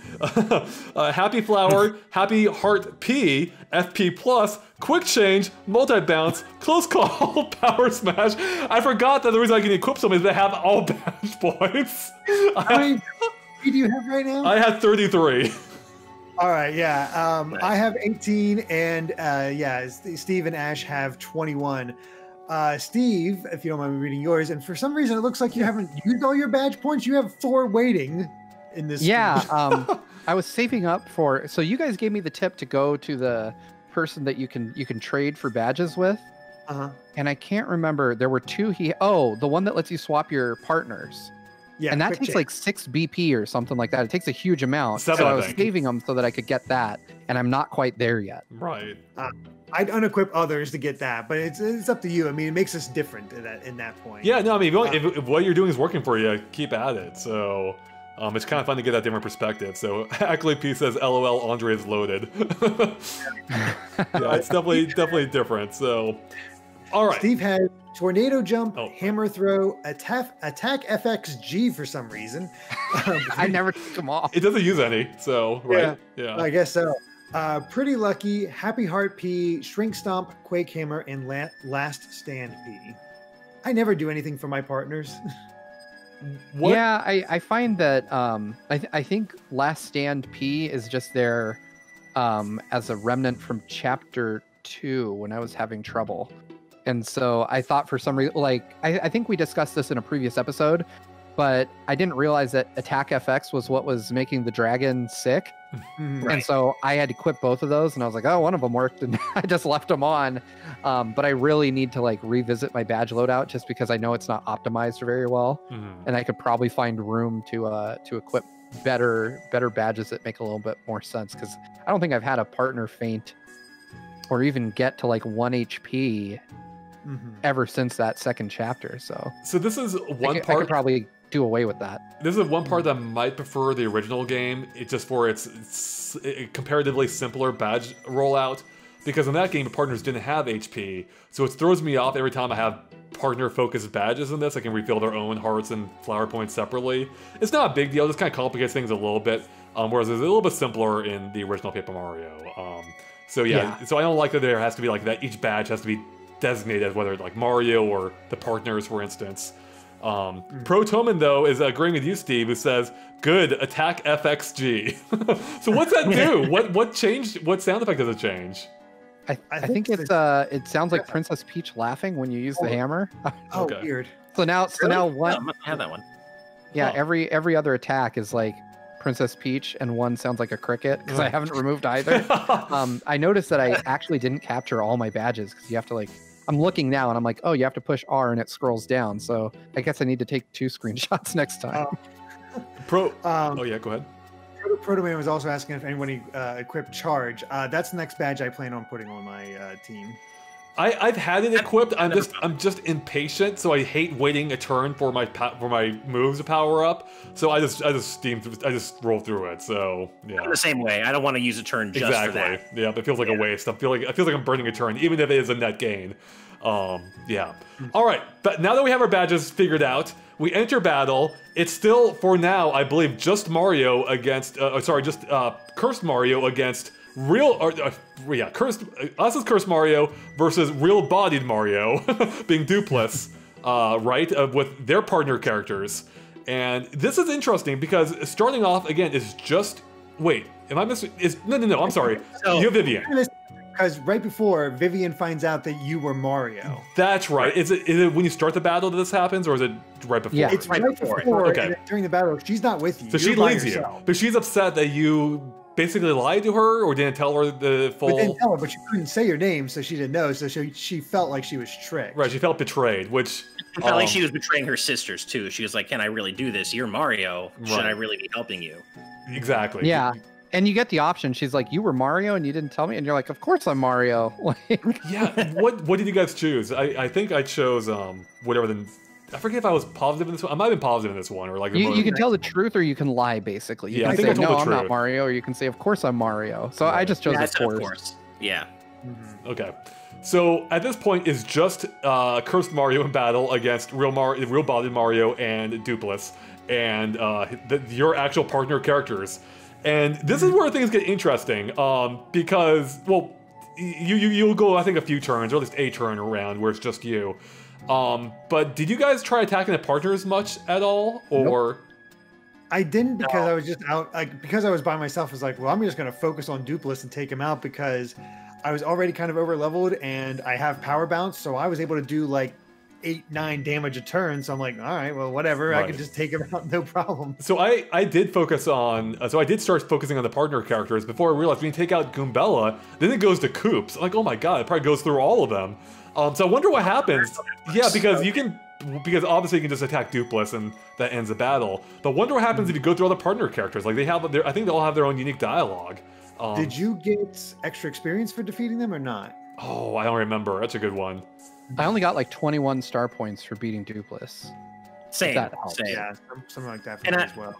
Happy Flower, Happy Heart P, FP Plus, Quick Change, Multi-Bounce, Close Call, Power Smash. I forgot that the reason I can equip something is they have all badge points. How many do you have right now? I had 33. All right, yeah. I have 18, and yeah, Steve and Ash have 21. Steve, if you don't mind me reading yours, and for some reason it looks like you haven't used all your badge points. You have 4 waiting in this. Yeah, I was saving up for. So you guys gave me the tip to go to the person that you can trade for badges with. And I can't remember. There were 2. The one that lets you swap your partners. Yeah, and that takes like 6 BP or something like that. It takes a huge amount. 7, so I was saving them so that I could get that, and I'm not quite there yet. Right. I'd unequip others to get that, but it's up to you. I mean, it makes us different in that point. Yeah, no, I mean, if what you're doing is working for you, keep at it. So it's kind of fun to get that different perspective. So Ackley P says, "LOL, Andre is loaded." Yeah, it's definitely different. So, all right. Steve has Tornado Jump, Hammer Throw, Attack FXG for some reason. I never took them off. It doesn't use any, so right? Yeah. I guess so. Pretty Lucky, Happy Heart P, Shrink Stomp, Quake Hammer, and Last Stand P. I never do anything for my partners. What? Yeah, I find that I think Last Stand P is just there as a remnant from Chapter 2 when I was having trouble. And so I thought for some reason, like, I think we discussed this in a previous episode, but I didn't realize that Attack FX was what was making the dragon sick. Right. And so I had to quit both of those, and I was like, oh, one of them worked, and I just left them on. But I really need to like revisit my badge loadout just because I know it's not optimized very well. And I could probably find room to equip better badges that make a little bit more sense, because I don't think I've had a partner faint or even get to like 1 HP ever since that second chapter. So this is one part. I could probably do away with that. This is one part that might prefer the original game. It's just for its comparatively simpler badge rollout, because in that game the partners didn't have HP, so it throws me off every time I have partner-focused badges in this. I can refill their own hearts and flower points separately. It's not a big deal. It just kind of complicates things a little bit, whereas it's a little bit simpler in the original Paper Mario. So yeah, so I don't like that there has to be like that. Each badge has to be designated as whether like Mario or the partners, for instance. Pro Toman though is agreeing with you, Steve, who says, "Good, Attack FXG." So what's that do? What changed? What sound effect does it change? I think it's it sounds like Princess Peach laughing when you use the hammer. Oh, weird. So now one. I have that one. Yeah, every other attack is like Princess Peach, and one sounds like a cricket because I haven't removed either. I noticed that I actually didn't capture all my badges because you have to like. I'm looking now and I'm like, oh, you have to push R and it scrolls down. So I guess I need to take 2 screenshots next time. Oh yeah, go ahead. Protoman was also asking if anyone equipped Charge. That's the next badge I plan on putting on my team. I've had it equipped. I'm just impatient, so I hate waiting a turn for my moves to power up. So I just roll through it. So yeah. I'm the same way. I don't want to use a turn just for that. Yeah, it feels like a waste. I feel like I'm burning a turn, even if it is a net gain. Yeah. All right, but now that we have our badges figured out, we enter battle. It's still, for now, I believe, just Mario against. Cursed Mario against. Us as Cursed Mario versus real-bodied Mario, being Dupless, right, with their partner characters. And this is interesting because starting off, again, is just... Wait, am I missing... No, I'm sorry. So, you have Vivian. Because right before, Vivian finds out that you were Mario. That's right. Is it when you start the battle that this happens, or is it right before? Yeah, it's right before. Okay. And during the battle, she's not with you. So she leaves you. But she's upset that you basically lied to her or didn't tell her the full... But didn't tell her, but she couldn't say your name, so she didn't know, so she felt like she was tricked. Right, she felt betrayed, which... It felt like she was betraying her sisters, too. She was like, can I really do this? You're Mario. Should I really be helping you? Exactly. Yeah. And you get the option. She's like, you were Mario and you didn't tell me? And you're like, of course I'm Mario. Yeah, what did you guys choose? I think I chose whatever the... I forget if I was positive in this one. I might have been positive in this one. Or like you can tell the truth or you can lie, basically. You Yeah, I can think say, I told no, the I'm not truth. Mario, or you can say, of course I'm Mario. So I just chose That's of course. Yeah. Okay. So at this point, it's just Cursed Mario in battle against real bodied Mario and Dupless, and your actual partner characters. And this is where things get interesting, because, well, you'll go, I think, a few turns, or at least a turn around where it's just you. But did you guys try attacking the partners much at all, or? Nope. I didn't because I was just out, because I was by myself. I was like, well, I'm just going to focus on Dupless and take him out because I was already kind of over leveled and I have power bounce, so I was able to do like 8-9 damage a turn. So I'm like, all right, well, whatever. I can just take him out, no problem. So I did focus on, I did start focusing on the partner characters before I realized when you take out Goombella, then it goes to Koops. I'm like, oh my god, it probably goes through all of them. So I wonder what happens. Yeah, because because obviously you can just attack Dupless and that ends the battle. But wonder what happens if you go through all the partner characters. Like I think they all have their own unique dialogue. Did you get extra experience for defeating them or not? Oh, I don't remember. That's a good one. I only got like 21 star points for beating Dupless. Same. Yeah, something like that for And me as well.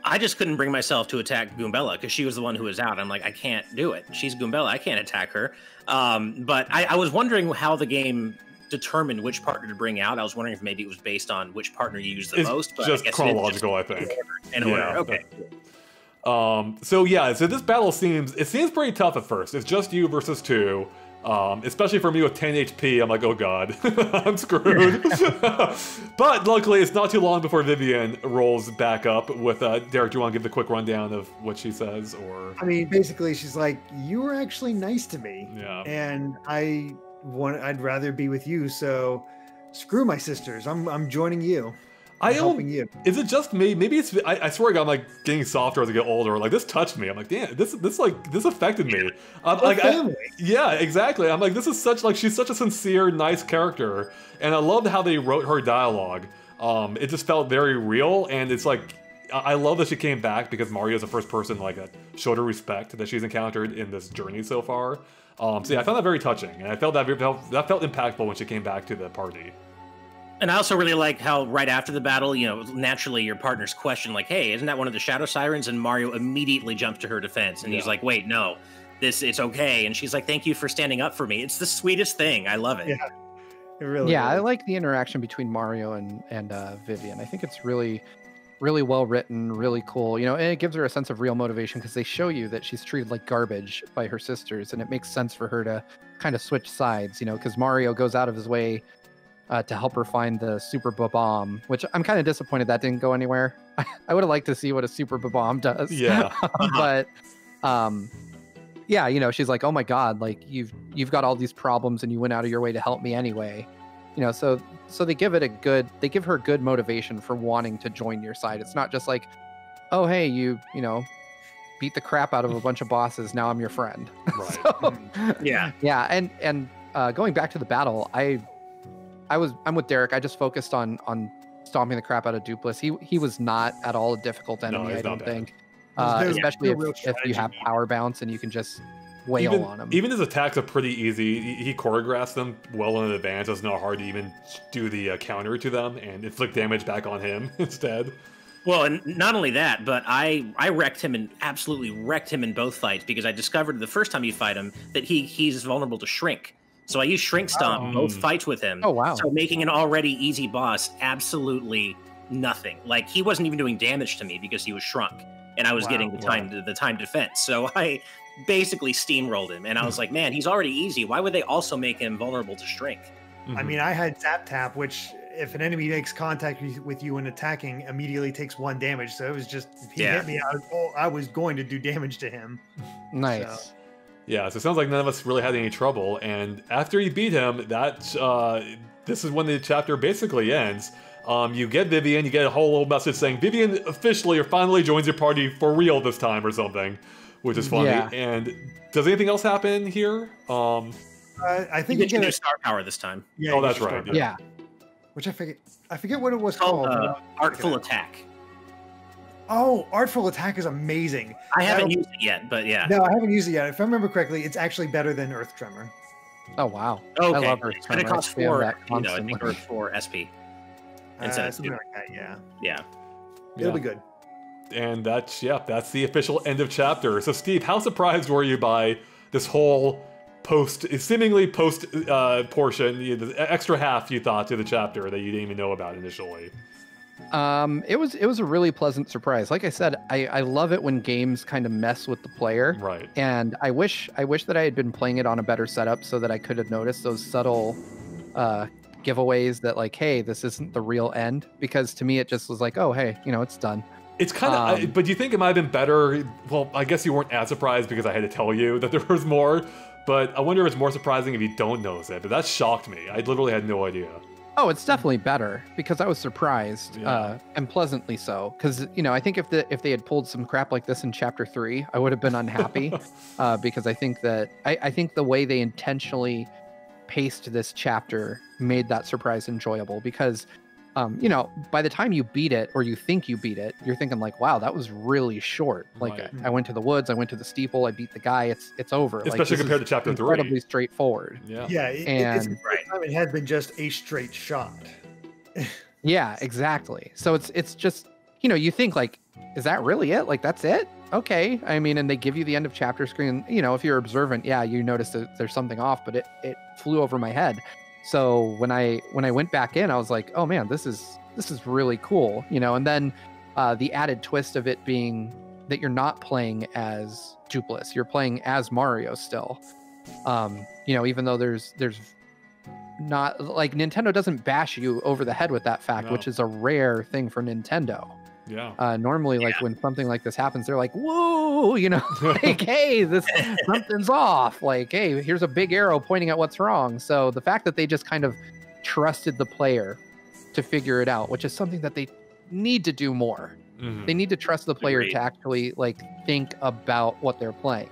I just couldn't bring myself to attack Goombella because she was the one who was out. I'm like, I can't do it. She's Goombella. I can't attack her. But I was wondering how the game determined which partner to bring out. I was wondering if maybe it was based on which partner you used the most. But Just I guess chronological, I think. In order. Okay. So this battle seems pretty tough at first. It's just you versus two. Especially for me with 10 HP, I'm like, oh god, I'm screwed. But luckily, it's not too long before Vivian rolls back up with, Derek, do you want to give the quick rundown of what she says, or? I mean, basically, she's like, you were actually nice to me. Yeah. And I'd rather be with you, so screw my sisters. I'm joining you. I'm helping you. Is it just me? Maybe it's. I swear to God, I'm like getting softer as I get older. Like this touched me. I'm like, damn, this affected me. Yeah, exactly. I'm like, this is she's such a sincere, nice character, and I loved how they wrote her dialogue. It just felt very real, and it's like, I love that she came back because Mario's the first person like showed her respect that she's encountered in this journey so far. So yeah, I found that very touching, and I felt that felt impactful when she came back to the party. And I also really like how right after the battle, naturally your partner's question, like, hey, isn't that one of the Shadow Sirens? And Mario immediately jumps to her defense. And he's like, wait, no, it's okay. And she's like, thank you for standing up for me. It's the sweetest thing. I love it. Yeah, it really is. I like the interaction between Mario and Vivian. I think it's really, really well written, really cool. And it gives her a sense of real motivation because they show you that she's treated like garbage by her sisters. And it makes sense for her to kind of switch sides, because Mario goes out of his way to help her find the Super Bomb, which I'm kind of disappointed that didn't go anywhere. I would have liked to see what a Super Bomb does. Yeah. But she's like, oh my god, like you've got all these problems and you went out of your way to help me anyway. So they give her good motivation for wanting to join your side. It's not just like, oh hey, you beat the crap out of a bunch of bosses, now I'm your friend. Right. So, Yeah. Yeah, and going back to the battle, I'm with Derek. I just focused on stomping the crap out of Dupless. He was not at all a difficult enemy, I don't think. Especially if you have power bounce and you can just wail on him. Even his attacks are pretty easy. He choreographs them well in advance. It's not hard to even do the counter to them and inflict damage back on him instead. Well, and not only that, but I wrecked him and absolutely wrecked him in both fights because I discovered the first time you fight him that he's vulnerable to Shrink. So I used Shrink Stomp both fights with him. Oh, wow. So making an already easy boss absolutely nothing. Like, he wasn't even doing damage to me because he was shrunk. And I was getting the time defense. So I basically steamrolled him. And I was like, man, he's already easy. Why would they also make him vulnerable to Shrink? I mean, I had Zap Tap, which if an enemy makes contact with you when attacking, immediately takes 1 damage. So it was just, if he hit me, I was going to do damage to him. Nice. So. Yeah, so it sounds like none of us really had any trouble, and after you beat him, this is when the chapter basically ends. You get Vivian, you get a whole little message saying, Vivian officially or finally joins your party for real this time or something, which is funny. Yeah. And does anything else happen here? I think You you get get a star power this time. Yeah, Oh, you get that's your right, star yeah. power, which I forget what it was It's called called. Artful Attack. Oh, Artful Attack is amazing. I haven't That'll- used it yet, but yeah. No, I haven't used it yet. If I remember correctly, it's actually better than Earth Tremor. Oh wow. Okay. I love Earth It's gonna Tremor. I cost spam 4, that I think, constantly. or 4 SP. Instead of Something 2. like that, yeah. Yeah. It'll be good. And that's that's the official end of chapter. So Steve, how surprised were you by this whole seemingly post portion, the extra half you thought to the chapter that you didn't even know about initially? It was a really pleasant surprise. Like I said, I love it when games kind of mess with the player. Right. And I wish that I had been playing it on a better setup so that I could have noticed those subtle giveaways that like, hey, this isn't the real end. Because to me, it just was like, oh, hey, it's done. It's kind of, but do you think it might have been better? Well, I guess you weren't as surprised because I had to tell you that there was more. But I wonder if it's more surprising if you don't notice it. But that shocked me. I literally had no idea. Oh, it's definitely better because I was surprised, and pleasantly so. Because I think if they had pulled some crap like this in Chapter 3, I would have been unhappy. Because I think that I think the way they intentionally paced this chapter made that surprise enjoyable. Because by the time you beat it or you think you beat it, you're thinking like, wow, that was really short. Like Right. I went to the woods, I went to the steeple, I beat the guy. It's over. Especially this compared is to Chapter 3. incredibly straightforward. Yeah. Yeah, it's And- the first time it had been just a straight shot. Yeah, exactly. So it's just, you think like, is that really it? Like, that's it? Okay. I mean, and they give you the end of chapter screen. If you're observant, yeah, you notice that there's something off, but it flew over my head. So when I went back in, I was like, oh man, this is really cool. And then the added twist of it being that you're not playing as Dupless, you're playing as Mario still. Even though there's not like Nintendo doesn't bash you over the head with that fact, No. which is a rare thing for Nintendo. Yeah. Normally, like when something like this happens, they're like, "Whoa!" Like, "Hey, something's off." Like, "Hey, here's a big arrow pointing at what's wrong." So the fact that they just kind of trusted the player to figure it out, which is something that they need to do more. Mhm. They need to trust the player Agreed. to actually like think about what they're playing.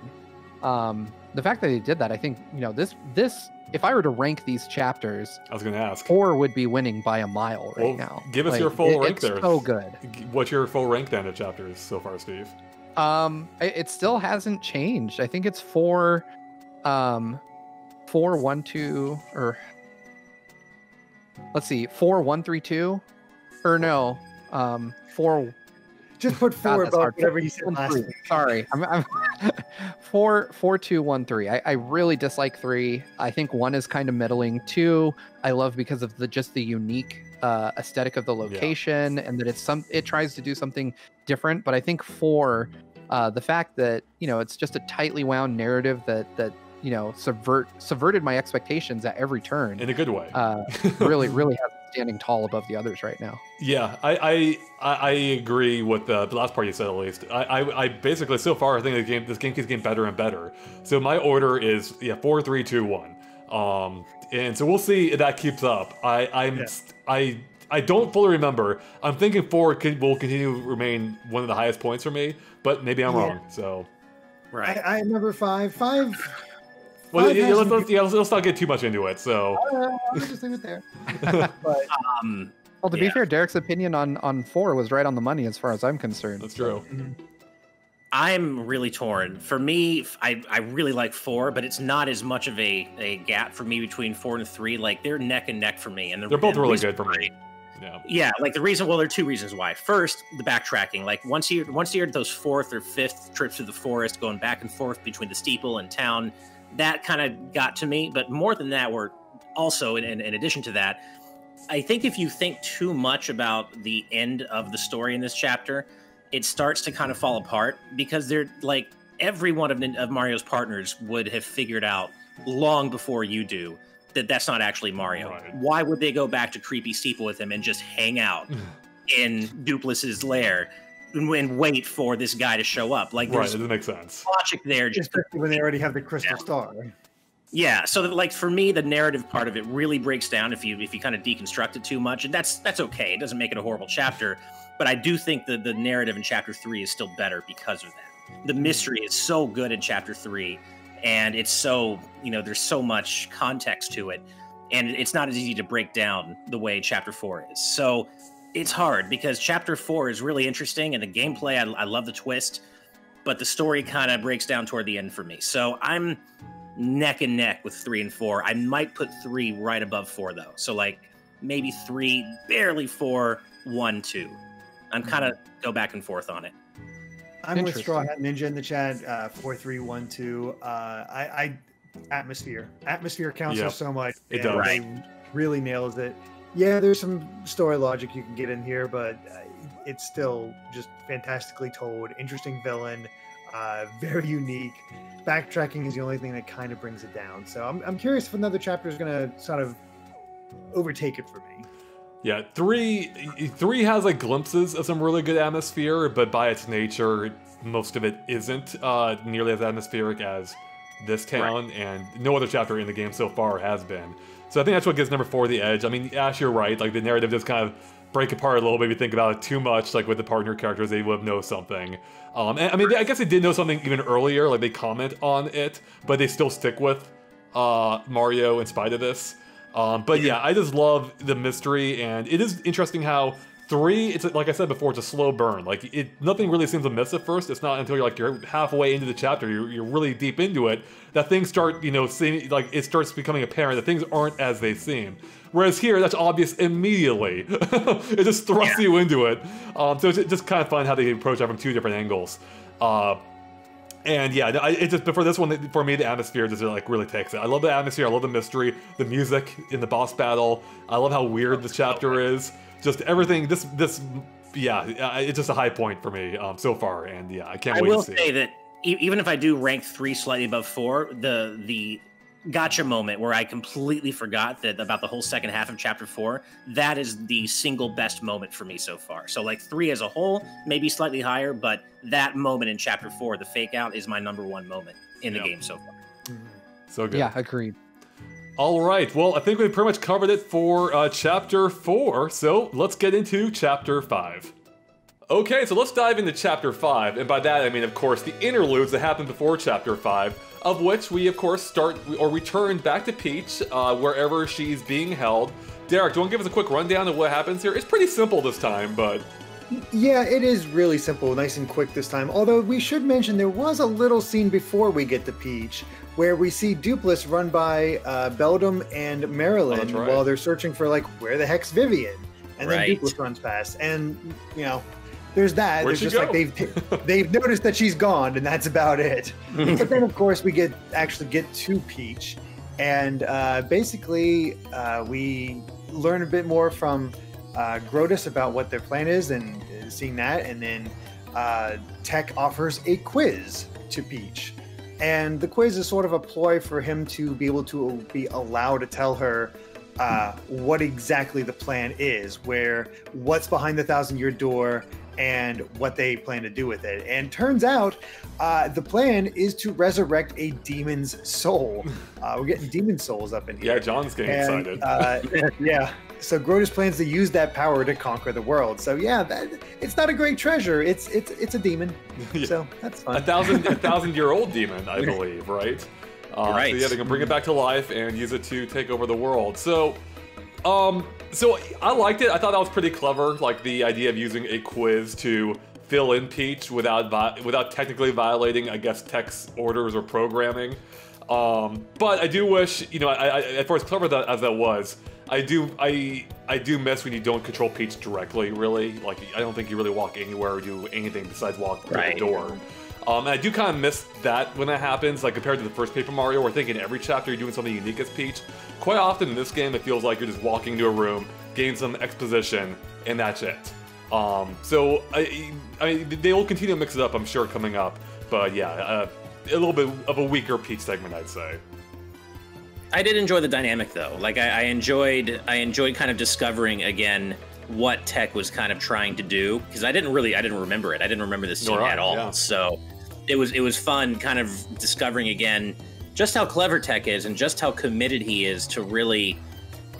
The fact that they did that, I think, this. If I were to rank these chapters, I was going to ask. 4 would be winning by a mile right Well, now. give us Like, your full rank it's there. so good. What's your full rank then of chapters so far, Steve? It still hasn't changed. I think it's 4, 1, 2, or let's see, 4, 1, 3, 2, or no, 4. Just put God, 4 that's above hard. whatever you said 1, last 3. week. Sorry, I'm 4, 2, 1, 3. I really dislike 3. I think 1 is kind of middling. 2, I love because of the unique aesthetic of the location and that it tries to do something different. But I think 4, the fact that it's just a tightly wound narrative that subverted my expectations at every turn. In a good way. Really has it standing tall above the others right now. Yeah, I agree with the last part you said at least. I basically so far I think this game keeps getting better and better. So my order is 4, 3, 2, 1. And so we'll see if that keeps up. I don't fully remember. I'm thinking 4 will continue to remain one of the highest points for me, but maybe I'm wrong. So Right. I remember 5. 5. well, Five let's not get too much into it. So I'll just leave it there. But Well, to be fair, Derek's opinion on 4 was right on the money as far as I'm concerned. that's true. I'm really torn. For me, I really like 4, but it's not as much of a gap for me between 4 and 3. Like, they're neck and neck for me. And They're both and the really reason good for me. why- Yeah. Yeah, like there are 2 reasons why. First, the backtracking. Like once you're at those 4th or 5th trips through the forest, going back and forth between the steeple and town, that kind of got to me. But more than that, we're also in addition to that, I think if you think too much about the end of the story in this chapter, it starts to kind of fall apart because they're like every one of Mario's partners would have figured out long before you do that that's not actually Mario. Right. Why would they go back to Creepy Steeple with him and just hang out in Dupless's lair and wait for this guy to show up? Like, Right, it there's doesn't make sense. logic there. Just especially when they already have the crystal star. yeah. So that, like, for me, the narrative part of it really breaks down if you kind of deconstruct it too much, and that's okay. It doesn't make it a horrible chapter, but I do think that the narrative in chapter 3 is still better because of that. the mystery is so good in chapter 3, and it's so, there's so much context to it, and it's not as easy to break down the way chapter 4 is. So it's hard because chapter 4 is really interesting, and the gameplay, I love the twist, but the story kind of breaks down toward the end for me. So I'm neck and neck with 3 and 4. I might put 3 right above 4 though. So like maybe 3, barely 4, 1, 2. I'm kind of go back and forth on it. I'm with Straw Hat Ninja in the chat. 4, 3, 1, 2. Atmosphere counts so much. It does. Right. Really nails it. Yeah, there's some story logic you can get in here, but it's still just fantastically told. Interesting villain, very unique. Backtracking is the only thing that kind of brings it down. So I'm curious if another chapter is going to sort of overtake it for me. Yeah, 3 has like glimpses of some really good atmosphere, but by its nature, most of it isn't nearly as atmospheric as this town, and no other chapter in the game so far has been. So I think that's what gives number 4 the edge. I mean, Ash, you're right. Like the narrative does kind of break apart a little bit if you think about it too much. Like with the partner characters, they would have known something. And I mean, I guess they did know something even earlier. Like they comment on it, but they still stick with Mario in spite of this. But yeah, I just love the mystery, and it is interesting how 3, it's like I said before, it's a slow burn. Like nothing really seems amiss at first. It's not until you're halfway into the chapter, you're really deep into it, that things start, seeming like it starts becoming apparent that things aren't as they seem. Whereas here, that's obvious immediately. It just thrusts you into it. So it's just kind of fun how they approach that from 2 different angles. And yeah, it just, but for this one, for me, the atmosphere just like really takes it. I love the atmosphere, I love the mystery, the music in the boss battle. I love how weird this chapter is. Just everything, it's just a high point for me so far, and yeah, I can't wait to see. I will say that even if I do rank 3 slightly above 4, the gotcha moment where I completely forgot about the whole second half of chapter 4, that is the single best moment for me so far. So like 3 as a whole, maybe slightly higher, but that moment in chapter 4, the fake out, is my number 1 moment in the game so far. So good. Yeah, agreed. All right, well, I think we pretty much covered it for Chapter 4, so let's get into Chapter 5. Okay, so let's dive into Chapter 5, and by that I mean, of course, the interludes that happened before Chapter 5, of which we, of course, return back to Peach, wherever she's being held. Derek, do you want to give us a quick rundown of what happens here? It's pretty simple this time, but... Yeah, it is really simple, nice and quick this time. Although we should mention there was a little scene before we get to Peach where we see Dupless run by Beldum and Marilyn while they're searching for, like, where the heck's Vivian? And then Dupless runs past. And, there's that. Where'd There's she just go? like they've noticed that she's gone, and that's about it. But then, of course, we actually get to Peach. And basically, we learn a bit more from Grotus about what their plan is, and seeing that, and then Tech offers a quiz to Peach, and the quiz is sort of a ploy for him to be able to be allowed to tell her what exactly the plan is, what's behind the 1,000-year door, and what they plan to do with it. And turns out the plan is to resurrect a demon's soul. We're getting demon souls up in here. Yeah, John's getting excited. Yeah. So Grotus plans to use that power to conquer the world. So yeah, it's not a great treasure. It's a demon. Yeah. So that's fun. A 1,000-year-old demon, I believe, right? Right. So yeah, they can bring it back to life and use it to take over the world. So I liked it. I thought that was pretty clever, like the idea of using a quiz to fill in Peach without technically violating, I guess, Tech's orders or programming. But I do wish, for as clever as that was, I do miss when you don't control Peach directly, really. Like, I don't think you really walk anywhere or do anything besides walk through the door. And I do kind of miss that when that happens, like compared to the first Paper Mario, where I think in every chapter you're doing something unique as Peach. Quite often in this game, it feels like you're just walking into a room, gain some exposition, and that's it. So I mean, they will continue to mix it up, I'm sure, coming up. But yeah, a little bit of a weaker Peach segment, I'd say. I did enjoy the dynamic though. Like I enjoyed kind of discovering again what Tech was kind of trying to do, because I didn't remember it. I didn't remember this scene at all. Yeah. So it was fun kind of discovering again just how clever Tech is and just how committed he is to really,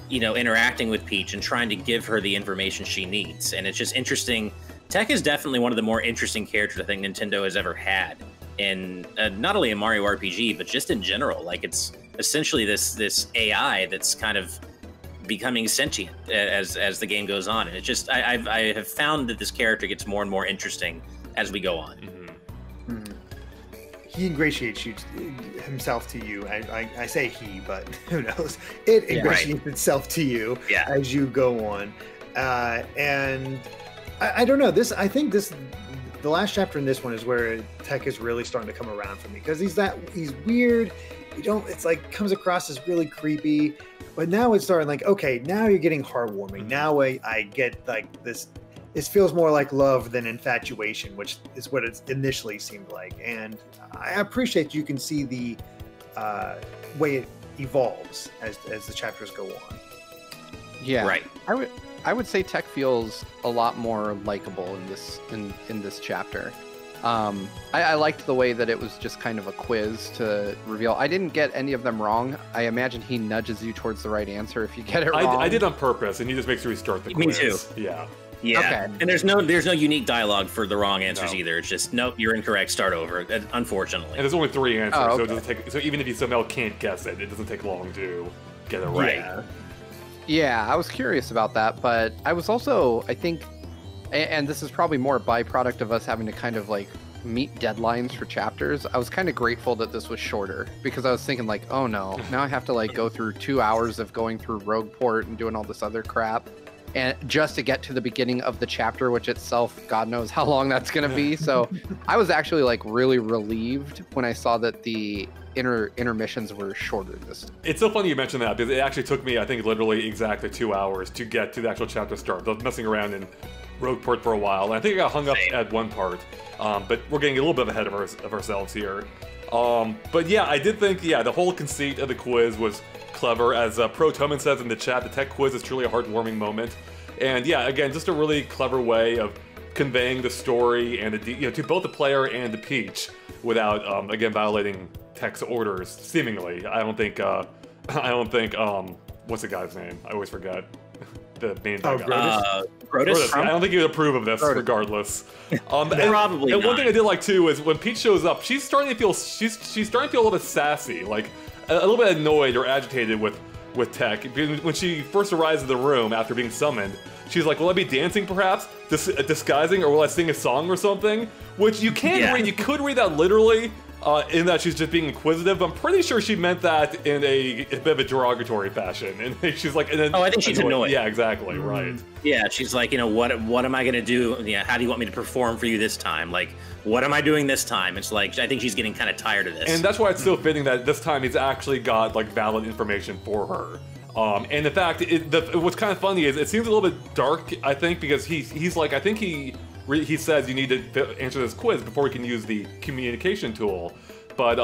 interacting with Peach and trying to give her the information she needs. And it's just interesting Tech is definitely one of the more interesting characters I think Nintendo has ever had, in not only in Mario RPG, but just in general. Like, it's essentially this AI that's kind of becoming sentient as the game goes on. And it's just, I have found that this character gets more and more interesting as we go on. Mm-hmm. Mm-hmm. He ingratiates himself to you. I say he, but who knows? It ingratiates itself to you as you go on. And I don't know. I think the last chapter in this one is where Tech is really starting to come around for me, because he's weird. It's like comes across as really creepy, but now it's starting like, okay, now you're getting heartwarming. Now I get like this. This feels more like love than infatuation, which is what it initially seemed like. And I appreciate you can see the way it evolves as the chapters go on. Yeah, right. I would say Tech feels a lot more likable in this chapter. I liked the way that it was just kind of a quiz to reveal. I didn't get any of them wrong. I imagine he nudges you towards the right answer if you get it wrong. I did on purpose, and he just makes you restart the quiz. Me too. Yeah. Yeah, okay. And there's no unique dialogue for the wrong answers either. It's just, nope, you're incorrect, start over, unfortunately. And there's only 3 answers, okay. so it doesn't take. So even if you somehow can't guess it, it doesn't take long to get it right. Yeah, I was curious about that, but I was also, I think, and this is probably more a byproduct of us having to kind of like meet deadlines for chapters. I was kind of grateful that this was shorter, because I was thinking like, oh no, now I have to like go through 2 hours of going through Rogueport and doing all this other crap, and just to get to the beginning of the chapter, which itself, God knows how long that's going to be. So I was actually like really relieved when I saw that the intermissions were shorter this time. It's so funny you mentioned that, because it actually took me, I think, literally exactly 2 hours to get to the actual chapter start. I was messing around in Rogueport for a while, and I think I got hung up at one part, but we're getting a little bit ahead of ourselves here. But yeah, I did think, the whole conceit of the quiz was clever. As Pro Toman says in the chat, the Tech quiz is truly a heartwarming moment. And yeah, again, just a really clever way of conveying the story and to both the player and the Peach without, again, violating Tech's orders, seemingly. I don't think, what's the guy's name? I always forget. The main guy. Grotus? I don't think he would approve of this, regardless. Probably and not. one thing I did like too is when Peach shows up, she's starting to feel a little bit sassy, like a little bit annoyed or agitated with Tech. When she first arrives in the room after being summoned, she's like, "Will I be dancing, perhaps, disguising, or will I sing a song or something?" Which you can read. You could read that literally. In that she's just being inquisitive. I'm pretty sure she meant that in a bit of a derogatory fashion. And she's like, and then, I think she's annoyed. Yeah, exactly, right. Yeah, she's like, what am I gonna do? Yeah, how do you want me to perform for you this time? Like, what am I doing this time? It's like, I think she's getting kind of tired of this. And that's why it's so fitting that this time he's actually got like valid information for her. And in fact, what's kind of funny is it seems a little bit dark, I think, because he's like, I think he says you need to answer this quiz before we can use the communication tool. But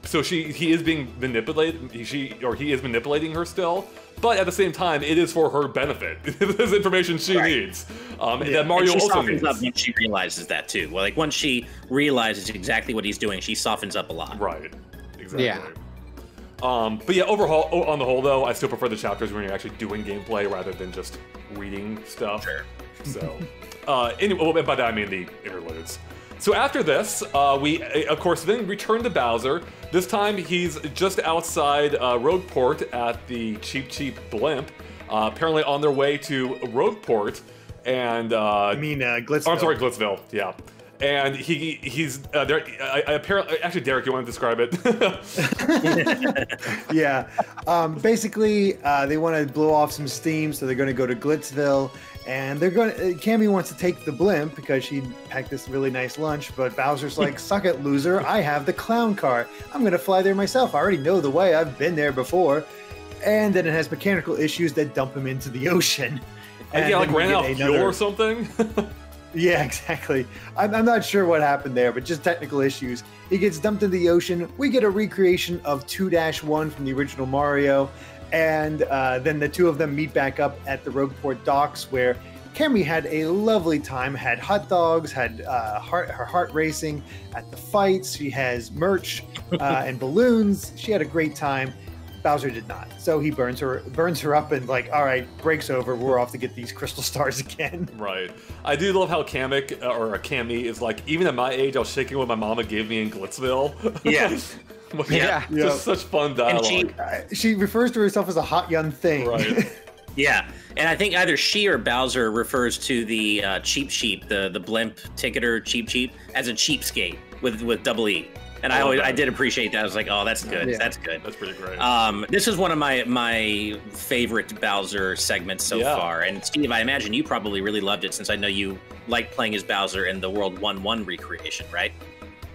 so he is being manipulated. He is manipulating her still. But at the same time, it is for her benefit. This information she needs. That Mario and she also softens needs. up when she realizes that too. Well, like once she realizes exactly what he's doing, she softens up a lot. Right. Exactly. Yeah. But yeah, overall, on the whole, though, I still prefer the chapters when you're actually doing gameplay rather than just reading stuff. Sure. So, anyway, by that I mean the interludes. So after this, we, of course, then return to Bowser. This time, he's just outside Rogueport at the Cheap Blimp, apparently on their way to Rogueport, and... You mean Glitzville? Oh, I'm sorry, Glitzville, yeah. And he's there. Apparently, actually, Derek, you want to describe it? Yeah. Basically, they want to blow off some steam, so they're going to go to Glitzville, and they're going. Cammy wants to take the blimp because she packed this really nice lunch, but Bowser's like, "Suck it, loser! I have the clown car. I'm going to fly there myself. I already know the way. I've been there before." And then it has mechanical issues that dump him into the ocean. And yeah, like ran out of fuel or something. Yeah, exactly. I'm not sure what happened there, but just technical issues. He gets dumped into the ocean. We get a recreation of 2-1 from the original Mario. And then the two of them meet back up at the Rogueport docks, where Cammy had a lovely time, had hot dogs, had her heart racing at the fights. She has merch and balloons. She had a great time. Bowser did not. So he burns her up, and like, all right, break's over. We're off to get these crystal stars again. Right. I do love how Kamek, or Cammy, is like, even at my age, I was shaking what my mama gave me in Glitzville. Yeah. Yeah. Just such fun dialogue. And she refers to herself as a hot young thing. Right. Yeah, and I think either she or Bowser refers to the Cheap Sheep, the blimp ticketer Cheap, as a cheapskate with double E. And I did appreciate that. I was like, oh, that's good. Yeah. That's good. That's pretty great. This is one of my favorite Bowser segments so far. And Steve, I imagine you probably really loved it since I know you like playing as Bowser in the World 1-1 recreation, right?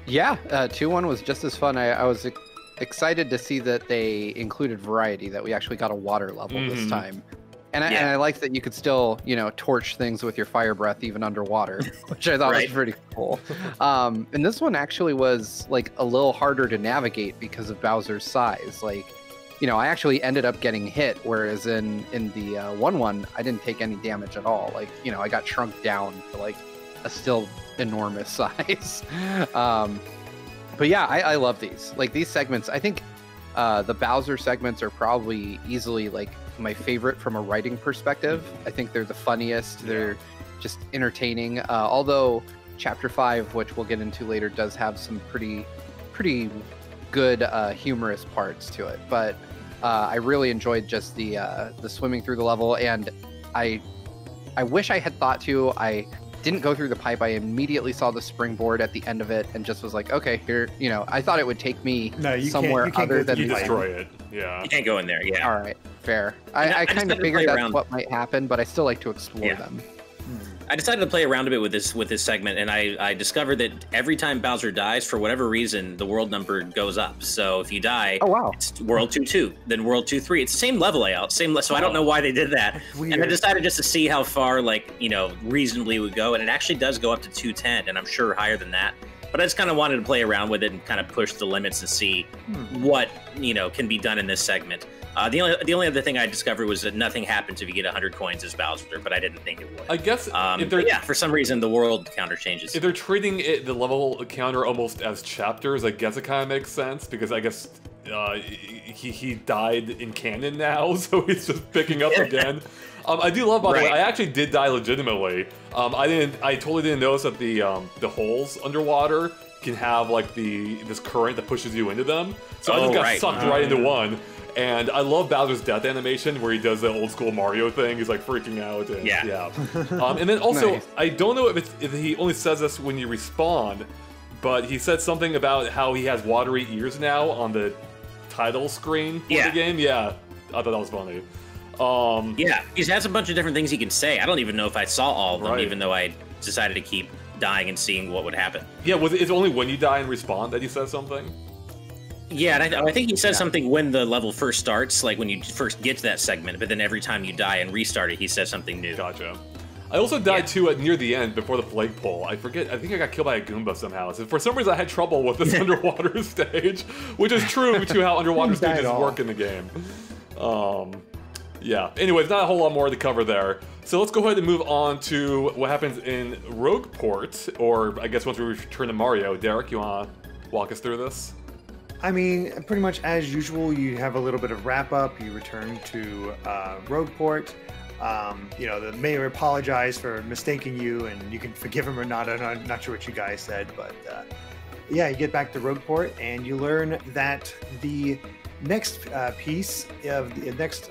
Yeah, 2-1 was just as fun. I was excited to see that they included variety, that we actually got a water level this time. And I liked that you could still, torch things with your fire breath even underwater, which I thought was pretty cool. And this one actually was like a little harder to navigate because of Bowser's size. Like, I actually ended up getting hit, whereas in the 1-1, I didn't take any damage at all. Like, I got shrunk down to like a still enormous size. But yeah, I love these. Like these segments, I think the Bowser segments are probably easily like my favorite from a writing perspective. I think they're the funniest. They're just entertaining. Although Chapter 5, which we'll get into later, does have some pretty good humorous parts to it. But I really enjoyed just the swimming through the level, and I wish I had thought to. I didn't go through the pipe. I immediately saw the springboard at the end of it and just was like, okay, here, I thought it would take me somewhere other than you destroy it. Yeah. You can't go in there. Yeah. All right. Fair. I kind of figured that's what might happen, but I still like to explore them. I decided to play around a bit with this segment, and I discovered that every time Bowser dies, for whatever reason, the world number goes up. So if you die, it's World 2-2, then World 2-3. It's the same level layout, so I don't know why they did that. And I decided just to see how far, reasonably it would go, and it actually does go up to 210, and I'm sure higher than that. But I just kind of wanted to play around with it and kind of push the limits and see what, can be done in this segment. The only other thing I discovered was that nothing happens if you get 100 coins as Bowser, but I didn't think it would. I guess if they're for some reason the world counter changes. If they're treating the level counter almost as chapters, I guess it kind of makes sense, because I guess he died in canon now, so he's just picking up again. I do love, by the way, I actually did die legitimately. I totally didn't notice that the holes underwater can have like this current that pushes you into them. So I just got sucked right into one. And I love Bowser's death animation where he does the old school Mario thing. He's like freaking out. And, and then also, I don't know if he only says this when you respawn, but he said something about how he has watery ears now on the title screen for the game. Yeah, I thought that was funny. He has a bunch of different things he can say. I don't even know if I saw all of them, even though I decided to keep dying and seeing what would happen. Yeah, it's only when you die and respawn that he says something? Yeah, and I think he says something when the level first starts, like when you first get to that segment, but then every time you die and restart it, he says something new. Gotcha. I also died too near the end before the flagpole. I think I got killed by a Goomba somehow. So for some reason I had trouble with this underwater stage, which is true to how underwater stages work in the game. Anyways, not a whole lot more to cover there. So let's go ahead and move on to what happens in Rogueport, or I guess once we return to Mario. Derek, you want to walk us through this? I mean, pretty much as usual, you have a little bit of wrap up. You return to Rogueport. The mayor apologized for mistaking you, and you can forgive him or not. I'm not sure what you guys said, but you get back to Rogueport, and you learn that the next piece of the next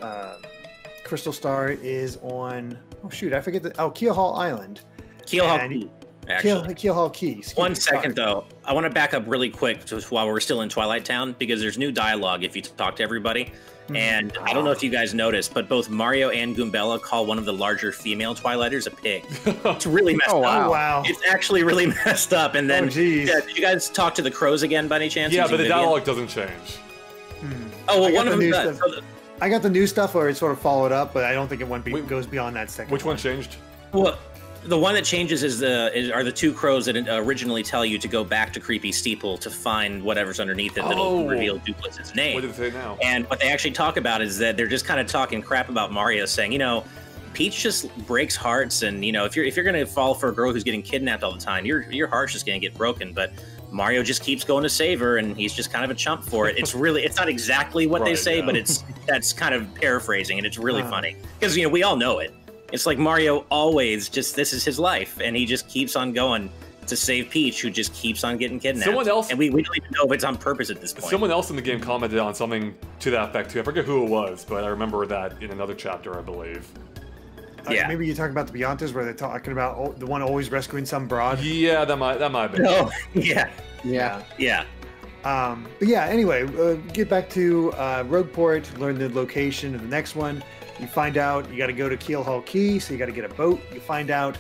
crystal star is on. Oh shoot, I forget Keelhaul Island. Keelhaul Key. Keelhaul Key. One second, though. I want to back up really quick just while we're still in Twilight Town, because there's new dialogue if you talk to everybody. And I don't know if you guys noticed, but both Mario and Goombella call one of the larger female Twilighters a pig. It's really messed up. Oh, wow. It's actually really messed up. And then, did you guys talk to the crows again by any chance? Yeah, but the dialogue doesn't change. Oh, well, one of them does. I got the new stuff where it sort of followed up, but I don't think it goes beyond that second. Which one changed? Well, the one that changes are the two crows that originally tell you to go back to Creepy Steeple to find whatever's underneath it that'll reveal Dupless's name. What did they say now? And what they actually talk about is that they're just kind of talking crap about Mario, saying, Peach just breaks hearts, and if you're gonna fall for a girl who's getting kidnapped all the time, your heart's just gonna get broken. But Mario just keeps going to save her, and he's just kind of a chump for it. It's not exactly what they say, but that's kind of paraphrasing, and it's really funny because we all know it. It's like Mario always this is his life, and he just keeps on going to save Peach, who just keeps on getting kidnapped. Someone else, and we don't even know if it's on purpose at this point. Someone else in the game commented on something to that effect too. I forget who it was, but I remember that in another chapter, I believe. Yeah, maybe you're talking about the Beyontas, where they're talking about the one always rescuing some broad. Yeah, that might be. No. Yeah. But yeah, anyway, get back to Rogueport, learn the location of the next one. You find out you got to go to Keelhaul Key, so you got to get a boat. You find out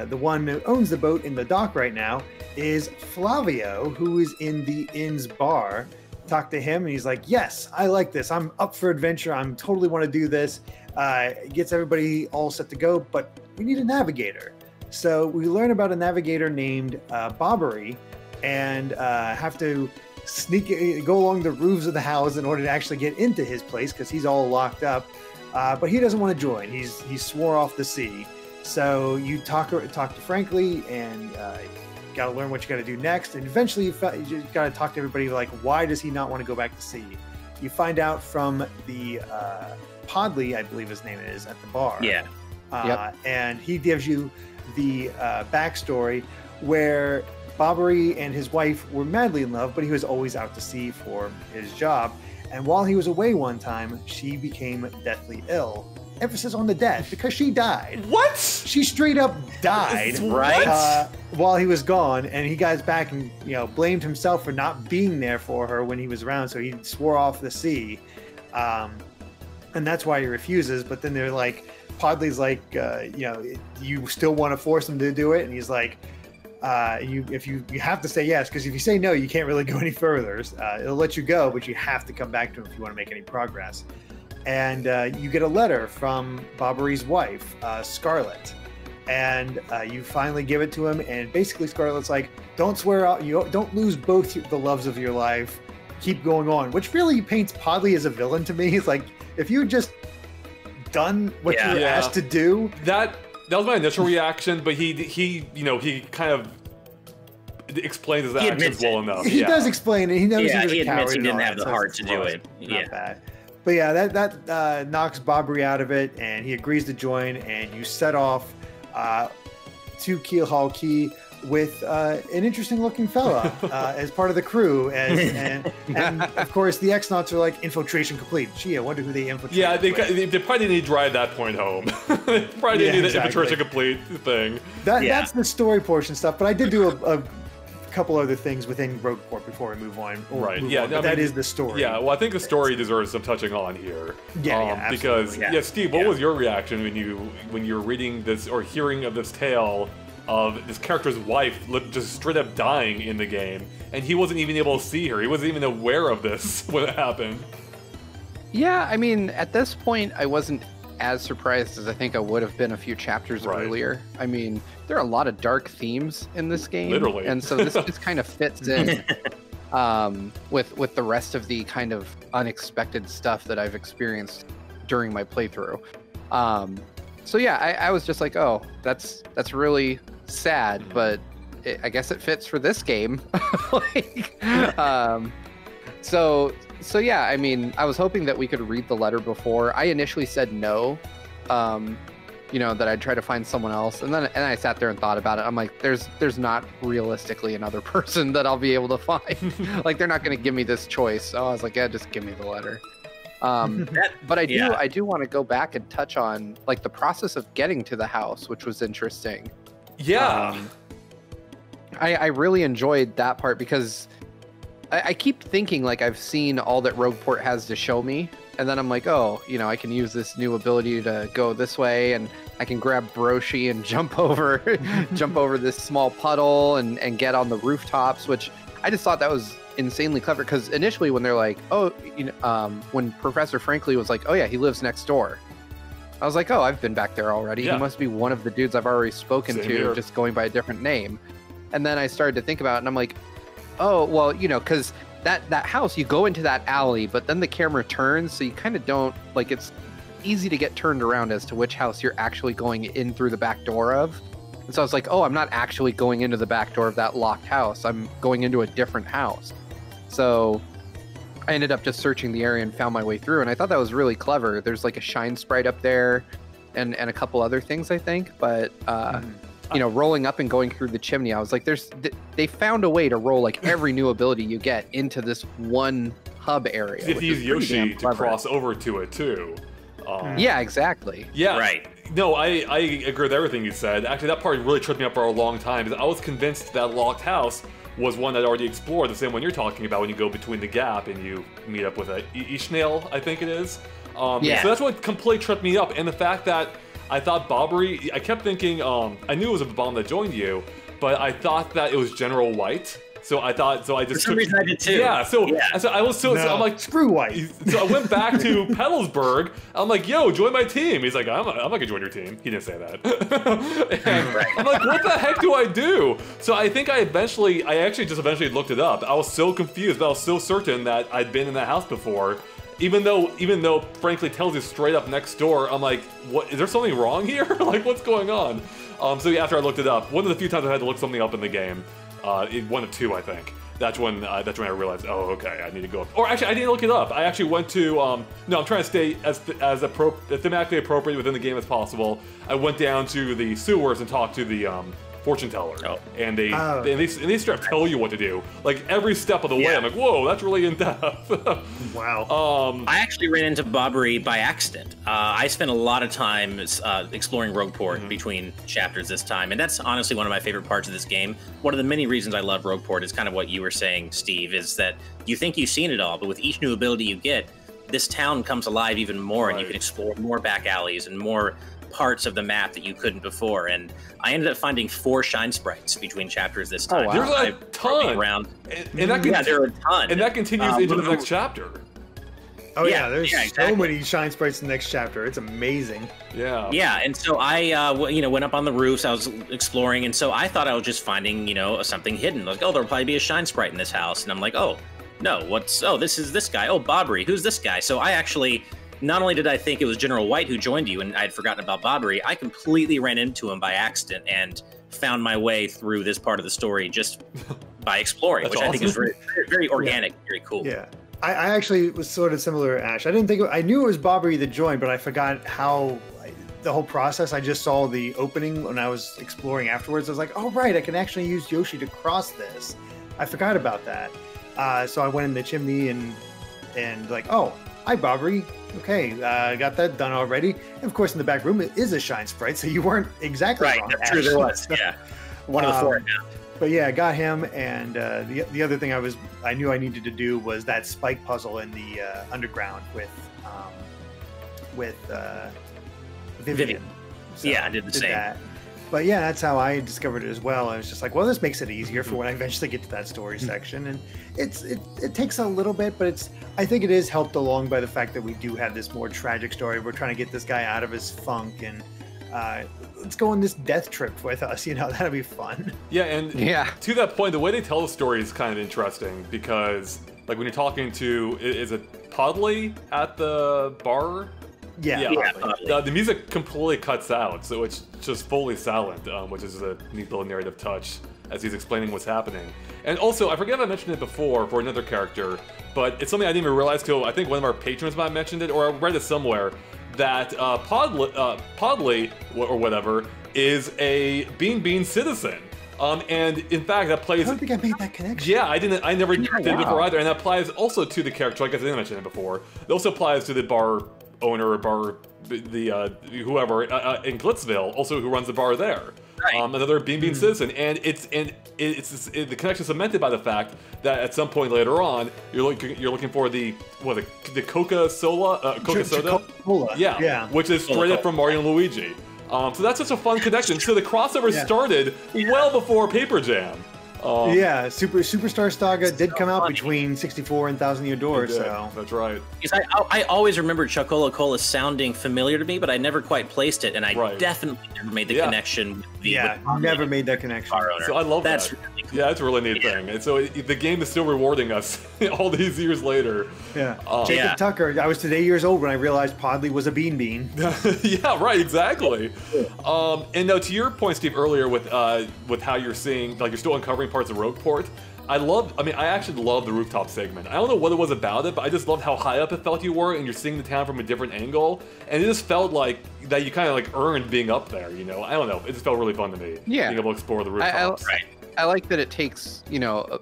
the one who owns the boat in the dock right now is Flavio, who is in the inn's bar. Talk to him, and he's like, yes, I like this. I'm up for adventure. I'm totally want to do this. Gets everybody all set to go, but we need a navigator. So we learn about a navigator named Bobbery, and have to go along the roofs of the house in order to actually get into his place because he's all locked up. But he doesn't want to join. He swore off the sea. So you talk to Frankly, and got to learn what you got to do next. And eventually you got to talk to everybody, like, why does he not want to go back to sea? You find out from the Podley, I believe his name is, at the bar. Yeah. And he gives you the backstory where Bobbery and his wife were madly in love, but he was always out to sea for his job. And while he was away one time, she became deathly ill. Emphasis on the death, because she died. What? She straight up died, right? While he was gone, and he got back and blamed himself for not being there for her when he was around. So he swore off the sea, and that's why he refuses. But then they're like, Podley's like, you still want to force him to do it, and he's like, you have to say yes, because if you say no, you can't really go any further. It'll let you go, but you have to come back to him if you want to make any progress. And you get a letter from Bobbery's wife, Scarlet, and you finally give it to him. And basically, Scarlet's like, "Don't swear out. Don't lose both the loves of your life. Keep going on." Which really paints Podley as a villain to me. It's like, if you just done what you were asked to do. That was my initial reaction, but he kind of explains his actions well enough. He does explain it. He knows he admits he didn't have the heart to do it. Not bad. But yeah, that knocks Bobbery out of it, and he agrees to join, and you set off to Keelhaul Key with an interesting looking fella as part of the crew. And of course, the X-Nauts are like, infiltration complete. Gee, I wonder who they infiltrated. Yeah, they probably didn't need to drive that point home. They probably didn't need the infiltration complete thing. That's the story portion stuff, but I did do a couple other things within Rogueport before we move on. That is the story. Yeah, well, I think the story deserves some touching on here. Because Steve, what was your reaction when you were reading this or hearing of this tale of this character's wife just straight up dying in the game, and he wasn't even able to see her? He wasn't even aware of this when it happened. Yeah, I mean, at this point, I wasn't as surprised as I think I would have been a few chapters earlier. I mean, there are a lot of dark themes in this game. Literally. And so this just kind of fits in with the rest of the kind of unexpected stuff that I've experienced during my playthrough. So yeah, I was just like, oh, that's really sad, but I guess it fits for this game. So yeah, I mean, I was hoping that we could read the letter before. I initially said no, that I'd try to find someone else, and then I sat there and thought about it. I'm like, there's not realistically another person that I'll be able to find. Like, they're not going to give me this choice. So I was like, yeah, just give me the letter. But I do want to go back and touch on like the process of getting to the house, which was interesting. Yeah, I really enjoyed that part because I keep thinking like I've seen all that Rogueport has to show me, and then I'm like, oh, I can use this new ability to go this way, and I can grab Broshi and jump over this small puddle and get on the rooftops, which I just thought that was insanely clever. Because initially when they're like, oh, when Professor Frankly was like, oh yeah, he lives next door, I was like, oh, I've been back there already. Yeah. He must be one of the dudes I've already spoken Same to, here. just going by a different name. And then I started to think about it, and I'm like, oh, well, because that house, you go into that alley, but then the camera turns, so you kind of don't, it's easy to get turned around as to which house you're actually going in through the back door of. And so I was like, oh, I'm not actually going into the back door of that locked house. I'm going into a different house. So I ended up just searching the area and found my way through. And I thought that was really clever. There's like a shine sprite up there and a couple other things, I think. But, you know, rolling up and going through the chimney, I was like, they found a way to roll like every new ability you get into this one hub area. You have to use Yoshi to cross over to it too. Yeah, exactly. Yeah, right. No, I agree with everything you said. Actually, that part really tripped me up for a long time because I was convinced that locked house was one I'd already explored, the same one you're talking about when you go between the gap and you meet up with a Ishnail, I think it is. Yeah. So that's what completely tripped me up, and the fact that I thought Bobbery, I kept thinking, I knew it was a bomb that joined you, but I thought that it was General White. So I thought, so I just For some reason I did too. Yeah, so I was so I'm like, screw White. So I went back to Pedalsburg. I'm like, yo, join my team. He's like, I'm not gonna join your team. He didn't say that. And I'm like, what the heck do I do? So I think I actually just eventually looked it up. I was so confused, but I was so certain that I'd been in that house before. Even though frankly tells you straight up next door, I'm like, what? Is there something wrong here? Like, what's going on? So after I looked it up, one of the few times I had to look something up in the game. One of two, I think. That's when I realized, oh, okay, I need to go up. Or actually, I didn't look it up. I actually went to, no, I'm trying to stay as thematically appropriate within the game as possible. I went down to the sewers and talked to the fortune teller. Oh. And they start to tell you what to do. Like, every step of the way, I'm like, whoa, that's really in-depth. Wow. I actually ran into Bobbery by accident. I spent a lot of time exploring Rogueport between chapters this time, and that's honestly one of my favorite parts of this game. One of the many reasons I love Rogueport is kind of what you were saying, Steve, is that you think you've seen it all, but with each new ability you get, this town comes alive even more, and you can explore more back alleys and more parts of the map that you couldn't before. And I ended up finding 4 shine sprites between chapters this time. Oh, wow. There's a ton. Around. And that there are a ton. And that continues into the next chapter. Oh yeah, there's so many shine sprites in the next chapter. It's amazing. Yeah. Yeah, and so I, went up on the roofs. I was exploring, and so I thought I was just finding, something hidden. Like, oh, there'll probably be a shine sprite in this house, and I'm like, oh, no, this is this guy. Oh, Bobbery, who's this guy? So I actually, not only did I think it was General White who joined you, and I'd forgotten about Bobbery, I completely ran into him by accident and found my way through this part of the story just by exploring, which awesome. I think is very, very organic, very cool. Yeah. I actually was sort of similar to Ash. I knew it was Bobbery that joined, but I forgot how the whole process. I just saw the opening when I was exploring afterwards. I was like, oh, right, I can actually use Yoshi to cross this. I forgot about that. So I went in the chimney and like, oh, hi, Bobbery. Okay, got that done already. And of course, in the back room, it is a shine sprite, so you weren't exactly wrong. That's true, there was, yeah. One of the 4 now. But yeah, I got him, and the other thing I knew I needed to do was that spike puzzle in the underground with Vivian. So yeah, I did the same. That. But yeah, that's how I discovered it as well. I was just like, well, this makes it easier for when I eventually get to that story section, and it takes a little bit, but I think it is helped along by the fact that we do have this more tragic story. We're trying to get this guy out of his funk and. Let's go on this death trip with us, that'd be fun. Yeah, and to that point, the way they tell the story is kind of interesting because, like, when you're talking to, is it Podley at the bar? Yeah. The music completely cuts out, so it's just fully silent, which is a neat little narrative touch as he's explaining what's happening. And also, I forget if I mentioned it before for another character, but it's something I didn't even realize till I think one of our patrons might have mentioned it, or I read it somewhere, that Podley, or whatever, is a Bean citizen. And in fact, that plays... I don't think I made that connection. Yeah, I never did before either, and that applies also to the character, I guess I didn't mention it before. It also applies to the bar owner or whoever in Glitzville, also who runs the bar there. Right. Another Bean citizen, and the connection is cemented by the fact that at some point later on you're looking for the Coca Soda, yeah, which is straight up from Mario and Luigi. So that's such a fun connection. So the crossover started well before Paper Jam. Superstar Saga did come out between 64 and Thousand Year Door, so that's right. Because I always remembered Chocola Cola sounding familiar to me, but I never quite placed it, and I definitely never made the connection. Never made that connection. So I love that's that. really Yeah, that's a really neat thing. And so the game is still rewarding us all these years later. Yeah. Jacob Tucker, I was today years old when I realized Podley was a bean. Yeah, right, exactly. And now to your point, Steve, earlier with how you're seeing, like, you're still uncovering parts of Rogueport. I actually love the rooftop segment. I don't know what it was about it, but I just loved how high up it felt you were, and you're seeing the town from a different angle, and it just felt like that you kind of like earned being up there, you know? I don't know, it just felt really fun to me. Yeah. Being able to explore the rooftops. I like that it takes, you know,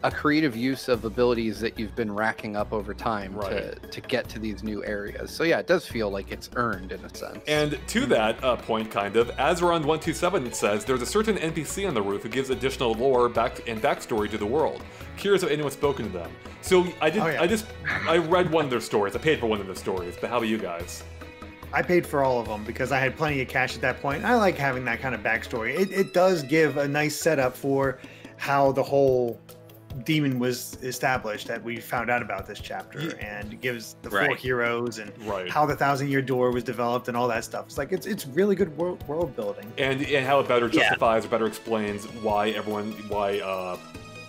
a creative use of abilities that you've been racking up over time to get to these new areas. So yeah, it does feel like it's earned in a sense. And to that point, kind of, Azeron127 says there's a certain NPC on the roof who gives additional lore and backstory to the world. Curious if anyone's spoken to them. So I read one of their stories. I paid for one of their stories, but how about you guys? I paid for all of them because I had plenty of cash at that point. I like having that kind of backstory. It does give a nice setup for how the whole demon was established that we found out about this chapter, and it gives the four heroes and how the 1,000-year door was developed and all that stuff. It's like it's really good world building, and how it better justifies or better explains why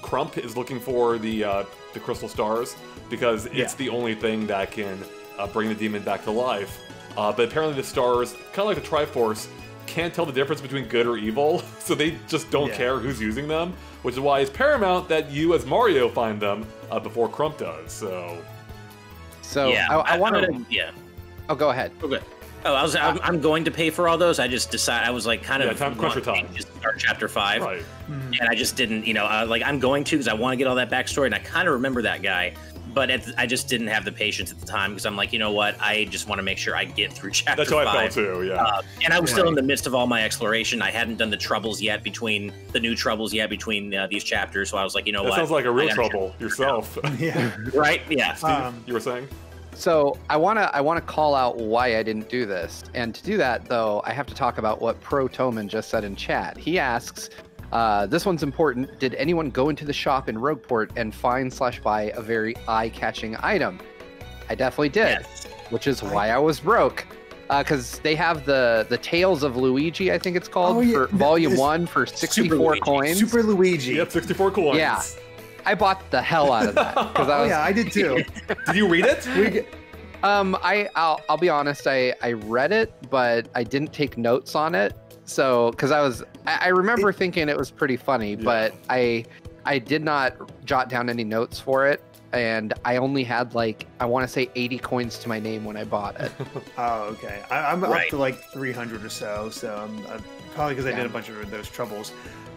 Crump is looking for the crystal stars, because it's the only thing that can bring the demon back to life. But apparently the stars, kind of like the Triforce, can't tell the difference between good or evil, so they just don't care who's using them, which is why it's paramount that you as Mario find them before Crump does. So I want to. Yeah. Oh, go ahead. Okay. Oh, I'm going to pay for all those. I just decided I was like kind of crunch your time. Just start chapter 5, and I just didn't. You know, like I'm going to because I want to get all that backstory, and I kind of remember that guy. But I just didn't have the patience at the time because I'm like, you know what? I just want to make sure I get through chapter 5. That's how I felt too, yeah. And I was still in the midst of all my exploration. I hadn't done the troubles yet between these chapters. So I was like, you know what? That sounds like a real trouble yourself. Right? Yeah. Steve, you were saying? So I wanna call out why I didn't do this. And to do that, though, I have to talk about what Pro Toman just said in chat. He asks, this one's important. Did anyone go into the shop in Rogueport and find/buy a very eye-catching item? I definitely did, which is why I was broke. Because they have the Tales of Luigi, I think it's called, for Volume 1 for 64 coins. Super Luigi. Yep, 64 coins. Yeah. I bought the hell out of that. I did too. Did you read it? I'll be honest, I read it, but I didn't take notes on it. So, because I remember thinking it was pretty funny, but I did not jot down any notes for it, and I only had I want to say 80 coins to my name when I bought it. Oh, okay. I'm up to like 300 or so, I'm probably because I did a bunch of those troubles.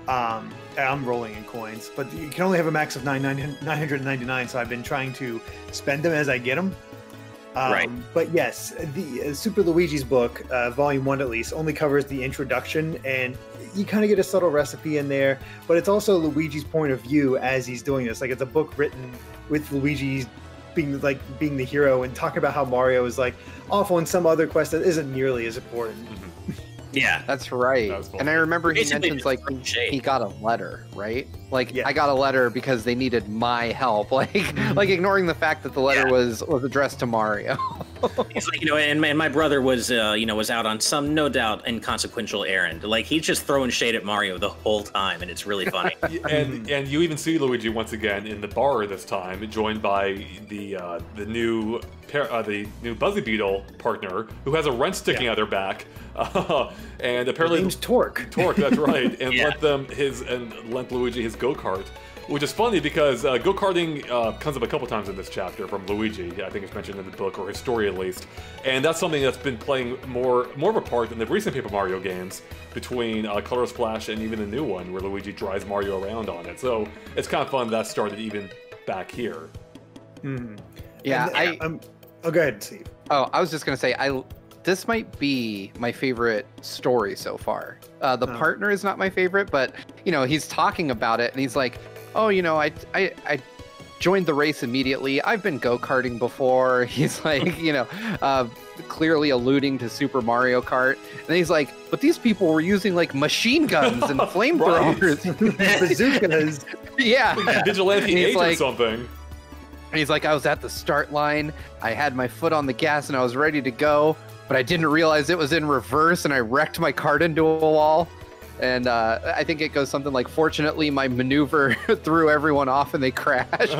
I'm rolling in coins, but you can only have a max of 999, so I've been trying to spend them as I get them. But yes, the Super Luigi's book, Volume 1 at least, only covers the introduction, and you kind of get a subtle recipe in there, but it's also Luigi's point of view as he's doing this. Like, it's a book written with Luigi being the hero and talking about how Mario is off on some other quest that isn't nearly as important. Yeah, that's right. And I remember he mentions he got a letter, right? I got a letter because they needed my help. Like ignoring the fact that the letter was addressed to Mario. He's like, and my brother was out on some no doubt inconsequential errand. Like, he's just throwing shade at Mario the whole time, and it's really funny. and you even see Luigi once again in the bar this time, joined by the new Buzzy Beetle partner who has a wrench sticking out their back. And apparently his name's Torque. Torque, that's right. And lent Luigi his go-kart, which is funny because go-karting comes up a couple times in this chapter from Luigi. I think it's mentioned in the book, or his story at least. And that's something that's been playing more of a part in the recent Paper Mario games, between Color Splash and even the new one, where Luigi drives Mario around on it. So it's kind of fun that started even back here. Mm-hmm. Yeah, go ahead, Steve. Oh, I was just gonna say, this might be my favorite story so far. The partner is not my favorite, but he's talking about it, and he's like, "Oh, I joined the race immediately. I've been go-karting before." He's like, clearly alluding to Super Mario Kart, and he's like, "But these people were using machine guns and flamethrowers, bazookas." Yeah, vigilante age or something. And he's like, "I was at the start line. I had my foot on the gas, and I was ready to go. But I didn't realize it was in reverse, and I wrecked my cart into a wall." And I think it goes something like, fortunately, my maneuver threw everyone off and they crashed.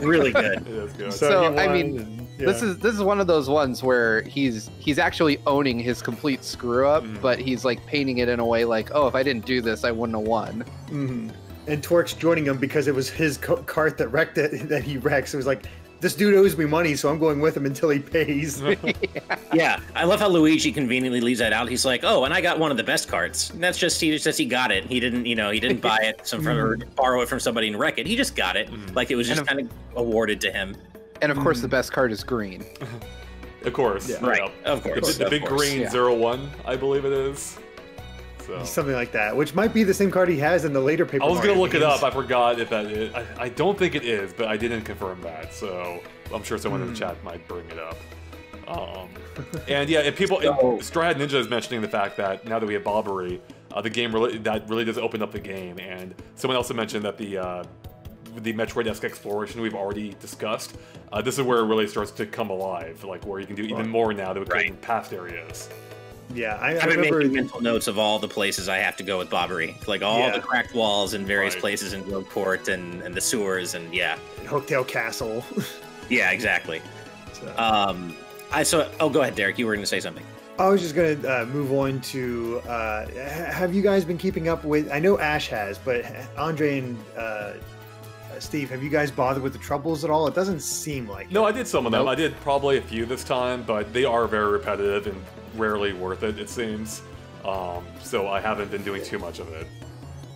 Really good. It is good. So I mean, this is one of those ones where he's actually owning his complete screw up, but he's like painting it in a way like, oh, if I didn't do this, I wouldn't have won. Mm-hmm. And Torque's joining him because it was his cart that wrecked it, that he wrecked. So it was like, this dude owes me money, so I'm going with him until he pays. Yeah, I love how Luigi conveniently leaves that out. He's like, "Oh, and I got one of the best carts." And that's just he got it. He didn't, he didn't buy it or borrow it from somebody and wreck it. He just got it, like it was just kind of awarded to him. And of course, the best card is green. Of course, right? Of course, the big green 01, I believe it is. So. Something like that, which might be the same card he has in the later Paper I was Mario gonna look games. it up. I forgot if that is. I don't think it is, but I didn't confirm that. So I'm sure someone in the chat might bring it up. And yeah, Straw Hat Ninja is mentioning the fact that now that we have Bobbery, the game really does open up the game. And someone else had mentioned that the Metroid-esque exploration we've already discussed. This is where it really starts to come alive, like where you can do even more now than we could in past areas. Yeah, I I've been remember making mental notes of all the places I have to go with Bobbery, like all the cracked walls in various places in Rogueport and the sewers, and Hooktail Castle. Yeah, exactly. So. Go ahead, Derek. You were going to say something. I was just going to move on to, have you guys been keeping up with, I know Ash has, but Andre and Steve, have you guys bothered with the troubles at all? It doesn't seem like No, I did some of them. I did probably a few this time, but they are very repetitive and rarely worth it, it seems. So I haven't been doing too much of it.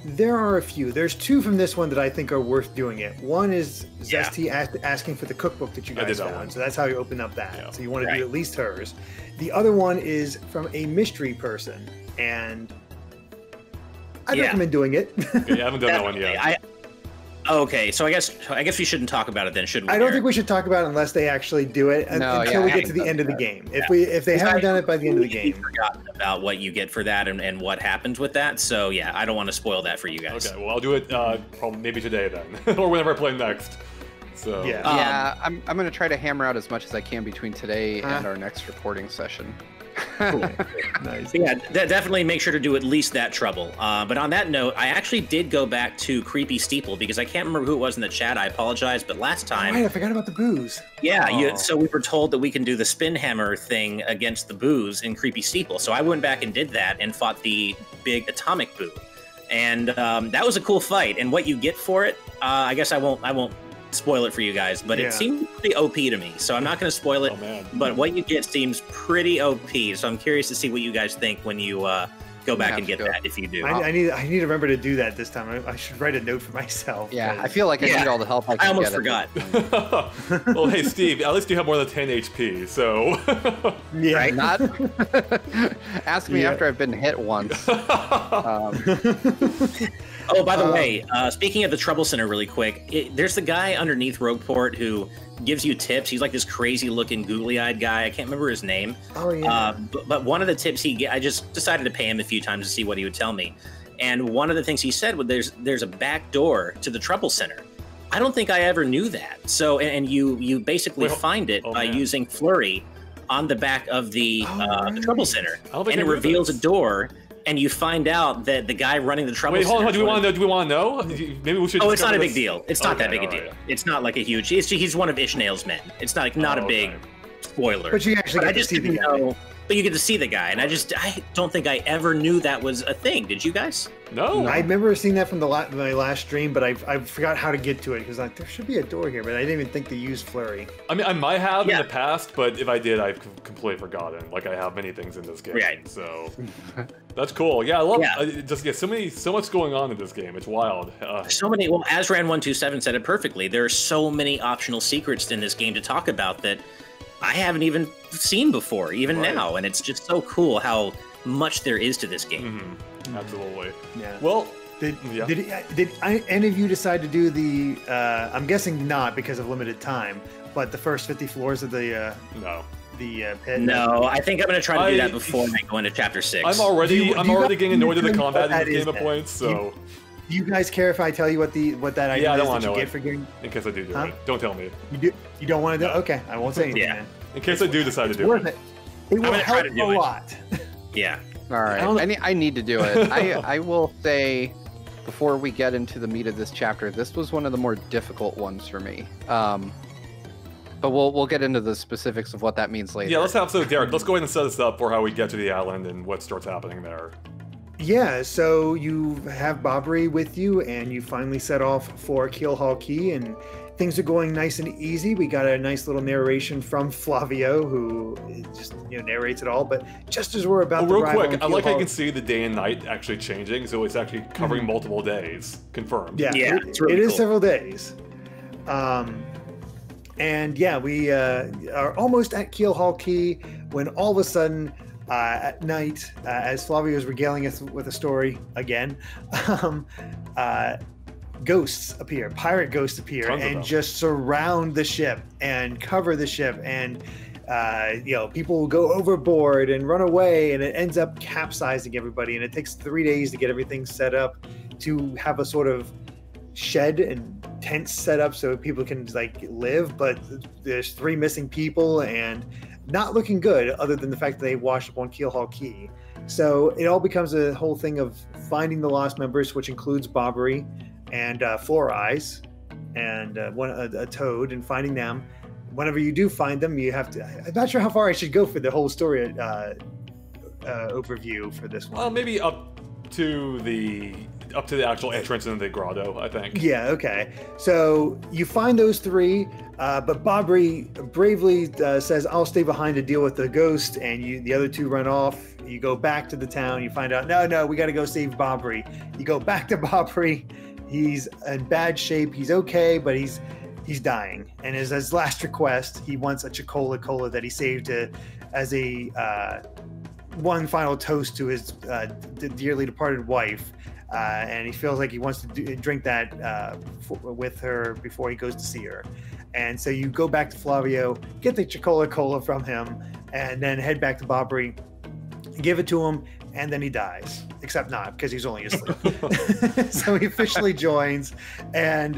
There are a few. There's two from this one that I think are worth doing it. One is Zesty asking for the cookbook that you guys found. So that's how you open up that. Yeah. So you want to do at least hers. The other one is from a mystery person, and I'd recommend doing it. Okay, I haven't done that one yet. Okay, so I guess we shouldn't talk about it then, should we? I don't think we should talk about it unless they actually do it until we get to the end of the game. If they haven't done it by the end of the game, forgotten about what you get for that and what happens with that. So yeah, I don't want to spoil that for you guys. Okay, well I'll do it probably maybe today then, or whenever I play next. So I'm gonna try to hammer out as much as I can between today and our next recording session. Cool. Nice. Yeah, definitely make sure to do at least that trouble. But on that note, I actually did go back to Creepy Steeple because I can't remember who it was in the chat. I apologize, but last time... I forgot about the booze. Yeah, so we were told that we can do the spin hammer thing against the booze in Creepy Steeple. So I went back and did that and fought the big atomic boo. And that was a cool fight. And what you get for it, I guess I won't spoil it for you guys, but it seemed pretty OP to me, so I'm not going to spoil it. But what you get seems pretty OP, so I'm curious to see what you guys think when you go back and get that, if you do. I need to remember to do that this time. I should write a note for myself. Yeah, I feel like I need all the help I can get. I almost forgot. Well, hey, Steve, at least you have more than 10 HP, so... Right? Not... Ask me after I've been hit once. Oh, by the way, speaking of the Trouble Center really quick, there's the guy underneath Rogueport who gives you tips. He's like this crazy-looking, googly-eyed guy. I can't remember his name. Oh, yeah. But one of the tips I just decided to pay him a few times to see what he would tell me. And one of the things he said was there's a back door to the Trouble Center. I don't think I ever knew that. So, and you basically find it by using Flurry on the back of the Trouble Center. And it reveals a door. And you find out that the guy running the Trouble Center... Wait, hold on. Do we want to know? Maybe we should... Oh, it's not a big deal. It's not that big a deal. Right. It's not like a huge... He's one of Ishmael's men. It's not a big spoiler. But you actually get to see the guy. But you get to see the guy. And I don't think I ever knew that was a thing. Did you guys? No. I remember seeing that from my last stream, but I forgot how to get to it because there should be a door here, but I didn't even think to use Flurry. I mean, I might have in the past, but if I did, I've completely forgotten. Like, I have many things in this game. Right. So that's cool. Yeah, I love it. So much going on in this game. It's wild. So many. Well, Azran127 said it perfectly. There are so many optional secrets in this game to talk about that I haven't even seen before, even now. And it's just so cool how much there is to this game. Mm-hmm. Absolutely. Yeah. Well, did any of you decide to do the? I'm guessing not because of limited time, but the first 50 floors of the pit. No, I think I'm going to try to do that before I go into Chapter 6. I'm already getting annoyed with the combat in this game at points. So, do you guys care if I tell you what that item is that you get for getting? In case I do it, don't tell me. You don't want to do? Okay, I won't say anything. In case I do decide to do it. It will help a lot. Yeah. All right, I need to do it. I will say, before we get into the meat of this chapter, this was one of the more difficult ones for me. But we'll get into the specifics of what that means later. Yeah, Derek, let's go ahead and set us up for how we get to the island and what starts happening there. Yeah, so you have Bobbery with you, and you finally set off for Keelhaul Key, and things are going nice and easy. We got a nice little narration from Flavio, who just narrates it all. But just as we're about to real arrive quick, I like how you Keelhaul- can see the day and night actually changing, so it's actually covering multiple days. Confirmed. Yeah, it's really it is cool. several days. And yeah, we are almost at Keelhaul Key when all of a sudden, at night, as Flavio is regaling us with a story again, ghosts appear, pirate ghosts appear, Tons of and them. just surround the ship and cover the ship, and people will go overboard and run away, and it ends up capsizing everybody. And it takes 3 days to get everything set up to have a sort of shed and tents set up so people can live. But there's 3 missing people and not looking good, other than the fact that they washed up on Keelhaul Key. So it all becomes a whole thing of finding the lost members, which includes Bobbery and Four Eyes and a toad, and finding them. Whenever you do find them, you have to. I'm not sure how far I should go for the whole story overview for this one. Well, maybe up to the actual entrance into the grotto, I think. Yeah, okay. So you find those 3, but Bobbery bravely says, I'll stay behind to deal with the ghost, and the other 2 run off. You go back to the town, you find out, no, we got to go save Bobbery. You go back to Bobbery. He's in bad shape. He's okay, but he's dying. And as his last request, he wants a Chicola Cola that he saved as a one final toast to his dearly departed wife. And he feels like he wants to drink that with her before he goes to see her. And so you go back to Flavio, get the Chicola Cola from him, and then head back to Bobbery, give it to him, and then he dies. Except not, because he's only asleep. So he officially joins and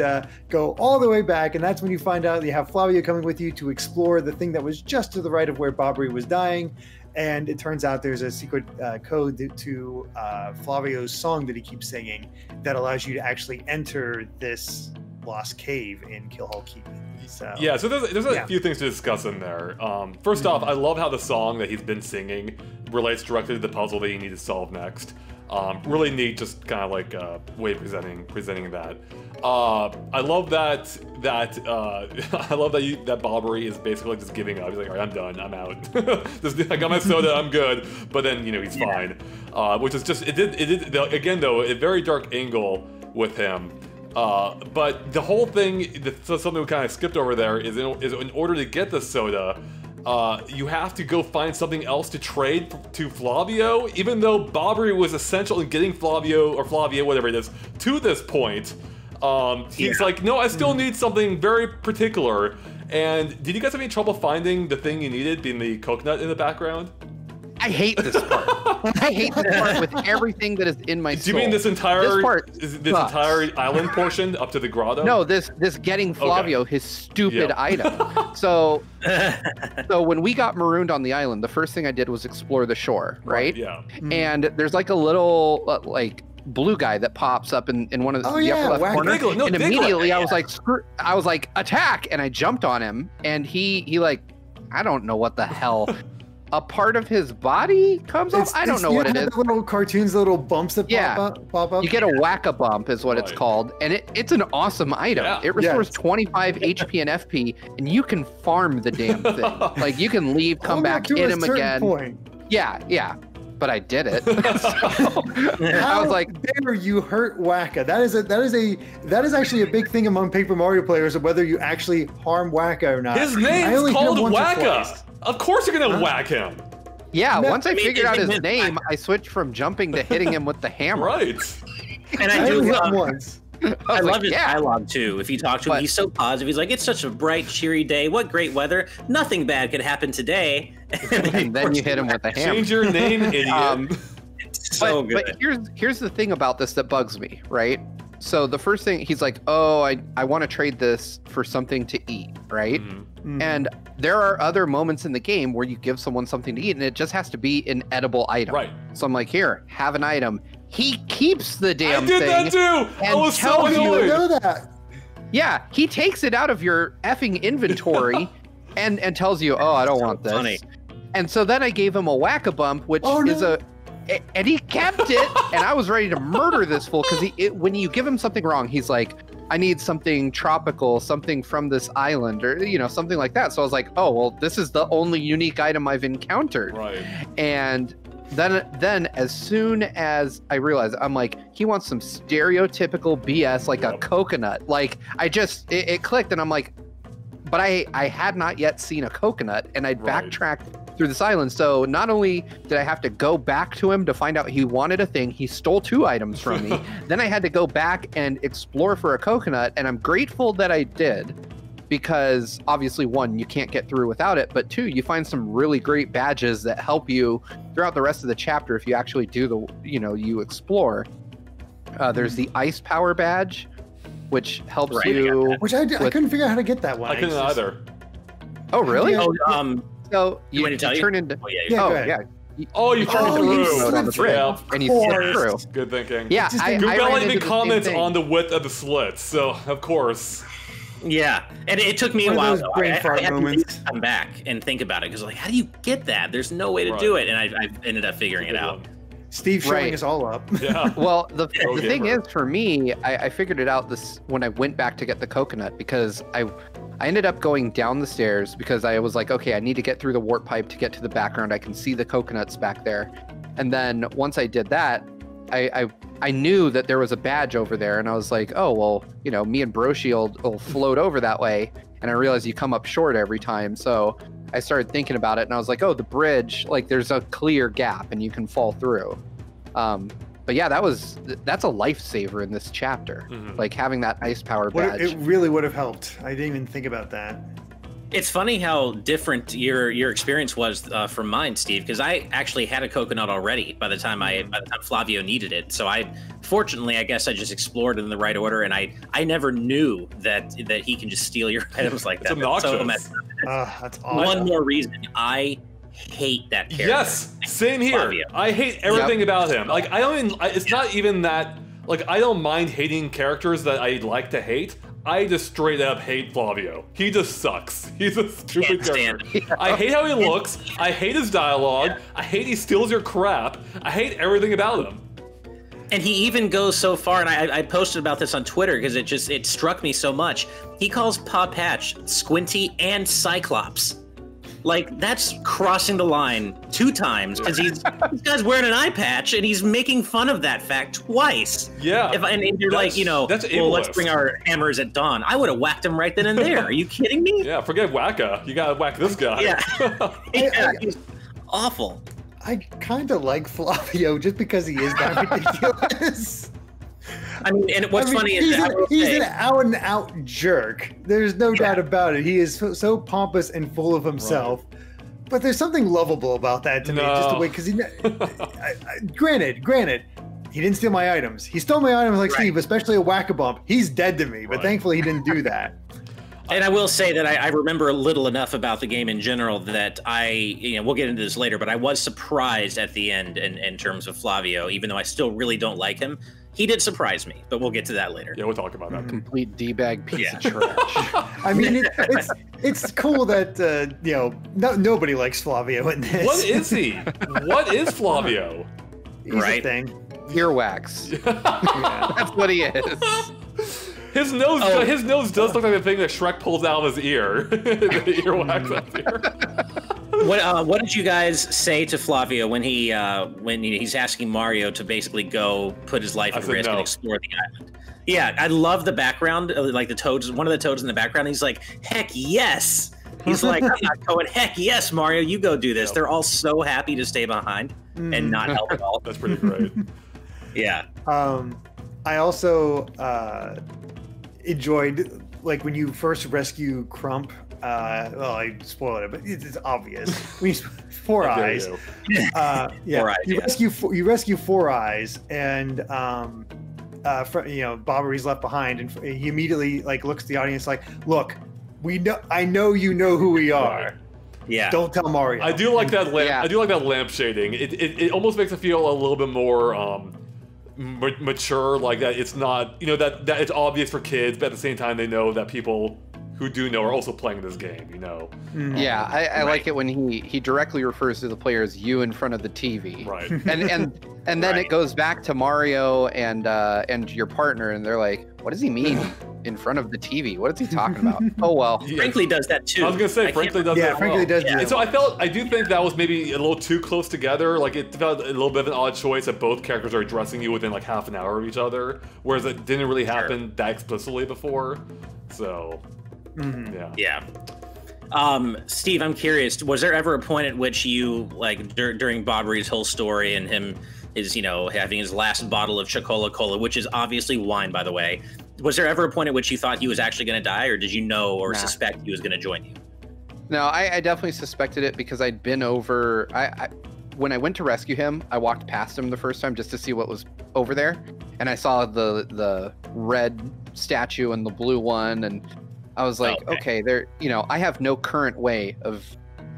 go all the way back, and that's when you find out you have Flavio coming with you to explore the thing that was just to the right of where Bobbery was dying. And it turns out there's a secret code to Flavio's song that he keeps singing that allows you to actually enter this lost cave in Keelhaul Key. So there's a few things to discuss in there. First off, I love how the song that he's been singing relates directly to the puzzle that you need to solve next. Really neat, just kind of like way of presenting that. I love that that Bobbery is basically just giving up. He's like, all right, I'm done, I'm out. I got my soda, I'm good. But then he's fine, which is just it did again though a very dark angle with him. But the whole thing, something we kind of skipped over there, is in order to get the soda, you have to go find something else to trade to Flavio. Even though Bobbery was essential in getting Flavio, whatever it is, to this point, he's like, no, I still need something very particular. And did you guys have any trouble finding the thing you needed, being the coconut in the background? I hate this part. I hate this part with everything that is in my soul. Do you mean this entire this entire island portion up to the grotto? No, this getting Flavio his stupid item. So when we got marooned on the island, the first thing I did was explore the shore, right? Yeah. And there's like a little blue guy that pops up in one of the upper left corner. And immediately I was like, attack! And I jumped on him, and he I don't know what the hell. A part of his body comes off? I don't know what it is. The little cartoons, the little bumps that pop up. You get a whack-a-bump is what it's called. And it's an awesome item. Yeah. It restores 25 HP and FP, and you can farm the damn thing. Like, you can leave, come back, hit him again. Point. Yeah. But I did it. I was like, dare you hurt Wacka? That is actually a big thing among Paper Mario players of whether you actually harm Wacka or not. His name's called Wacka. Of course you're gonna whack him. Yeah, once I figured out his name, I switched from jumping to hitting him with the hammer. Right. And I do hit him once. I love his dialogue too. If you talk to him, he's so positive. He's like, "It's such a bright, cheery day. What great weather! Nothing bad could happen today." And then you hit him with the hammer. Change your name, idiot. So good. But here's the thing about this that bugs me, right? So the first thing he's like, oh, I want to trade this for something to eat, right? And there are other moments in the game where you give someone something to eat and it just has to be an edible item. Right. So I'm like, here, have an item. He keeps the damn I thing. did that too. I was so I annoyed. didn't know that. Yeah, he takes it out of your effing inventory and tells you, oh, I don't want this. Funny. And so then I gave him a whack-a-bump, which is and he kept it, and I was ready to murder this fool, because when you give him something wrong, he's like, I need something tropical, something from this island, or, you know, something like that. So I was like, oh, well, this is the only unique item I've encountered. Right. And then as soon as I realized, I'm like, he wants some stereotypical BS, like a coconut. Like, it clicked, and I'm like, but I had not yet seen a coconut, and I'd backtracked through this island. So not only did I have to go back to him to find out he wanted a thing, he stole 2 items from me. Then I had to go back and explore for a coconut, and I'm grateful that I did, because obviously 1, you can't get through without it, but 2, you find some really great badges that help you throughout the rest of the chapter if you actually do you explore. There's the ice power badge, which helps you. Which I couldn't figure out how to get that one. I couldn't either. Oh, really? Yeah. So you turn into. Oh, you turn through on the bridge, and you slip through. Good thinking. Yeah, I ran into the comments on the width of the slits, so of course. Yeah, and it took me a while. I had to come back and think about it, because like, how do you get that? There's no way to do it, and I ended up figuring it out. Steve showing us all up. Yeah. Well, the thing is, for me, I figured it out when I went back to get the coconut, because I ended up going down the stairs, because I was like, okay, I need to get through the warp pipe to get to the background. I can see the coconuts back there. And then once I did that, I knew that there was a badge over there, and I was like, oh, well, you know, me and Broshi will float over that way. And I realized you come up short every time. So I started thinking about it, and I was like, oh, the bridge, like, there's a clear gap and you can fall through. But yeah, that's a lifesaver in this chapter. Like, having that ice power badge. It really would have helped. I didn't even think about that. It's funny how different your experience was from mine, Steve, because I actually had a coconut already by the time Flavio needed it. So fortunately, I guess I just explored in the right order, and I never knew that he can just steal your items like that. It's obnoxious. So messed up. That's awful. One more reason I hate that character. Yes, same here. Flavio. I hate everything about him. Like, it's not even that, like, I don't mind hating characters that I like to hate. I just straight up hate Flavio. He just sucks. He's a stupid character. I hate how he looks. I hate his dialogue. I hate he steals your crap. I hate everything about him. And he even goes so far, and I posted about this on Twitter because it struck me so much. He calls Paw Patch Squinty and Cyclops. Like, that's crossing the line 2 times, because this guy's wearing an eye patch, and he's making fun of that fact twice. Yeah. And you're like, you know, well, let's bring our hammers at dawn. I would have whacked him right then and there. Are you kidding me? Yeah, forget Wacka. You gotta whack this guy. Yeah. He's awful. I kind of like Flavio just because he is that ridiculous. I mean, and what's funny is he's an out-and-out jerk. There's no doubt about it. He is so pompous and full of himself. Right. But there's something lovable about that to me, just the way, because granted, he didn't steal my items. He stole my items like Steve, especially a whack-a-bump. He's dead to me, but thankfully he didn't do that. And I will say that I remember a little enough about the game in general that we'll get into this later, but I was surprised at the end in terms of Flavio, even though I still really don't like him. He did surprise me, but we'll get to that later. Yeah, we'll talk about that. Complete D-bag piece of trash. I mean, it's cool that, nobody likes Flavio in this. What is he? What is Flavio? He's a thing. Earwax. That's what he is. His nose does look like the thing that Shrek pulls out of his ear. The earwax up here. What did you guys say to Flavio when he's asking Mario to basically go put his life at risk and explore the island? Yeah, I love the background, like the toads. One of the toads in the background. He's like, "Heck yes!" He's like, "I'm not going." Heck yes, Mario, you go do this. Yep. They're all so happy to stay behind and not help at all. That's pretty great. Yeah. I also enjoyed, like, when you first rescue Crump. Well, I spoiled it, but it's obvious. Four Eyes. Four Eyes. You rescue Four Eyes, and Bobbery's left behind, and he immediately like looks at the audience like, "Look, I know you know who we are. Right. Yeah. Don't tell Mario." I do like that lamp. Yeah. I do like that lamp shading. It almost makes it feel a little bit more mature, like that. It's not that it's obvious for kids, but at the same time they know that people who do know are also playing this game. Yeah, I like it when he directly refers to the player as you in front of the TV. Right. And then it goes back to Mario and your partner, and they're like, "What does he mean in front of the TV? What is he talking about?" Oh well. Yeah. Frankly does that too. I was gonna say Frankly does that. Frankly does. And so I do think that was maybe a little too close together. Like it felt a little bit of an odd choice that both characters are addressing you within like half an hour of each other, whereas it didn't really happen that explicitly before. So. Yeah. Steve, I'm curious, was there ever a point at which you, like, during Bobbery's whole story and him is, having his last bottle of Chocola Cola, which is obviously wine, by the way, was there ever a point at which you thought he was actually going to die, or did you know or suspect he was going to join you? No, I definitely suspected it because I'd been over... when I went to rescue him, I walked past him the first time just to see what was over there, and I saw the red statue and the blue one, and I was like, okay, there, I have no current way of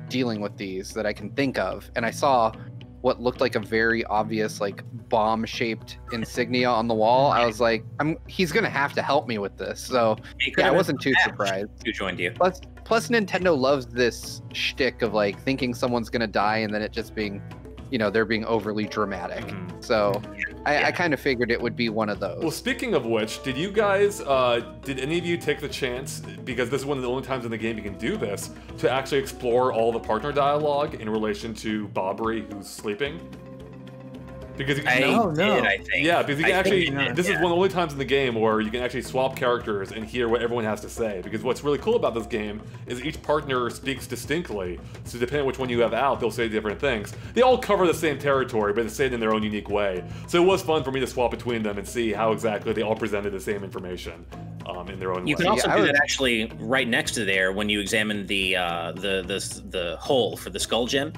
dealing with these that I can think of. And I saw what looked like a very obvious, like, bomb-shaped insignia on the wall. I was like, he's going to have to help me with this. So, yeah, I wasn't too surprised. Who joined you? Plus, Nintendo loves this shtick of, like, thinking someo's going to die and then it just being, they're being overly dramatic. So I kind of figured it would be one of those. Well, speaking of which, did you guys, did any of you take the chance, because this is one of the only times in the game you can do this, to actually explore all the partner dialogue in relation to Bobbery who's sleeping? Because you can, I think. Yeah, because you can actually. This is one of the only times in the game where you can actually swap characters and hear what everyone has to say. Because what's really cool about this game is each partner speaks distinctly. So depending on which one you have out, they'll say different things. They all cover the same territory, but they say it in their own unique way. So it was fun for me to swap between them and see how exactly they all presented the same information in their own way. You can also do that actually right next to there when you examine the hole for the skull gem.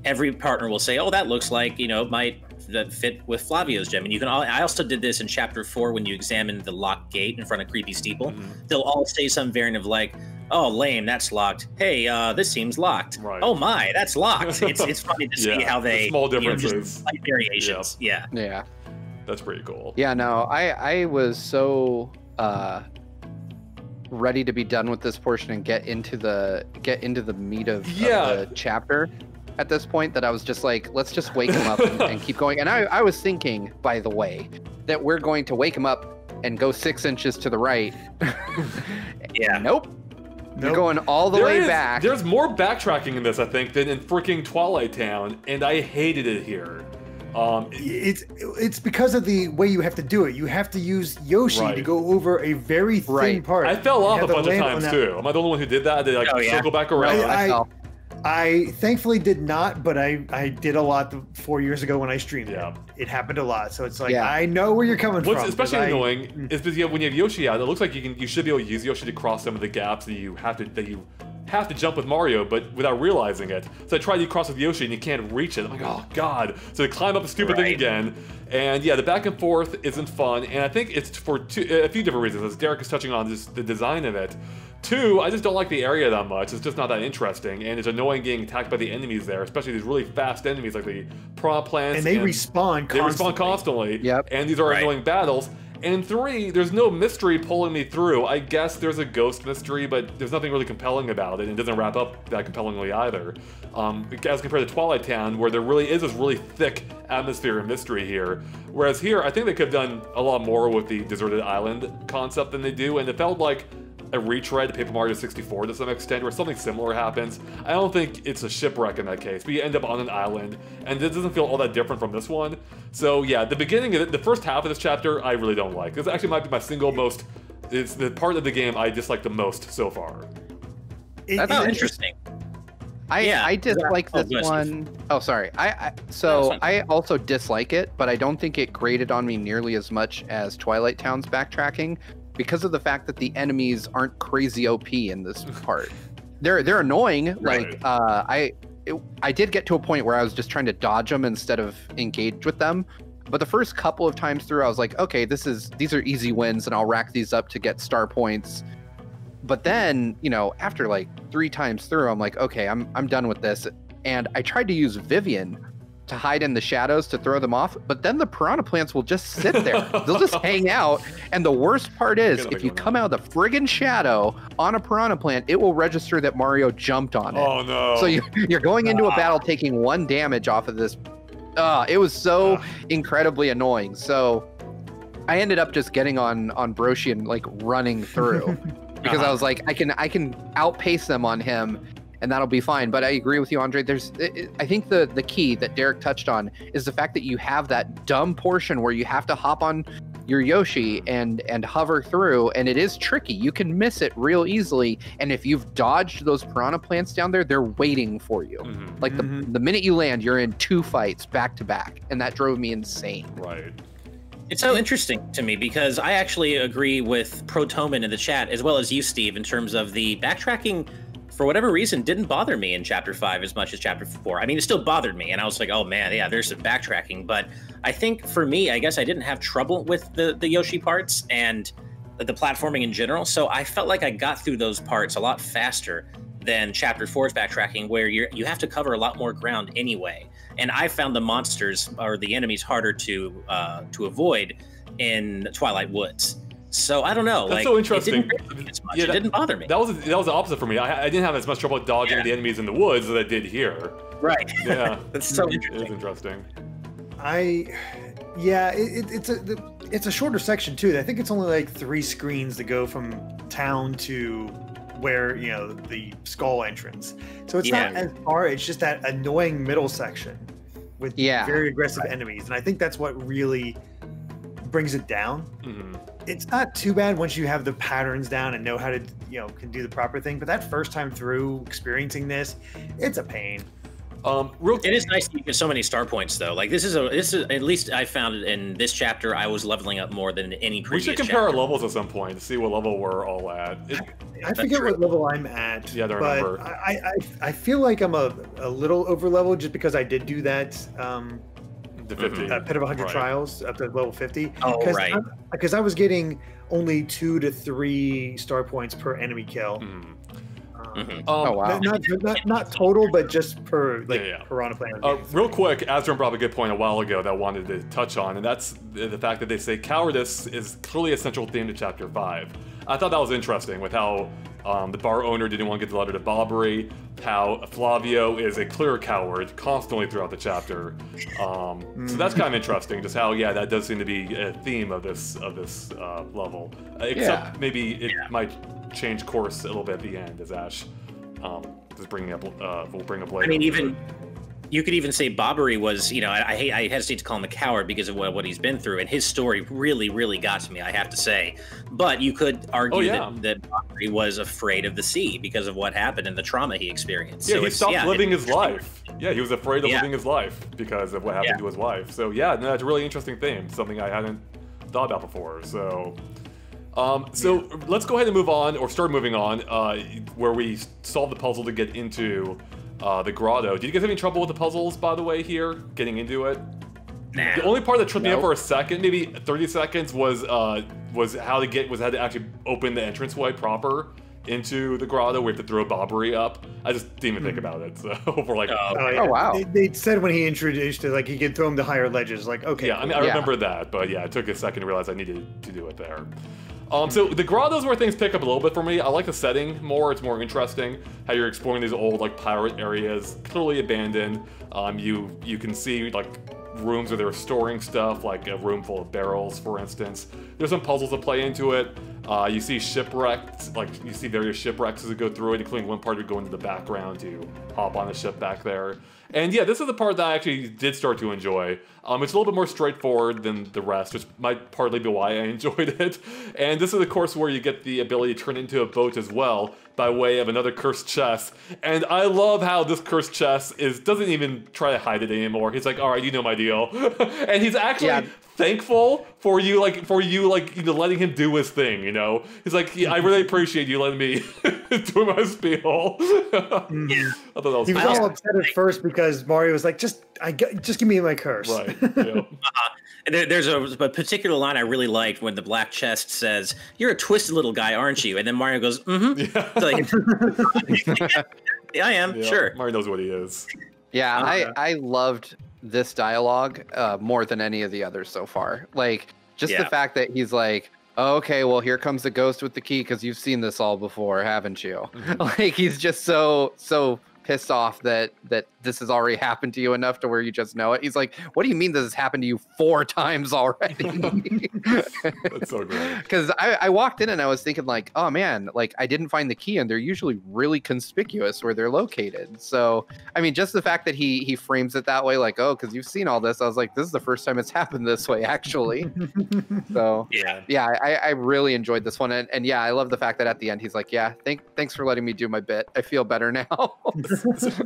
Every partner will say, "Oh, that looks like might." That fit with Flavio's gem. And you can I also did this in chapter 4 when you examine the locked gate in front of Creepy Steeple. They'll all say some variant of like, "Oh, lame, that's locked. Hey, this seems locked. Right. Oh my, that's locked." It's funny to see how they small differences, just slight variations. Yeah. That's pretty cool. Yeah, no, I was so ready to be done with this portion and get into the meat of the chapter at this point that I was just like, let's just wake him up and keep going. And I was thinking, by the way, that we're going to wake him up and go 6 inches to the right. Nope. You're going all the way back. There's more backtracking in this, I think, than in freaking Twilight Town, and I hated it here. It's because of the way you have to do it. You have to use Yoshi to go over a very thin part. I fell off a bunch of times too. Am I the only one who did that? Did I circle back around? I thankfully did not, but I did a lot 4 years ago when I streamed it. It happened a lot, so it's like I know where you're coming from. What's especially annoying is because when you have Yoshi out, it looks like you should be able to use Yoshi to cross some of the gaps that you have to jump with Mario, but without realizing it. So I tried to cross with Yoshi and you can't reach it. I'm like, oh god. So I climb up the stupid thing again. And yeah, the back and forth isn't fun. And I think it's for a few different reasons. As Derek is touching on just the design of it. 2, I just don't like the area that much. It's just not that interesting. And it's annoying getting attacked by the enemies there, especially these really fast enemies like the piranha plants. And they respawn constantly. They respawn constantly. Yep. And these are annoying battles. And 3, there's no mystery pulling me through. I guess there's a ghost mystery, but there's nothing really compelling about it, and it doesn't wrap up that compellingly either. As compared to Twilight Town, where there really is this really thick atmosphere and mystery here. Whereas here, I think they could have done a lot more with the deserted island concept than they do, and it felt like a retread to Paper Mario 64 to some extent, where something similar happens. I don't think it's a shipwreck in that case, but you end up on an island, and it doesn't feel all that different from this one. So yeah, the beginning of it, the first half of this chapter, I really don't like. This actually might be my single most, it's the part of the game I dislike the most so far. That's interesting. I dislike this one. Oh, sorry. I also dislike it, but I don't think it grated on me nearly as much as Twilight Town's backtracking, because of the fact that the enemies aren't crazy OP in this part. They're annoying. Like I did get to a point where I was just trying to dodge them instead of engage with them, But the first couple of times through, I was like, okay, these are easy wins, and I'll rack these up to get star points. But then, you know, after like 3 times through, I'm like, okay, I'm done with this. And I tried to use Vivian to hide in the shadows to throw them off, but then the piranha plants will just sit there. They'll just hang out. And the worst part is, if you come out of the friggin' shadow on a piranha plant, it will register that Mario jumped on it. Oh no! So you're going into a battle taking 1 damage off of this. It was so incredibly annoying. So I ended up just getting on Broshi and like running through because I was like, I can outpace them on him, and that'll be fine. But I agree with you, Andre. I think the key that Derek touched on is the fact that you have that dumb portion where you have to hop on your Yoshi and hover through, and it is tricky. You can miss it real easily, and if you've dodged those piranha plants down there, they're waiting for you. Like the minute you land, you're in 2 fights back to back, and that drove me insane. Right. It's so interesting to me because I actually agree with Protoman in the chat, as well as you, Steve, in terms of the backtracking. For whatever reason, didn't bother me in Chapter 5 as much as Chapter 4. I mean, it still bothered me, and I was like, oh man, yeah, there's some backtracking. But I think for me, I guess I didn't have trouble with the Yoshi parts and the platforming in general, so I felt like I got through those parts a lot faster than Chapter 4's backtracking, where you have to cover a lot more ground anyway. And I found the monsters or the enemies harder to avoid in Twilight Woods. So I don't know. That's so interesting. It didn't bother me. That was the opposite for me. I didn't have as much trouble dodging the enemies in the woods as I did here. Right. Yeah. That's so interesting. It is interesting. It's a shorter section too. I think it's only like 3 screens to go from town to where, you know, the skull entrance. So it's not as far. It's just that annoying middle section with very aggressive enemies, and I think that's what really brings it down. It's not too bad once you have the patterns down and know how to, you know, can do the proper thing. But that first time through experiencing this, it's a pain. It is nice that you get so many star points though. Like this is at least I found it in this chapter. I was leveling up more than any previous. We should compare our levels at some point to see what level we're all at. I forget what level I'm at. Yeah, I but remember. I feel like I'm a little over leveled just because I did do that. The 50. Pit of 100 trials up to level 50. Oh, right. Because I was getting only 2 to 3 star points per enemy kill. Oh wow! Not total, but just per piranha plant. Real quick, Azram brought up a good point a while ago that I wanted to touch on, and that's the fact that they say cowardice is clearly a central theme to Chapter 5. I thought that was interesting with how the bar owner didn't want to get the letter to Bobbery, how Flavio is a clear coward constantly throughout the chapter. So that's kind of interesting, just how that does seem to be a theme of this level. Except maybe it might change course a little bit at the end, as Ash is bringing up. We'll bring up later. I mean, even you could even say Bobbery was, you know, I hesitate to call him a coward because of what he's been through, and his story really got to me, I have to say. But you could argue that Bobbery was afraid of the sea because of what happened and the trauma he experienced. Yeah, so he stopped living his life. Yeah, he was afraid of living his life because of what happened to his wife. So yeah, no, that's a really interesting theme, something I hadn't thought about before. So. Let's go ahead and move on, or start moving on, where we solve the puzzle to get into the grotto. Did you guys have any trouble with the puzzles, by the way, here, getting into it? Nah. The only part that tripped me up for a second, maybe 30 seconds, was how to actually open the entranceway proper into the grotto. We have to throw Bobbery up. I just didn't even think about it. So we're like, oh wow. They said when he introduced it, like he could throw him to higher ledges. Like, okay. Yeah, I mean, I remember that, but yeah, it took a second to realize I needed to do it there. So the grottos where things pick up a little bit for me. I like the setting more. It's more interesting how you're exploring these old like pirate areas, clearly abandoned. You can see like rooms where they're storing stuff, like a room full of barrels, for instance. There's some puzzles that play into it. You see shipwrecks, like you see various shipwrecks as you go through it, including one part you go into the background to hop on a ship back there. And yeah, this is the part that I actually did start to enjoy. It's a little bit more straightforward than the rest, which might partly be why I enjoyed it. And this is, of course, where you get the ability to turn it into a boat as well, by way of another cursed chest. And I love how this cursed chest doesn't even try to hide it anymore. He's like, all right, you know my deal. And he's actually thankful for you letting him do his thing, you know? He's like, I really appreciate you letting me do my spiel. I thought that was he was all upset at first because Mario was like, just give me my curse. Right. Yeah. There's a particular line I really liked when the black chest says, "You're a twisted little guy, aren't you?" And then Mario goes, "Mm-hmm." Yeah. Like, yeah, I am. Yeah, Sure. Mario knows what he is. Yeah, I loved this dialogue more than any of the others so far. Like, just the fact that he's like, oh, okay, well, here comes the ghost with the key because you've seen this all before, haven't you? Like, he's just so pissed off that this has already happened to you enough to where you just know it. He's like, what do you mean this has happened to you 4 times already? That's so great. Because I walked in and I was thinking like, oh man, like I didn't find the key, and they're usually really conspicuous where they're located. So I mean, just the fact that he frames it that way, like, oh, because you've seen all this, I was like, this is the first time it's happened this way actually. So yeah, I really enjoyed this one, and yeah, I love the fact that at the end he's like, yeah, thanks for letting me do my bit. I feel better now.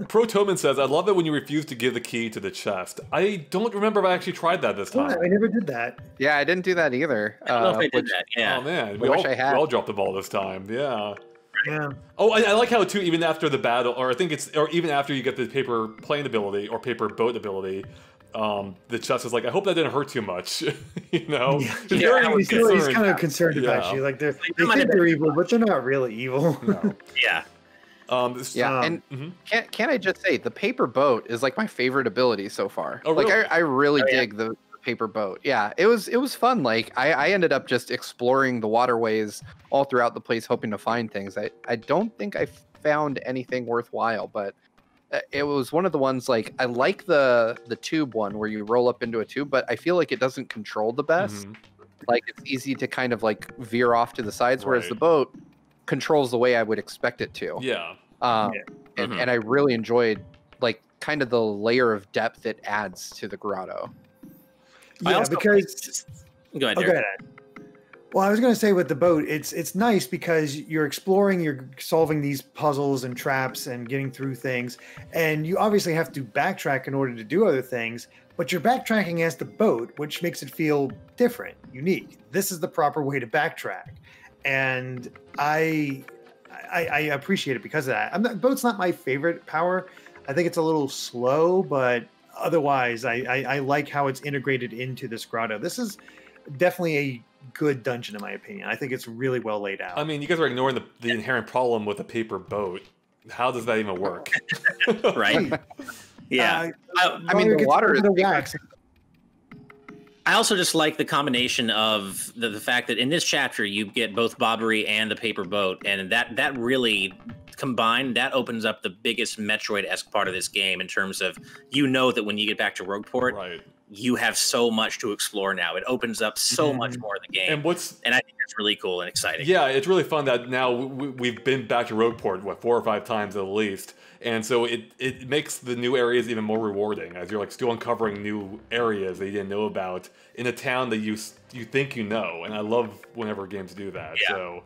Pro Toman says, I love it when you refuse to give the key to the chest. I don't remember if I actually tried that this time. I never did that. Yeah, I didn't do that either. I don't know if I did that. Yeah. Oh man, we all dropped the ball this time. Yeah. Yeah. Oh, I like how too, even after the battle, or even after you get the paper plane ability or paper boat ability, the chest is like, I hope that didn't hurt too much. You know? Yeah. He's kind of concerned about you. Like they think they're evil, but they're not really evil. No. Yeah. Can I just say the paper boat is like my favorite ability so far. Oh, really? Like I really dig the paper boat. Yeah, it was fun. Like I ended up just exploring the waterways all throughout the place, hoping to find things. I don't think I found anything worthwhile, but it was one of the ones like I like the tube one where you roll up into a tube, but I feel like it doesn't control the best. Like it's easy to kind of like veer off to the sides, whereas the boat controls the way I would expect it to. Yeah. And I really enjoyed like kind of the layer of depth it adds to the grotto. Yeah, because go ahead. Derek. Well, I was going to say with the boat, it's nice because you're exploring, you're solving these puzzles and traps and getting through things, and you obviously have to backtrack in order to do other things. But you're backtracking as the boat, which makes it feel different, unique. This is the proper way to backtrack, and I appreciate it because of that. Boat's not my favorite power. I think it's a little slow, but otherwise, I like how it's integrated into this grotto. This is definitely a good dungeon, in my opinion. I think it's really well laid out. I mean, you guys are ignoring the inherent problem with a paper boat. How does that even work? Right? Yeah. I mean, the water is wax. I also just like the combination of the fact that in this chapter you get both Bobbery and the paper boat, and that really combined, that opens up the biggest Metroid-esque part of this game in terms of, you know, that when you get back to Rogueport, you have so much to explore now. It opens up so much more of the game, and I think that's really cool and exciting. Yeah, it's really fun that now we've been back to Rogueport 4 or 5 times at least. And so it makes the new areas even more rewarding as you're like still uncovering new areas that you didn't know about in a town that you think you know. And I love whenever games do that. Yeah. So,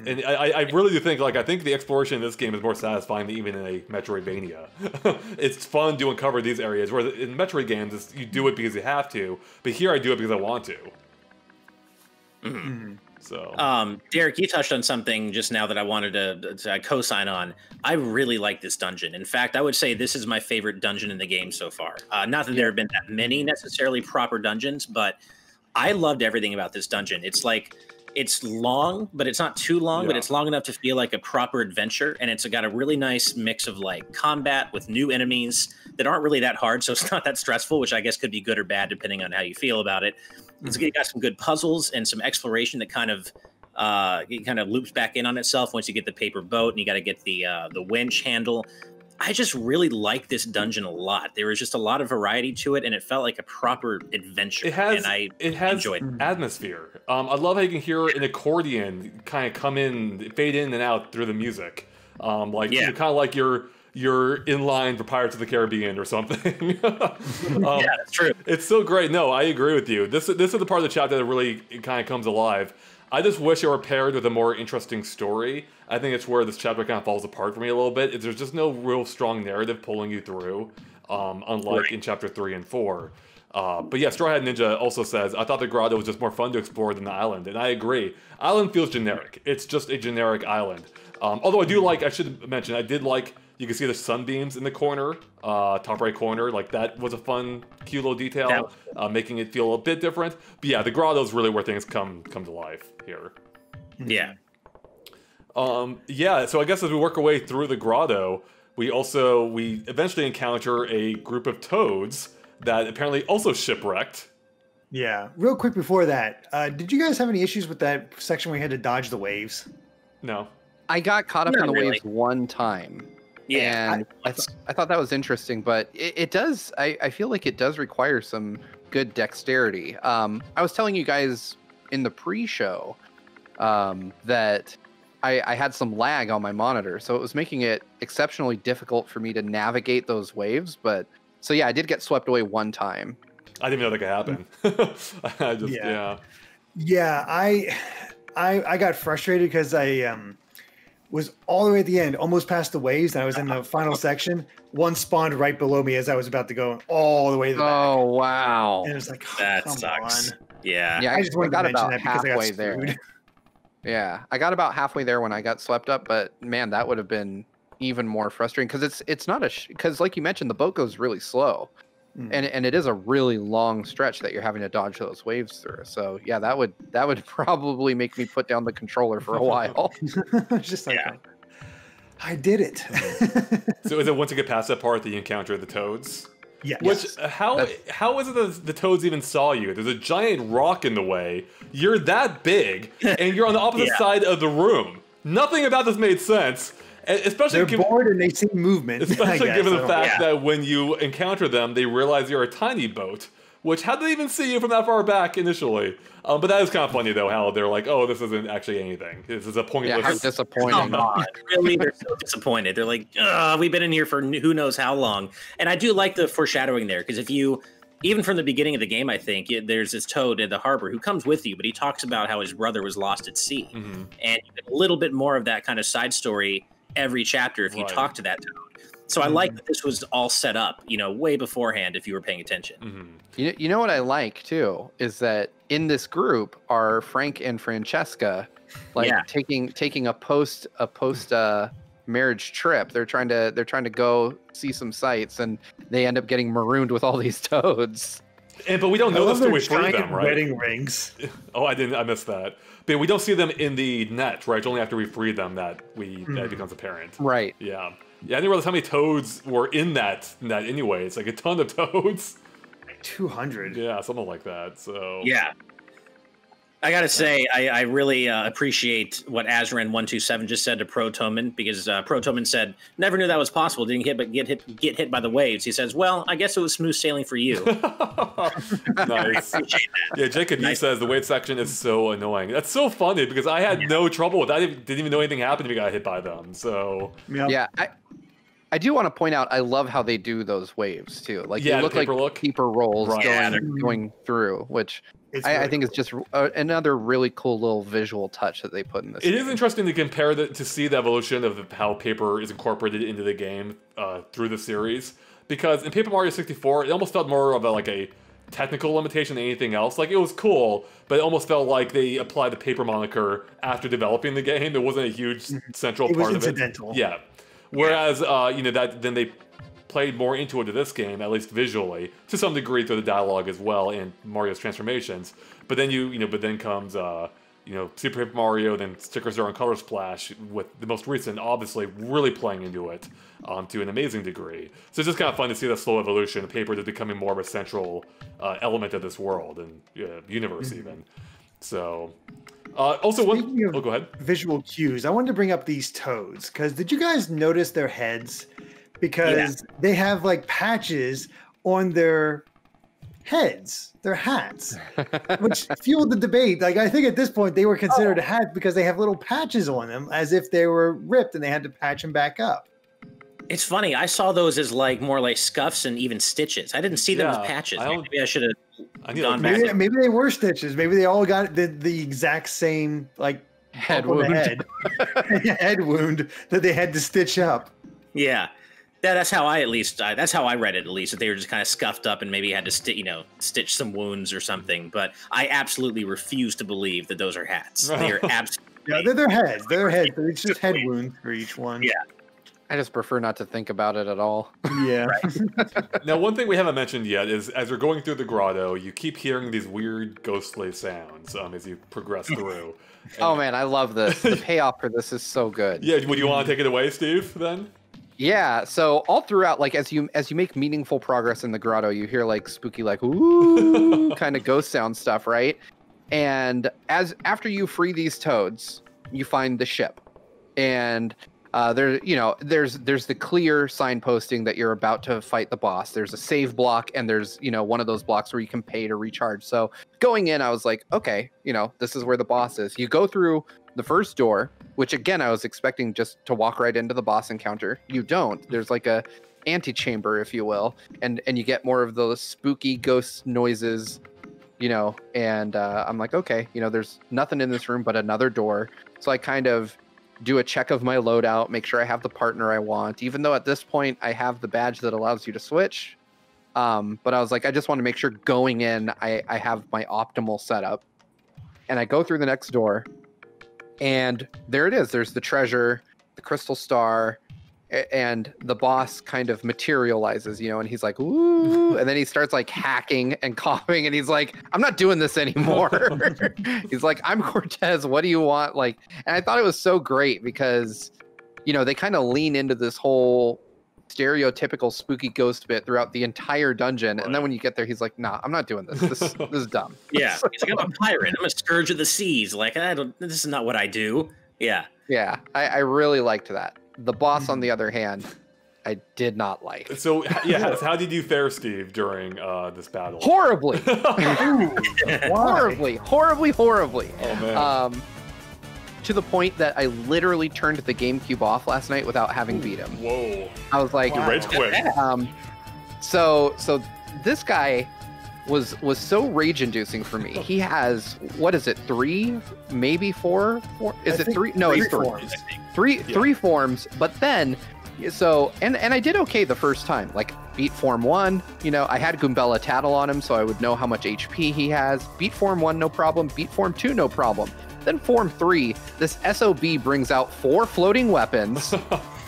and I really do think I think the exploration in this game is more satisfying than even in a Metroidvania. It's fun to uncover these areas, whereas in Metroid games you do it because you have to, but here I do it because I want to. So, Derek, you touched on something just now that I wanted to co-sign on. I really like this dungeon. In fact, I would say this is my favorite dungeon in the game so far. Not that there have been that many necessarily proper dungeons, but I loved everything about this dungeon. It's like, it's long, but it's not too long, but it's long enough to feel like a proper adventure. And it's got a really nice mix of like combat with new enemies that aren't really that hard. So it's not that stressful, which I guess could be good or bad depending on how you feel about it. It's got some good puzzles and some exploration that kind of loops back in on itself once you get the paper boat and you got to get the winch handle. I just really like this dungeon a lot. There was just a lot of variety to it, and it felt like a proper adventure. It has enjoyed it. Atmosphere. I love how you can hear an accordion kind of come in, fade in and out through the music. Kind of like you're in line for Pirates of the Caribbean or something. Yeah, that's true. It's so great. No, I agree with you. This is the part of the chapter that really kind of comes alive. I just wish it were paired with a more interesting story. I think it's where this chapter kind of falls apart for me a little bit. There's just no real strong narrative pulling you through, unlike in Chapter 3 and 4. But yeah, Straw Hat Ninja also says, I thought the grotto was just more fun to explore than the island, and I agree. Island feels generic. It's just a generic island. Although I should mention, I did like You can see the sunbeams in the corner, top right corner. Like that was a fun, cute little detail, making it feel a bit different. But yeah, the grotto's really where things come to life here. Yeah. Yeah, so I guess as we work our way through the grotto, we eventually encounter a group of toads that apparently also shipwrecked. Yeah. Real quick before that, did you guys have any issues with that section where you had to dodge the waves? No. I got caught up in the waves one time. Yeah. And I thought that was interesting, but it does, I feel like it does require some good dexterity. I was telling you guys in the pre-show that I had some lag on my monitor, so it was making it exceptionally difficult for me to navigate those waves. But so yeah, I did get swept away one time. I didn't know that could happen. Yeah, I got frustrated because I was all the way at the end, almost past the waves, and I was in the final section. One spawned right below me as I was about to go all the way to the back. Oh wow! And it was like, that sucks. On. Yeah. I just wanted to mention that because I got screwed. There. Yeah, I got about halfway there when I got swept up, but man, that would have been even more frustrating because it's not because like you mentioned, the boat goes really slow, and it is a really long stretch that you're having to dodge those waves through. So yeah, that would probably make me put down the controller for a while. Just like, I did it. So is it once you get past that part that you encounter the toads? Yeah. Which how is it that the toads even saw you? There's a giant rock in the way. You're that big, and you're on the opposite side of the room. Nothing about this made sense. Especially they're bored and they see movement. Especially given the fact that when you encounter them, they realize you're a tiny boat. Which, how did they even see you from that far back initially? But that is kind of funny, though, how they're like, oh, this isn't actually anything. This is a pointless... Yeah, how disappointing. Come on. Really, they're so disappointed. They're like, we've been in here for who knows how long. And I do like the foreshadowing there, because if you... Even from the beginning of the game, I think, there's this toad in the harbor who comes with you, but he talks about how his brother was lost at sea. Mm-hmm. And you get a little bit more of that kind of side story every chapter if you talk to that toad. So I like that this was all set up, way beforehand if you were paying attention. Mm-hmm. You know what I like too is that in this group are Frank and Francesca, taking a post marriage trip. They're trying to go see some sights, and they end up getting marooned with all these toads. But we don't know this till we free them, right? Wedding rings. Oh, I missed that. But we don't see them in the net, right? It's only after we free them that that becomes apparent. Right. Yeah. Yeah, I didn't realize how many toads were in that anyway. It's like a ton of toads. 200. Yeah, something like that. So yeah. I gotta say, I really appreciate what Azran127 just said to Protoman, because Protoman said, "Never knew that was possible. Didn't get hit by the waves." He says, "Well, I guess it was smooth sailing for you." Nice. Yeah, Jacob says the wave section is so annoying. That's so funny because I had no trouble with that. I didn't even know anything happened if you got hit by them. So yeah. I do want to point out, I love how they do those waves too. Like they look like paper rolls going through, which I think is just another really cool little visual touch that they put in this. It is interesting to compare to see the evolution of how paper is incorporated into the game through the series. Because in Paper Mario 64, it almost felt more of a technical limitation than anything else. Like, it was cool, but it almost felt like they applied the paper moniker after developing the game. It wasn't a huge central part of it. Incidental. Yeah. Whereas, then they played more into it to this game, at least visually, to some degree through the dialogue as well and Mario's transformations. But then then comes, Super Paper Mario, then Sticker Zero and Color Splash, with the most recent, obviously, really playing into it to an amazing degree. So it's just kind of fun to see that slow evolution, paper just becoming more of a central element of this world and universe even. So... also, go ahead. Visual cues. I wanted to bring up these toads because did you guys notice their heads? Because they have patches on their heads, their hats, which fueled the debate. I think at this point they were considered hats because they have little patches on them, as if they were ripped and they had to patch them back up. It's funny. I saw those as more like scuffs and even stitches. I didn't see them as patches. Maybe I should have gone back. Maybe they were stitches. Maybe they all got the exact same head wound, head wound that they had to stitch up. Yeah, that's how I that's how I read it. At least that they were just kind of scuffed up and maybe had to stitch some wounds or something. But I absolutely refuse to believe that those are hats. They are absolutely they're their heads. They're their heads. It's just head wounds for each one. Yeah. I just prefer not to think about it at all. Yeah. Now, one thing we haven't mentioned yet is as you're going through the grotto, you keep hearing these weird ghostly sounds as you progress through. Oh man, I love this. The payoff for this is so good. Yeah, would you want to take it away, Steve, then? Yeah, so all throughout, like as you make meaningful progress in the grotto, you hear like spooky, like ooh kind of ghost sound stuff, right? And after you free these toads, you find the ship. And there's the clear signposting that you're about to fight the boss. There's a save block, and there's one of those blocks where you can pay to recharge. So going in, I was like, okay, this is where the boss is. You go through the first door, which again I was expecting just to walk right into the boss encounter. You don't. There's like a antechamber, if you will, and you get more of those spooky ghost noises. And I'm like, okay, there's nothing in this room but another door. So I kind of do a check of my loadout, make sure I have the partner I want, even though at this point I have the badge that allows you to switch. But I was like, I just want to make sure going in, I have my optimal setup. And I go through the next door, and there it is. There's the treasure, the crystal star, and the boss kind of materializes, and he's like, ooh, and then he starts like hacking and coughing, and he's like, I'm not doing this anymore. He's like, I'm Cortez, what do you want? Like, and I thought it was so great because, they kind of lean into this whole stereotypical spooky ghost bit throughout the entire dungeon. Right. And then when you get there, he's like, nah, I'm not doing this. This is dumb. Yeah. He's like, I'm a pirate. I'm a scourge of the seas. Like, this is not what I do. Yeah. Yeah. I really liked that. The boss, on the other hand, I did not like. So, yeah, how did you fare, Steve, during this battle? Horribly. Horribly. Oh, man. To the point that I literally turned the GameCube off last night without having beat him. Whoa. I was like... You rage quit. So this guy was so rage-inducing for me. He has, what is it, 3, maybe 4? Is it 3? No, it's 3. Three forms, but then, and I did okay the first time. Like, beat Form 1, I had Goombella Tattle on him, so I would know how much HP he has. Beat Form 1, no problem. Beat Form 2, no problem. Then Form 3, this SOB brings out 4 floating weapons,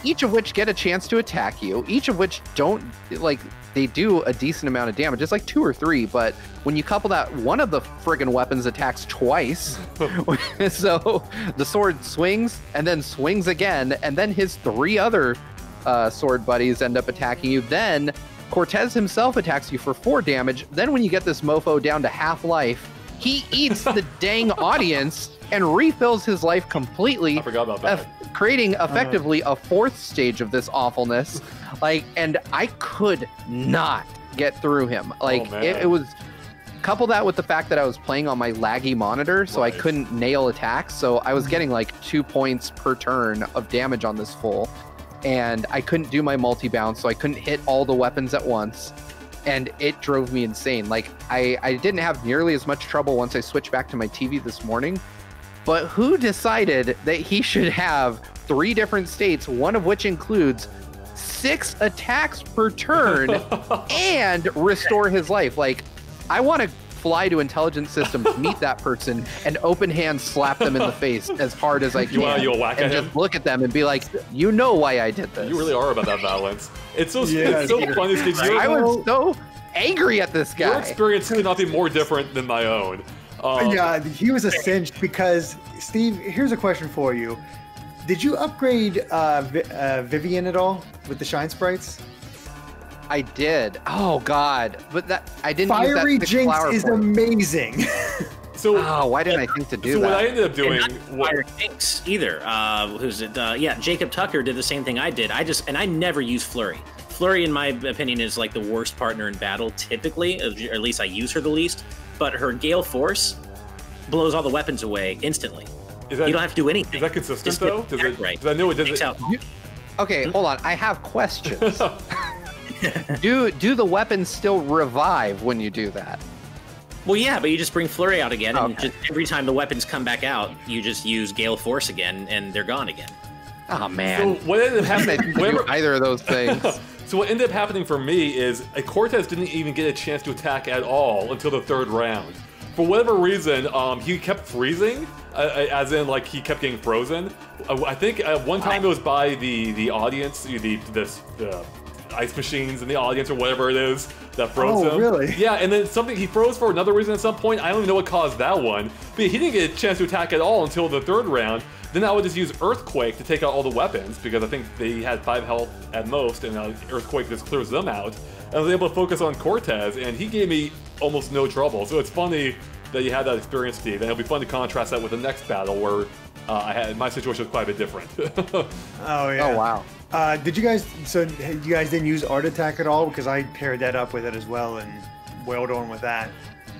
each of which get a chance to attack you, each of which don't, like, they do a decent amount of damage. It's like 2 or 3, but when you couple that, one of the friggin' weapons attacks twice. So the sword swings and then swings again, and then his 3 other sword buddies end up attacking you. Then Cortez himself attacks you for 4 damage. Then when you get this mofo down to half life, he eats the dang audience and refills his life completely. I forgot about that. Creating effectively a 4th stage of this awfulness. Like, and I could not get through him. Like, it was... Couple that with the fact that I was playing on my laggy monitor, so I couldn't nail attacks. So I was getting like 2 points per turn of damage on this full. And I couldn't do my multi-bounce, so I couldn't hit all the weapons at once. And it drove me insane. Like, I didn't have nearly as much trouble once I switched back to my TV this morning. But who decided that he should have 3 different states, one of which includes 6 attacks per turn and restore his life? Like, I want to fly to intelligence systems, meet that person, and open hand slap them in the face as hard as I can. You'll whack and at just him? look at them and be like, you know why I did this. You really are about that violence. It's so funny because I was so angry at this guy. Your experience could not be more different than my own. Yeah, he was a cinch because, Steve, here's a question for you. Did you upgrade Vivian at all with the shine sprites? I did. Oh God! But that I didn't. Fiery use that Jinx is amazing. So why didn't I think to do that? So what I ended up doing, Fire Jinx either. Who's it? Yeah, Jacob Tucker did the same thing I did. I never use Flurry. Flurry, in my opinion, is like the worst partner in battle typically, or at least I use her the least. But her Gale Force blows all the weapons away instantly. You don't have to do anything. Is that consistent though? Does I know it does it. Okay, hold on. I have questions. Do the weapons still revive when you do that? Well, yeah, but you just bring Flurry out again, and just every time the weapons come back out, you just use Gale Force again, and they're gone again. Oh man! So what ended up happening? Either of those things. So what ended up happening for me is Cortez didn't even get a chance to attack at all until the 3rd round. for whatever reason, he kept freezing, as in like he kept getting frozen. I think at one time it was by the audience, the ice machines in the audience or whatever it is that froze him. Oh, really? Yeah, and then he froze for another reason at some point. I don't even know what caused that one. But he didn't get a chance to attack at all until the third round. Then I would just use Earthquake to take out all the weapons because I think they had 5 health at most, and Earthquake just clears them out. And I was able to focus on Cortez, and he gave me almost no trouble. So it's funny that you had that experience, Steve, and it'll be fun to contrast that with the next battle where my situation was quite a bit different. Oh yeah. Oh wow. Did you guys? So you guys didn't use Art Attack at all? Because I paired that up with it as well and wailed on with that.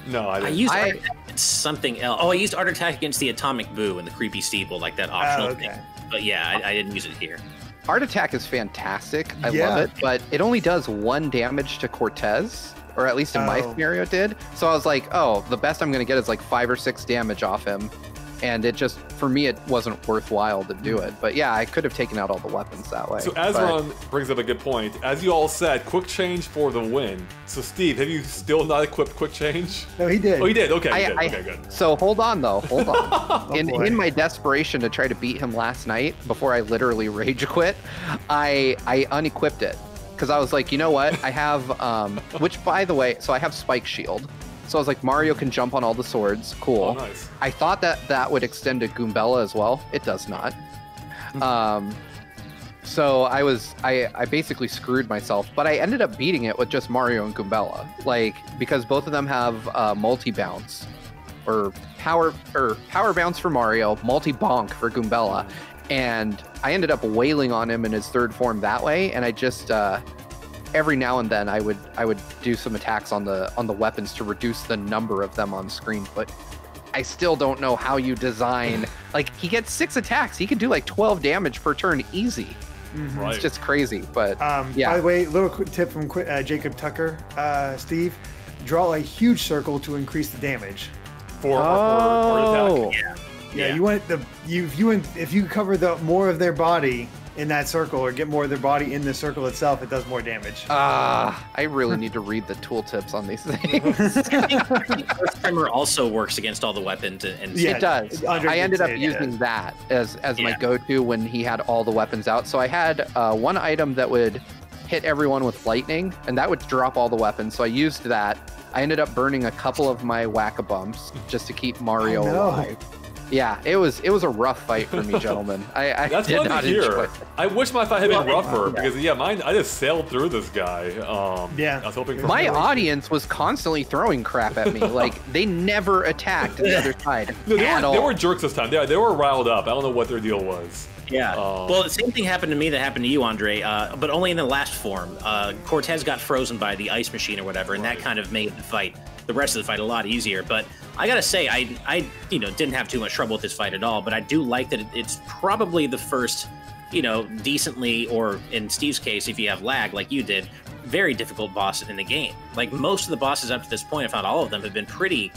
No, I didn't. I used Art Attack against something else. Oh, I used Art Attack against the Atomic Boo and the Creepy Steeple, like that optional thing. But yeah, I didn't use it here. Art Attack is fantastic. I love it, but it only does 1 damage to Cortez, or at least in my scenario it did. So I was like, oh, the best I'm going to get is like 5 or 6 damage off him. And it just, for me, it wasn't worthwhile to do it. But yeah, I could have taken out all the weapons that way. So Azron brings up a good point. As you all said, quick change for the win. So Steve, have you still not equipped quick change? No, he did. Oh, he did. Okay, okay, good. So hold on though, hold on. In my desperation to try to beat him last night, before I literally rage quit, I unequipped it. Because I was like, you know what? I have, which by the way, so I have Spike Shield. So I was like, Mario can jump on all the swords. Cool. Oh, nice. I thought that would extend to Goombella as well. It does not. So I basically screwed myself, but I ended up beating it with just Mario and Goombella, like because both of them have multi-bounce or power bounce for Mario, multi-bonk for Goombella, and I ended up wailing on him in his third form that way, and I just every now and then I would do some attacks on the weapons to reduce the number of them on screen, but I still don't know how you design. Like, he gets 6 attacks, he can do like 12 damage per turn easy. Right. It's just crazy. But yeah. By the way, little quick tip from Jacob Tucker, Steve: draw a huge circle to increase the damage. For attack. Yeah. You want if you cover more of their body in that circle, or get more of their body in the circle itself, it does more damage. I really need to read the tooltips on these things. First Timer also works against all the weapons. It does. I ended up using that as my go-to when he had all the weapons out. So I had one item that would hit everyone with lightning, and that would drop all the weapons. So I used that. I ended up burning a couple of my whack-a-bumps just to keep Mario alive. Yeah, it was a rough fight for me, gentlemen. I That's did fun not to hear. enjoy it. I wish my fight had been rougher because mine. I just sailed through this guy. I was hoping for my audience was constantly throwing crap at me. Like, they never attacked the other side. No, they were jerks this time. They were riled up. I don't know what their deal was. Yeah. Well, the same thing happened to me that happened to you, Andre, but only in the last form. Cortez got frozen by the ice machine or whatever, and that kind of made the rest of the fight a lot easier. But I gotta say, I didn't have too much trouble with this fight at all. But I do like that it's probably the first, decently, or in Steve's case, if you have lag like you did, very difficult boss in the game. Like, most of the bosses up to this point, if not all of them, have been pretty,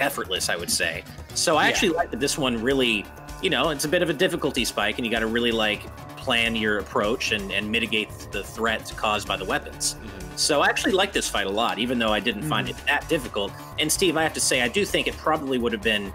effortless, I would say. So I actually like that this one really, it's a bit of a difficulty spike, and you got to really plan your approach and mitigate the threats caused by the weapons. So I actually like this fight a lot, even though I didn't find it that difficult. And Steve, I have to say, I do think it probably would have been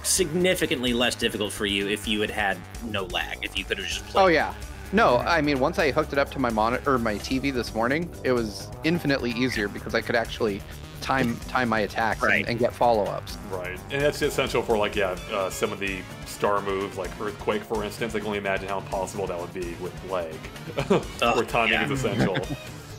significantly less difficult for you if you had no lag, if you could have just played. Oh yeah. No, once I hooked it up to my monitor or my TV this morning, it was infinitely easier because I could actually time my attacks and get follow-ups. Right, and that's essential for some of the star moves like Earthquake, for instance. I can only imagine how impossible that would be with lag, where timing is essential.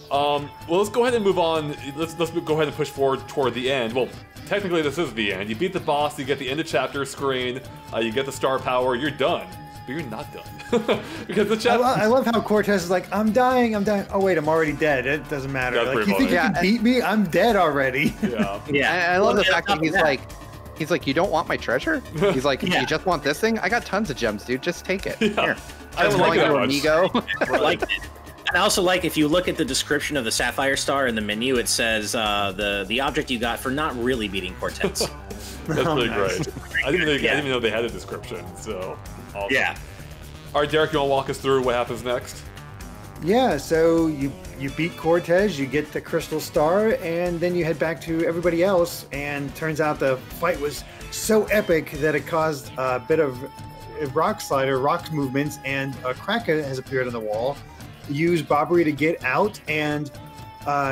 Well, let's go ahead and move on. Let's go ahead and push forward toward the end. Well, technically this is the end. You beat the boss, you get the end of chapter screen, you get the star power, you're done. But you're not done. Because the chapter... I love how Cortez is like, I'm dying. Oh wait, I'm already dead. It doesn't matter. That's you think you can beat me? I'm dead already. Yeah. I love the fact that he's like, you don't want my treasure? He's like, you just want this thing? I got tons of gems, dude. Just take it. Here. I don't like it much. Amigo. And I also like, if you look at the description of the Sapphire Star in the menu, it says the object you got for not really beating Cortez. That's pretty great. I didn't even know they had a description, so awesome. Yeah. All right, Derek, you want to walk us through what happens next? Yeah, so you beat Cortez, you get the crystal star, and then you head back to everybody else, and turns out the fight was so epic that it caused a bit of rock movements, and a crack has appeared on the wall. You use Bobbery to get out, and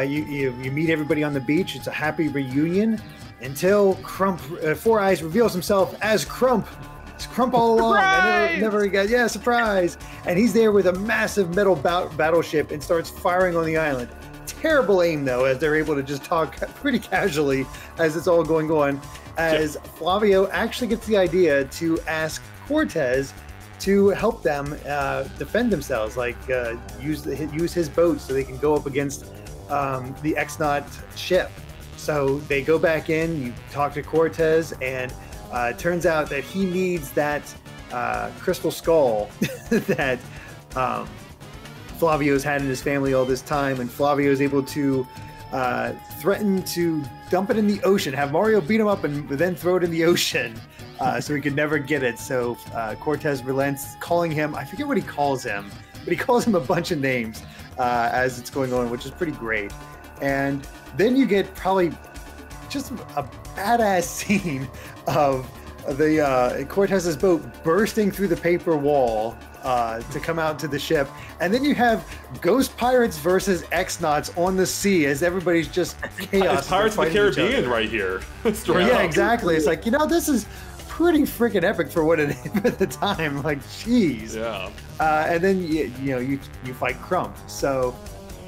you meet everybody on the beach. It's a happy reunion until Crump, Four Eyes reveals himself as Crump. It's Crump all along. I never got, yeah, surprise. And he's there with a massive metal battleship and starts firing on the island. Terrible aim, though, as they're able to just talk pretty casually as it's all going on. As Flavio actually gets the idea to ask Cortez to help them defend themselves, like use his boat so they can go up against the X-Naut ship. So they go back in, you talk to Cortez, and it turns out that he needs that crystal skull that Flavio's had in his family all this time, and Flavio is able to threaten to dump it in the ocean, have Mario beat him up and then throw it in the ocean so he could never get it. So Cortez relents, calling him, I forget what he calls him, but he calls him a bunch of names as it's going on, which is pretty great. And then you get probably just a badass scene of the Cortez's boat bursting through the paper wall to come out to the ship, and then you have Ghost Pirates versus X-Nauts on the sea as everybody's just chaos. It's Pirates of the Caribbean right here. Yeah, exactly. It's like, this is pretty freaking epic for what it is at the time. Like, jeez. Yeah. And then you fight Crump. So.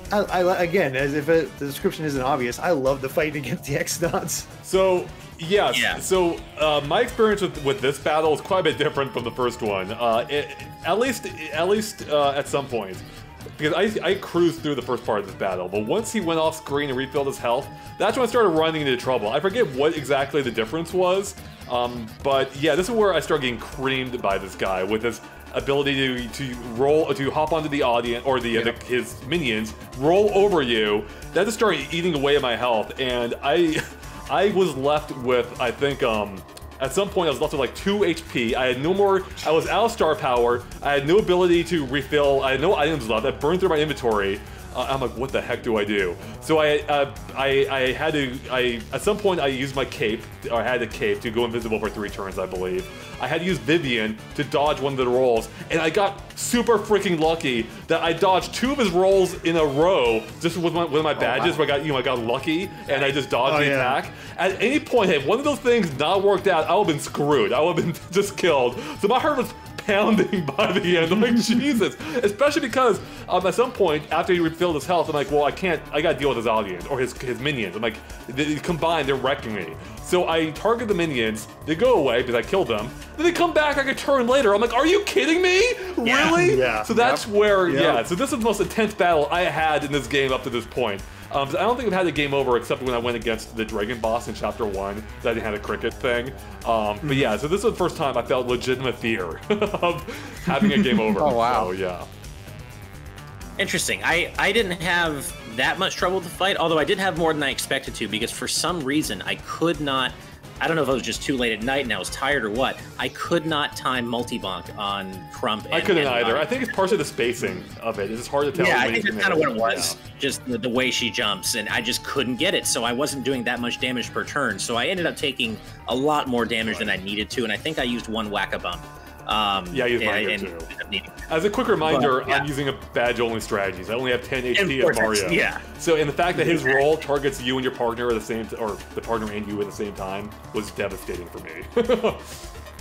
I again, as if the description isn't obvious, I love the fight against the X-Nauts. So, yes. Yeah. So, my experience with this battle is quite a bit different from the first one. At least at some point. Because I cruised through the first part of this battle, but once he went off screen and refilled his health, that's when I started running into trouble. I forget what exactly the difference was, but yeah, this is where I started getting creamed by this guy with his ability to hop onto the audience or his minions, roll over you. That just started eating away at my health, and I was left with, I think, at some point I was left with like 2 HP. I had no more, I was out of star power, I had no ability to refill, I had no items left, I burned through my inventory. I'm like, what the heck do I do? So I had to, at some point I used my cape, or I had a cape to go invisible for 3 turns, I believe. I had to use Vivian to dodge one of the rolls, and I got super freaking lucky that I dodged 2 of his rolls in a row just with my badges, where I got lucky, and I just dodged the attack. At any point, if one of those things not worked out, I would have been screwed. I would have been just killed. So my heart was pounding by the end. I'm like, Jesus. Especially because at some point, after he refilled his health, I'm like, well, I gotta deal with his audience, or his minions. I'm like, combined, they're wrecking me. So I target the minions, they go away because I killed them, then they come back like a turn later. I'm like, are you kidding me? Yeah. Really? Yeah. So that's where, so this is the most intense battle I had in this game up to this point. I don't think I've had a game over except when I went against the Dragon Boss in Chapter 1, that I didn't have a cricket thing. But yeah, so this is the first time I felt legitimate fear of having a game over. Oh, wow. So, yeah. Interesting. I didn't have that much trouble to fight, although I did have more than I expected to, because for some reason I could not, I don't know if it was just too late at night and I was tired or what, I could not time multi-bonk on Crump. I couldn't either. I think it's partially the spacing of it. It's just hard to tell. Yeah, I think that's kind of what it was. Yeah. Just the way she jumps, and I just couldn't get it, so I wasn't doing that much damage per turn. So I ended up taking a lot more damage than I needed to, and I think I used 1 whack-a-bump. Yeah, I use mine here too. As a quick reminder, I'm using a badge-only strategies. I only have 10 HP as Mario. Yeah. So, and the fact that his roll targets you and your partner at the same, or the partner and you at the same time, was devastating for me.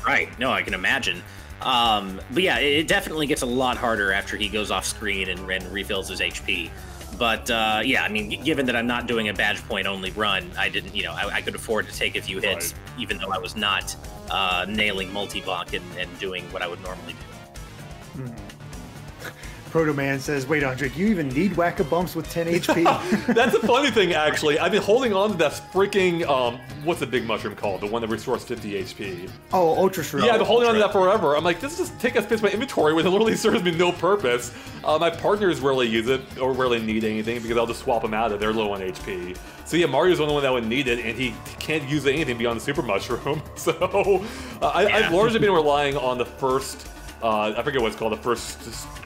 Right. No, I can imagine. But yeah, it definitely gets a lot harder after he goes off screen and refills his HP. But yeah, I mean, given that I'm not doing a badge point only run, I didn't, I could afford to take a few hits, even though I was not nailing multi-bonk and doing what I would normally do. Proto Man says, wait, Andre, do you even need whack-a-bumps with 10 HP? That's a funny thing, actually. I've been holding on to that freaking, what's the big mushroom called? The one that restores 50 HP. Oh, Ultra Shroud. Yeah, I've been holding on to that forever. I'm like, this is just take up space in my inventory when it literally serves me no purpose. My partners rarely use it or rarely need anything because I'll just swap them out if they're low on HP. So yeah, Mario's the only one that would need it, and he can't use anything beyond the super mushroom. So I've largely been relying on the first I forget what it's called, the first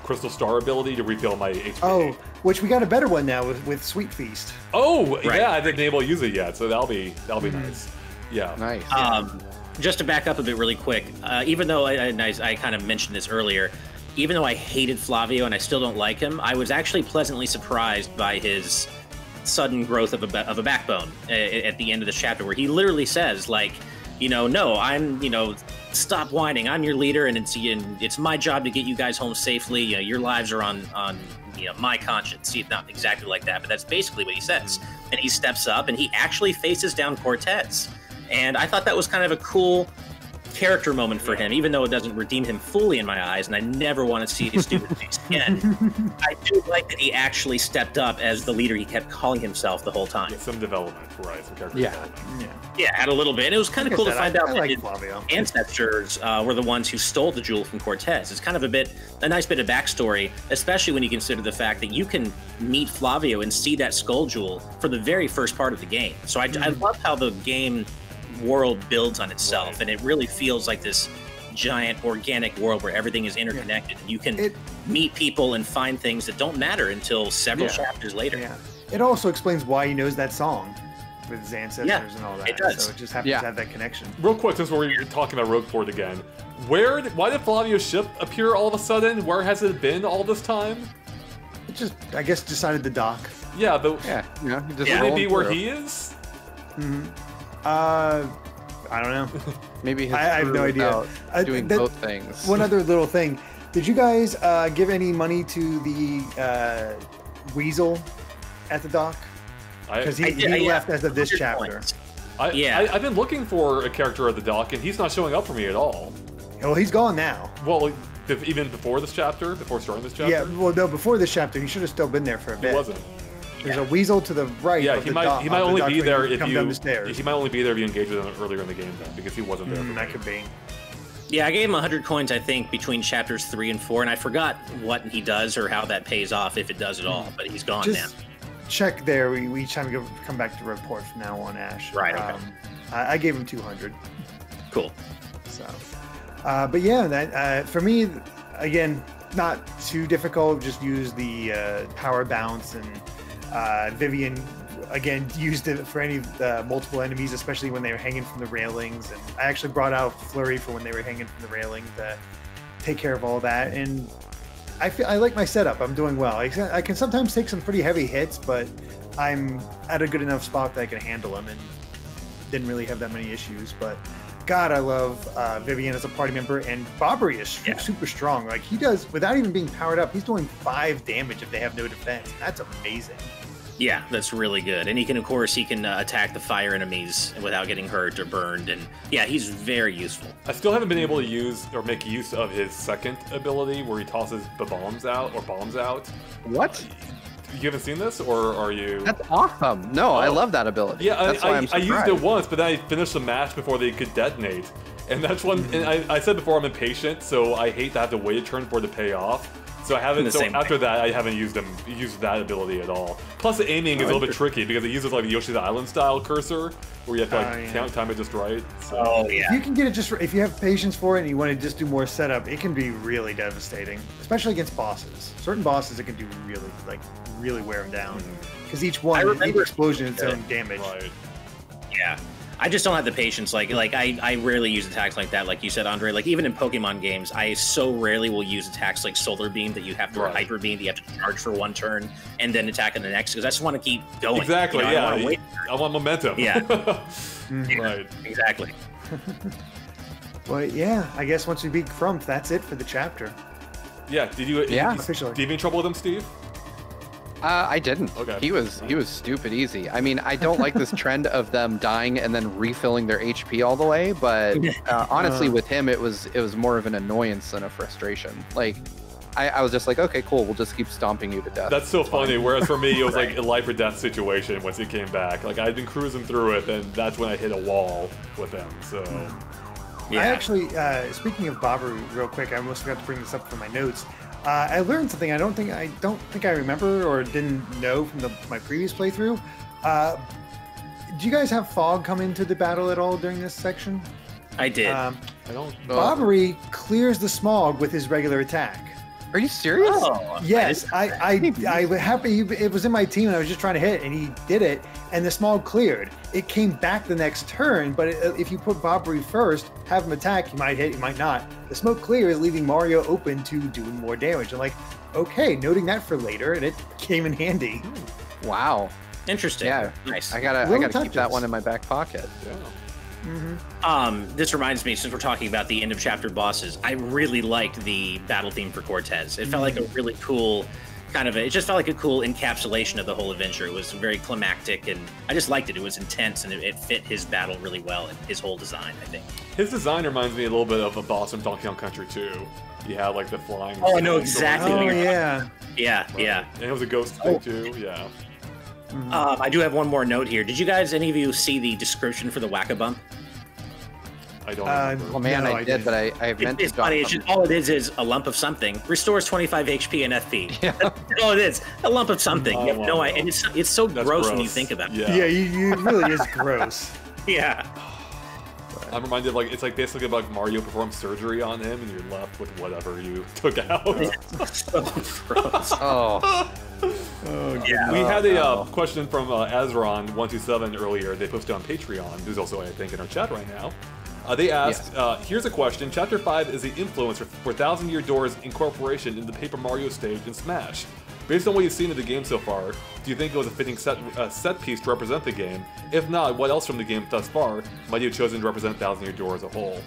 Crystal Star ability to refill my HP. Oh, which we got a better one now with Sweet Feast. Oh, Right. yeah, I haven't been able to use it yet, so that'll be nice. Yeah. Nice. Just to back up a bit really quick, even though I kind of mentioned this earlier, even though I hated Flavio and I still don't like him, I was actually pleasantly surprised by his sudden growth of a backbone at the end of the chapter, where he literally says, like, no, I'm, stop whining. I'm your leader, and it's my job to get you guys home safely. Your lives are on my conscience. See, not exactly like that, but that's basically what he says. And he steps up and he actually faces down Cortez. And I thought that was kind of a cool character moment for him, even though it doesn't redeem him fully in my eyes, and I never want to see his stupid face again. I do like that he actually stepped up as the leader he kept calling himself the whole time. Yeah, some development, right? Some character development. Yeah, had a little bit. And it was kind of cool to find out that his Flavio. ancestors were the ones who stole the jewel from Cortez. It's kind of a nice bit of backstory, especially when you consider the fact that you can meet Flavio and see that skull jewel for the very first part of the game. So I love how the game world builds on itself, and it really feels like this giant organic world where everything is interconnected. And you can meet people and find things that don't matter until several chapters later. Yeah. It also explains why he knows that song with his ancestors and all that. It does. So it just happens to have that connection. Real quick, since we're talking about Rogueport again, why did Flavio's ship appear all of a sudden? Where has it been all this time? It just, I guess, decided to dock. Yeah, but just would it be where he is? I don't know. Maybe his I have no idea. Doing both things. One other little thing. Did you guys give any money to the weasel at the dock? Because he left as of this chapter. I've been looking for a character at the dock, and he's not showing up for me at all. Well, he's gone now. Well, even before this chapter, before starting this chapter? Yeah, well, no, before this chapter, he should have still been there for a bit. He wasn't. There's a weasel to the right. Yeah, he might only be there if you down the stairs. He might only be there if you engage with him earlier in the game, then, because he wasn't there. That could be. Yeah, I gave him 100 coins, I think, between chapters 3 and 4, and I forgot what he does or how that pays off, if it does at all. But he's gone now. Check there. We each time come back to report from now on, Ash. Right. Okay. I gave him 200. Cool. So, but yeah, that for me, again, not too difficult. Just use the power bounce, and Vivian again used it for any multiple enemies, especially when they were hanging from the railings. And I actually brought out Flurry for when they were hanging from the railing to take care of all that. And I like my setup. I'm doing well. I can sometimes take some pretty heavy hits, but I'm at a good enough spot that I can handle them, and didn't really have that many issues. But God, I love Vivian as a party member, and Bobbery is super strong. Like, he does, without even being powered up, he's doing 5 damage if they have no defense. That's amazing. Yeah, that's really good. And he can attack the fire enemies without getting hurt or burned. And yeah, he's very useful. I still haven't been able to use or make use of his second ability where he tosses the bombs out. What? You haven't seen this, or are you? That's awesome. No, I love that ability. Yeah, that's why I used it once, but then I finished the match before they could detonate. And that's one. And I said before, I'm impatient, so I hate to have to wait a turn for it to pay off. So I haven't. So after that, I haven't used that ability at all. Plus, the aiming is a little bit tricky because it uses like the Yoshi's Island style cursor, where you have to time it just right. So. If you can get it if you have patience for it and you want to just do more setup, it can be really devastating, especially against bosses. Certain bosses, it can do really wear them down because each explosion is its own damage. Right. Yeah. I just don't have the patience. Like I rarely use attacks like that. Like you said, Andre, like even in Pokemon games, I so rarely will use attacks like Solar Beam that you have to, or Hyper Beam that you have to charge for one turn and then attack in the next, because I just want to keep going. Exactly, I want momentum. Yeah. Right. Exactly. Well, yeah, I guess once we beat Crump, that's it for the chapter. Yeah, officially. Did you have any trouble with him, Steve? I didn't. Okay. He was stupid easy. I mean, I don't like this trend of them dying and then refilling their HP all the way, but honestly, with him, it was more of an annoyance than a frustration. Like, I was just like, okay, cool, we'll just keep stomping you to death. That's so funny. Whereas for me, it was like a life or death situation once he came back. Like, I'd been cruising through it, and that's when I hit a wall with him. So. Yeah. I actually, speaking of Bobbery, real quick, I almost forgot to bring this up for my notes. I learned something I don't think I remember or didn't know from my previous playthrough. Do you guys have fog come into the battle at all during this section? I did. I don't. Bobbery clears the smog with his regular attack. Are you serious? Oh, Yes, I happy it was in my team and I was just trying to hit and he did it and the smog cleared. It came back the next turn, but if you put Bobbery first, have him attack, he might hit, he might not. The smoke clears, leaving Mario open to doing more damage. I'm like, okay, noting that for later, and it came in handy. Wow. Interesting. Yeah, Nice. I gotta keep that one in my back pocket. Yeah. This reminds me, since we're talking about the end of chapter bosses, I really liked the battle theme for Cortez. It felt like a really cool it just felt like a cool encapsulation of the whole adventure. It was very climactic, and I just liked it. It was intense, and it fit his battle really well, and his whole design, I think. His design reminds me a little bit of a boss from Donkey Kong Country 2. He had like the flying. Oh, I know exactly what you're yeah. Yeah, Right. yeah. And it was a ghost thing too. Yeah. I do have one more note here. Did you guys, any of you, see the description for the Whack-A-Bump? I don't remember. Oh man, No, I I did, but I meant to. It's funny. It's just, all it is a lump of something. Restores 25 HP and FP. Yeah. That's all it is. A lump of something. Oh, You have no wow. idea. And it's so That's gross when you think about it. Yeah. Yeah, you really is gross. Yeah. I'm reminded it's like basically like Mario performed surgery on him, and you're left with whatever you took out. So gross. Oh, Yeah. We had a question from Azron127 earlier. They posted on Patreon, who's also, I think, in our chat right now. They asked, here's a question. Chapter 5 is the influencer for Thousand Year Door's incorporation in the Paper Mario stage in Smash. Based on what you've seen of the game so far, do you think it was a fitting set piece to represent the game? If not, what else from the game thus far might you have chosen to represent Thousand Year Door as a whole?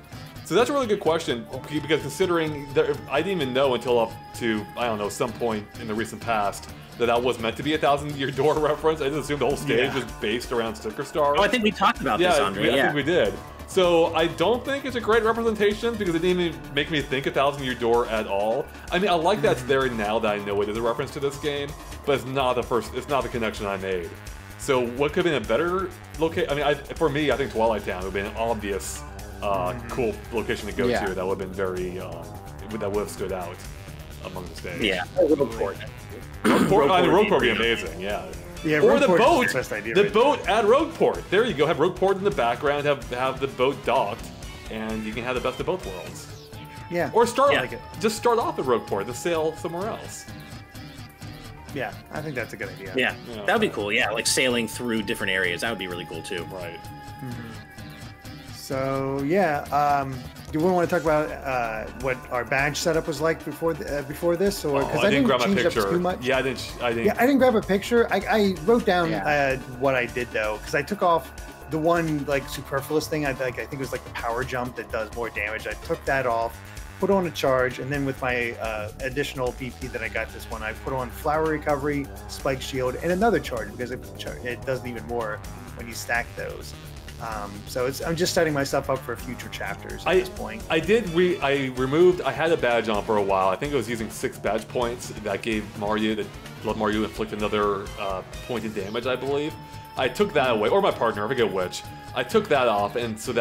So that's a really good question, because considering that I didn't even know until up to, I don't know, some point in the recent past that was meant to be a Thousand Year Door reference. I just assumed the whole stage was based around Sticker Star. Oh, I think we talked about this, Andre. I think we did. So I don't think it's a great representation because it didn't even make me think of Thousand Year Door at all. I mean, I like that it's there now that I know it is a reference to this game, but it's not the connection I made. So what could have been a better location? I mean, for me, I think Twilight Town would have been an obvious, cool location to go to. That would have been very, that would have stood out among the stage. Yeah. Rogueport. Rogueport would be amazing. Yeah. Yeah, Or the Rogueport boat, is the best idea, the right? boat at Rogueport. There you go. Have Rogueport in the background. Have the boat docked, and you can have the best of both worlds. Yeah. Or start like it. just start off at Rogueport to sail somewhere else. Yeah, I think that's a good idea. Yeah, Yeah. that would be cool. Yeah, like sailing through different areas. That would be really cool, too. Right. So yeah, do we want to talk about what our badge setup was like before this, or I didn't grab my change up picture. too much? Yeah, I didn't. Yeah, I didn't grab a picture. I wrote down Yeah. what I did though, because I took off the one like superfluous thing. I think it was like the power jump that does more damage. I took that off, put on a charge, and then with my additional BP that I got this one, I put on flower recovery, spike shield, and another charge because it does even more when you stack those. So I'm just setting myself up for future chapters at this point. I had a badge on for a while. I think I was using 6 badge points that gave Mario, that let Mario inflict another pointed damage, I believe. I took that away, or my partner, I forget which. I took that off, and so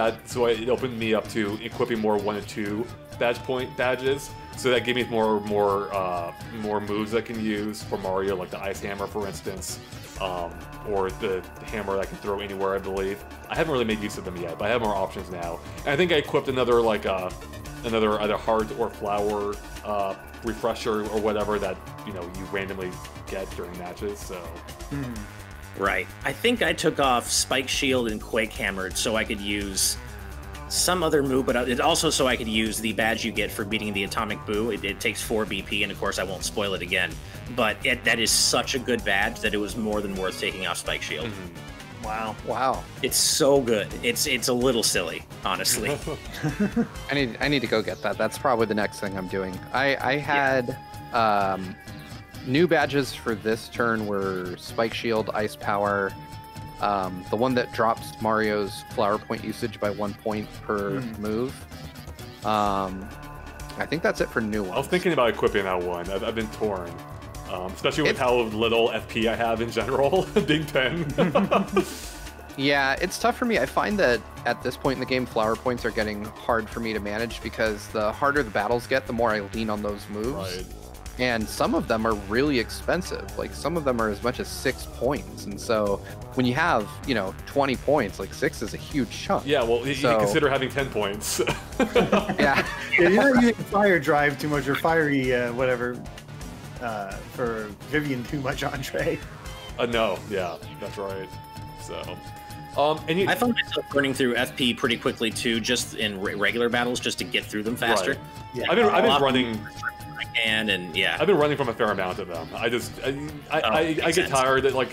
it opened me up to equipping more 1 and 2 badges. So that gave me more moves I can use for Mario, like the ice hammer, for instance. Or the hammer that I can throw anywhere, I believe. I haven't really made use of them yet, but I have more options now. And I think I equipped another either heart or flower refresher or whatever that you randomly get during matches. So. Right. I think I took off Spike Shield and Quake Hammered so I could use some other move, but it also so I could use the badge you get for beating the Atomic Boo. It takes 4 BP, and of course I won't spoil it again. But that is such a good badge that it was more than worth taking off Spike Shield. Wow. It's so good. It's a little silly, honestly. I need to go get that. That's probably the next thing I'm doing. I had new badges for this turn were Spike Shield, Ice Power, the one that drops Mario's flower point usage by 1 point per move. I think that's it for new ones. I was thinking about equipping that one. I've been torn. Especially with how little FP I have in general, being 10. Yeah, it's tough for me. I find that at this point in the game, flower points are getting hard for me to manage because the harder the battles get, the more I lean on those moves. Right. And some of them are really expensive. Like some of them are as much as 6 points. And so when you have, 20 points, like 6 is a huge chunk. Yeah, well, you consider having 10 points. Yeah. You're not using fire drive too much or fiery whatever for Vivian too much, Andre. No, yeah, that's right. So, I found myself burning through FP pretty quickly too, just in regular battles, just to get through them faster. Right. Yeah. I've been running. I've been running from a fair amount of them. I get sense. tired that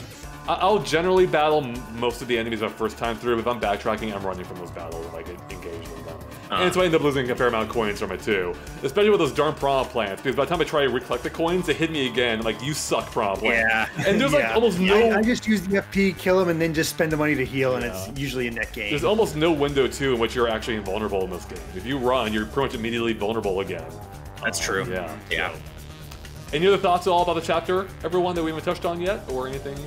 I'll generally battle most of the enemies my first time through. If I'm backtracking, I'm running from those battles and I get engaged with them. And so I end up losing a fair amount of coins from it too. Especially with those darn piranha plants, because by the time I try to recollect the coins, they hit me again, like, you suck, piranha plant. Yeah. And there's almost no... I just use the FP, kill him, and then just spend the money to heal, and it's usually a net gain. There's almost no window too in which you're actually invulnerable in this game. If you run, you're pretty much immediately vulnerable again. That's true. Yeah. So. Any other thoughts at all about the chapter, everyone, that we haven't touched on yet, or anything?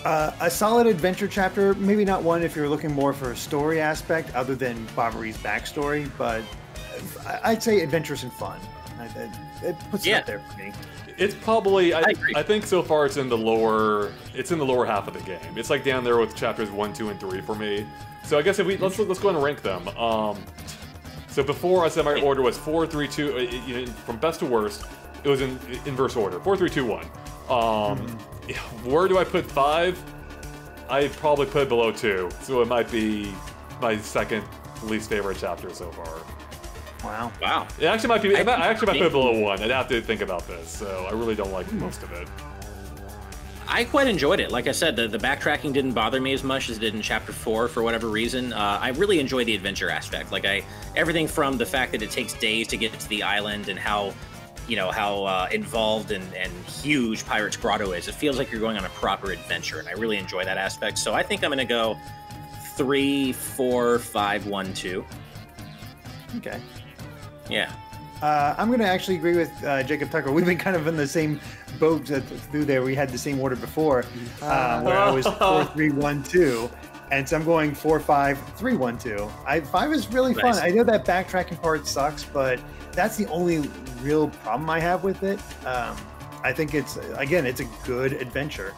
A solid adventure chapter, maybe not one if you're looking more for a story aspect other than Barbari's backstory, but I'd say adventurous and fun. It puts it up there for me. It's probably, I agree. I think so far it's in the lower half of the game. It's like down there with chapters 1, 2, and 3 for me. So I guess if let's go ahead and rank them. So before I said my order was 4, 3, 2, from best to worst. It was in inverse order, 4, 3, 2, 1. Where do I put 5? I'd probably put it below 2, so it might be my second least favorite chapter so far. Wow. It actually might be. I actually might put it below 1. I'd have to think about this, so I really don't like most of it. I quite enjoyed it. Like I said, the backtracking didn't bother me as much as it did in Chapter 4 for whatever reason. I really enjoy the adventure aspect. Everything from the fact that it takes days to get to the island and how involved and huge Pirate's Grotto is. It feels like you're going on a proper adventure, and I really enjoy that aspect. So I think I'm going to go 3, 4, 5, 1, 2. Okay. Yeah. I'm going to actually agree with Jacob Tucker. We've been kind of in the same boat through there. We had the same order before, where I was 4, 3, 1, 2. And so I'm going 4, 5, 3, 1, 2. 5 is really fun. Nice. I know that backtracking part sucks, but that's the only real problem I have with it. I think it's a good adventure.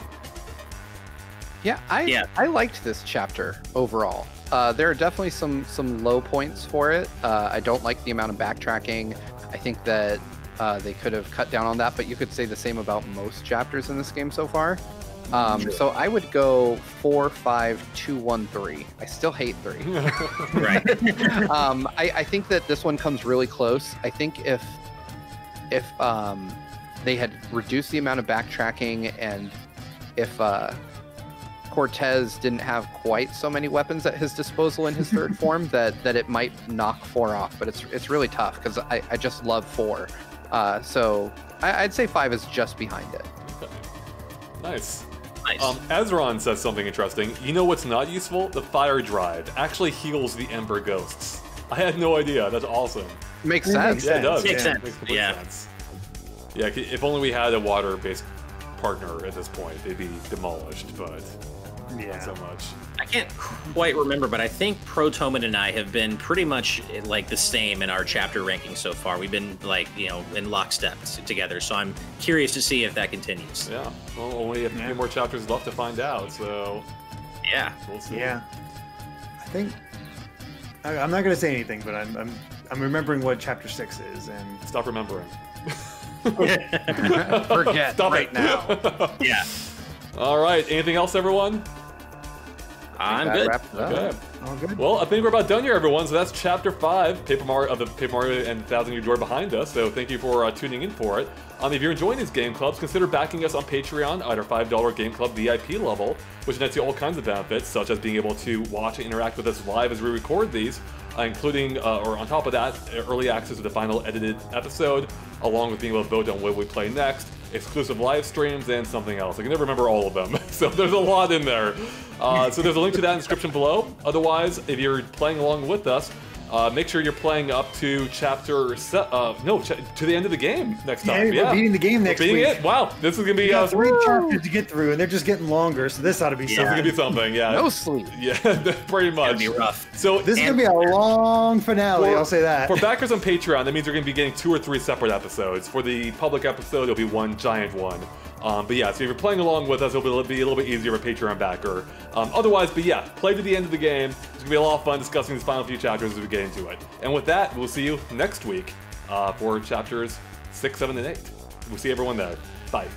Yeah, I liked this chapter overall. There are definitely some low points for it. I don't like the amount of backtracking. I think that they could have cut down on that, but you could say the same about most chapters in this game so far. So I would go 4, 5, 2, 1, 3. I still hate 3. Right. I think that this one comes really close. I think if they had reduced the amount of backtracking, and if Cortez didn't have quite so many weapons at his disposal in his third form, that it might knock 4 off. But it's really tough because I just love 4. So I'd say 5 is just behind it. Okay. Nice. Nice. Ezron says something interesting. You know what's not useful? The fire drive actually heals the Ember Ghosts. I had no idea. That's awesome. Makes sense. Yeah, it does. Makes sense. Makes complete Yeah. sense. Yeah, if only we had a water-based partner at this point, they'd be demolished, but not so much. I can't quite remember, but I think Protoman and I have been pretty much like the same in our chapter ranking so far. We've been in lockstep together, so I'm curious to see if that continues. Yeah, well, only a few more chapters left to find out, so Yeah. we'll see. Yeah. I think I'm not going to say anything, but I'm remembering what chapter 6 is, and Stop remembering. Forget Stop right it. now. Yeah. All right, anything else, everyone? I'm That good. wraps it up. Okay. all good. Well, I think we're about done here, everyone. So that's Chapter 5, Paper Mario and 1,000 Year Door behind us. So thank you for tuning in for it. If you're enjoying these game clubs, consider backing us on Patreon at our $5 Game Club VIP level, which nets you all kinds of benefits, such as being able to watch and interact with us live as we record these, including, or on top of that, early access to the final edited episode, along with being able to vote on what we play next, exclusive live streams, and something else. I can never remember all of them, so there's a lot in there. So there's a link to that in the description below. Otherwise, if you're playing along with us, make sure you're playing up to chapter to the end of the game next time. Yeah, we're beating the game next week. It. Wow, this is gonna be 3 chapters to get through, and they're just getting longer. So this ought to be something. This is gonna be something. Yeah. No sleep. Yeah, pretty much. It'll be rough. So this is gonna be a long finale. I'll say that. For backers on Patreon, that means you're gonna be getting 2 or 3 separate episodes. For the public episode, it'll be one giant one. But yeah, so if you're playing along with us, it'll be a little bit easier for a Patreon backer. Otherwise, but yeah, play to the end of the game. It's gonna be a lot of fun discussing these final few chapters as we get into it. And with that, we'll see you next week for chapters 6, 7, and 8. We'll see everyone there. Bye.